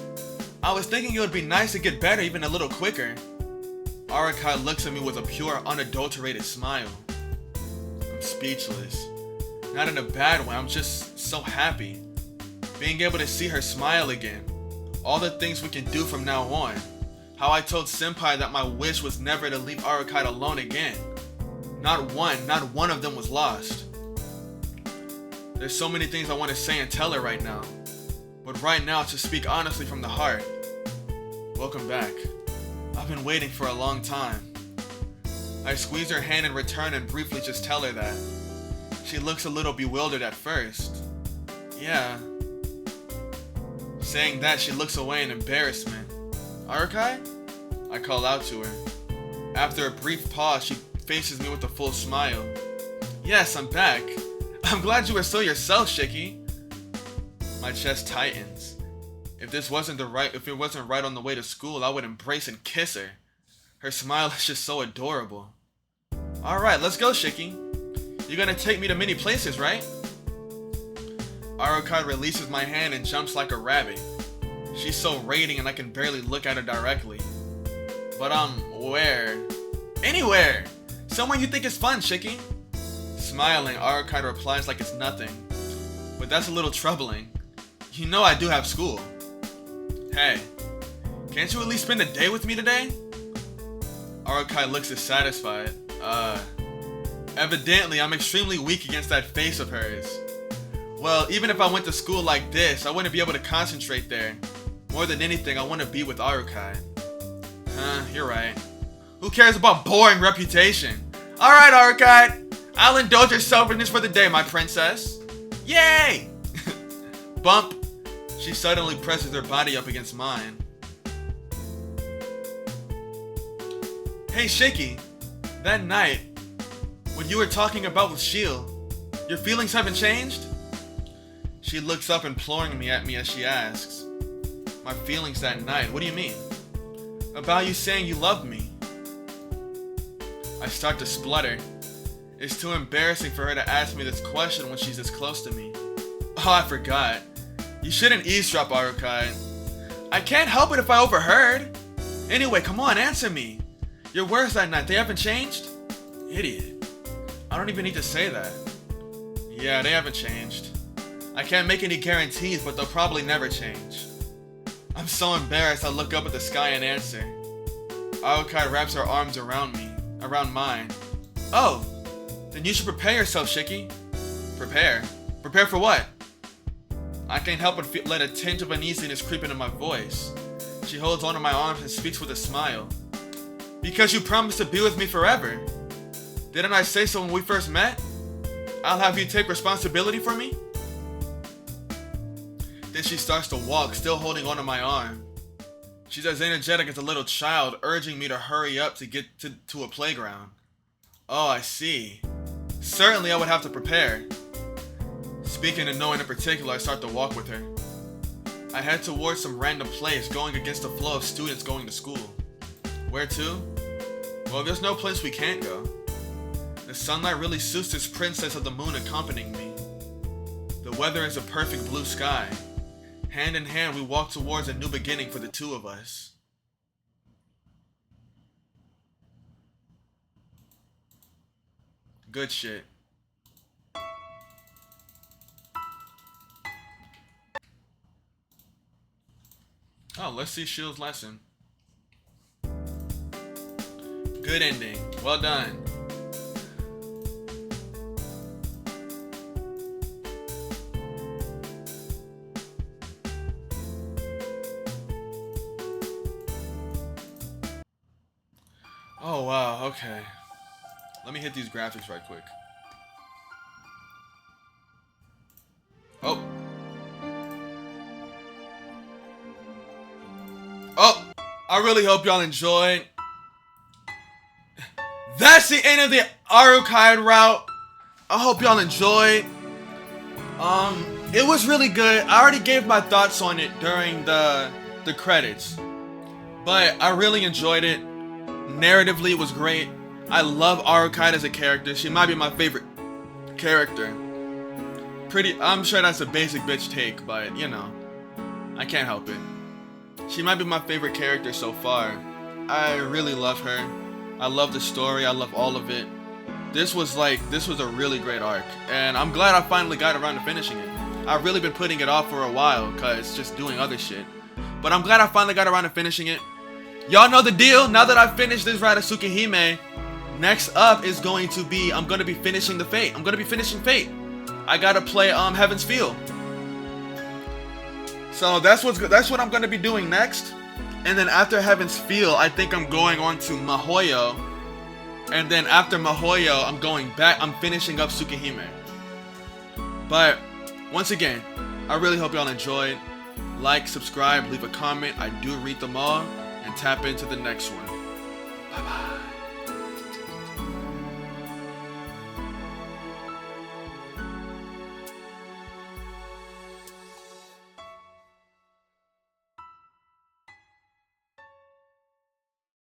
I was thinking it would be nice to get better even a little quicker. Arcueid looks at me with a pure, unadulterated smile. I'm speechless. Not in a bad way, I'm just so happy. Being able to see her smile again. All the things we can do from now on. How I told Senpai that my wish was never to leave Arcueid alone again. Not one of them was lost. There's so many things I want to say and tell her right now. But right now, to speak honestly from the heart. Welcome back. I've been waiting for a long time. I squeeze her hand in return and briefly just tell her that. She looks a little bewildered at first. Yeah. Saying that, she looks away in embarrassment. Arcueid? I call out to her. After a brief pause, she faces me with a full smile. Yes, I'm back. I'm glad you were still yourself, Shiki. My chest tightens. If it wasn't right on the way to school, I would embrace and kiss her. Her smile is just so adorable. Alright, let's go, Shiki. You're gonna take me to many places, right? Arcueid releases my hand and jumps like a rabbit. She's so radiant and I can barely look at her directly. But where? Anywhere! Somewhere you think is fun, Shiki. Smiling, Arcueid replies like it's nothing. But that's a little troubling. You know I do have school. Hey, can't you at least spend a day with me today? Arcueid looks dissatisfied. Evidently I'm extremely weak against that face of hers. Well, even if I went to school like this, I wouldn't be able to concentrate there. More than anything, I want to be with Arcueid. You're right. Who cares about boring reputation? Alright, Arcueid. I'll indulge your selfishness for the day, my princess. Yay! Bump. She suddenly presses her body up against mine. Hey, Shiki. That night, when you were talking about with Shield, your feelings haven't changed? She looks up imploringly at me as she asks. My feelings that night, what do you mean? About you saying you loved me. I start to splutter. It's too embarrassing for her to ask me this question when she's this close to me. Oh, I forgot. You shouldn't eavesdrop, Arcueid. I can't help it if I overheard. Anyway, come on, answer me. Your words that night, they haven't changed? Idiot. I don't even need to say that. Yeah, they haven't changed. I can't make any guarantees, but they'll probably never change. I'm so embarrassed I look up at the sky and answer. Arcueid wraps her arms around mine. Oh, then you should prepare yourself, Shiki. Prepare? Prepare for what? I can't help but let a tinge of uneasiness creep into my voice. She holds onto my arms and speaks with a smile. Because you promised to be with me forever. Didn't I say so when we first met? I'll have you take responsibility for me? Then she starts to walk, still holding onto my arm. She's as energetic as a little child, urging me to hurry up to get to a playground. Oh, I see. Certainly I would have to prepare. Speaking to no one in particular, I start to walk with her. I head towards some random place, going against the flow of students going to school. Where to? Well, there's no place we can't go. The sunlight really suits this princess of the moon accompanying me. The weather is a perfect blue sky. Hand in hand, we walk towards a new beginning for the two of us. Good shit. Oh, let's see Shield's lesson. Good ending. Well done. Oh wow, okay. Let me hit these graphics right quick. Oh. Oh, I really hope y'all enjoyed. That's the end of the Arcueid route. I hope y'all enjoyed. It was really good. I already gave my thoughts on it during the credits. But I really enjoyed it. Narratively, it was great. I love Arcueid as a character. She might be my favorite character. I'm sure that's a basic bitch take, but you know, I can't help it. She might be my favorite character so far. I really love her. I love the story. I love all of it. This was a really great arc, and I'm glad I finally got around to finishing it. I've really been putting it off for a while, cause just doing other shit. But I'm glad I finally got around to finishing it. Y'all know the deal. Now that I've finished this ride of Tsukihime, next up is going to be, I'm going to be finishing the Fate. I'm going to be finishing Fate. I got to play Heaven's Feel. So that's what I'm going to be doing next. And then after Heaven's Feel, I think I'm going on to Mihoyo. And then after Mihoyo, I'm going back. I'm finishing up Tsukihime. But once again, I really hope y'all enjoyed. Like, subscribe, leave a comment. I do read them all. And tap into the next one. Bye-bye.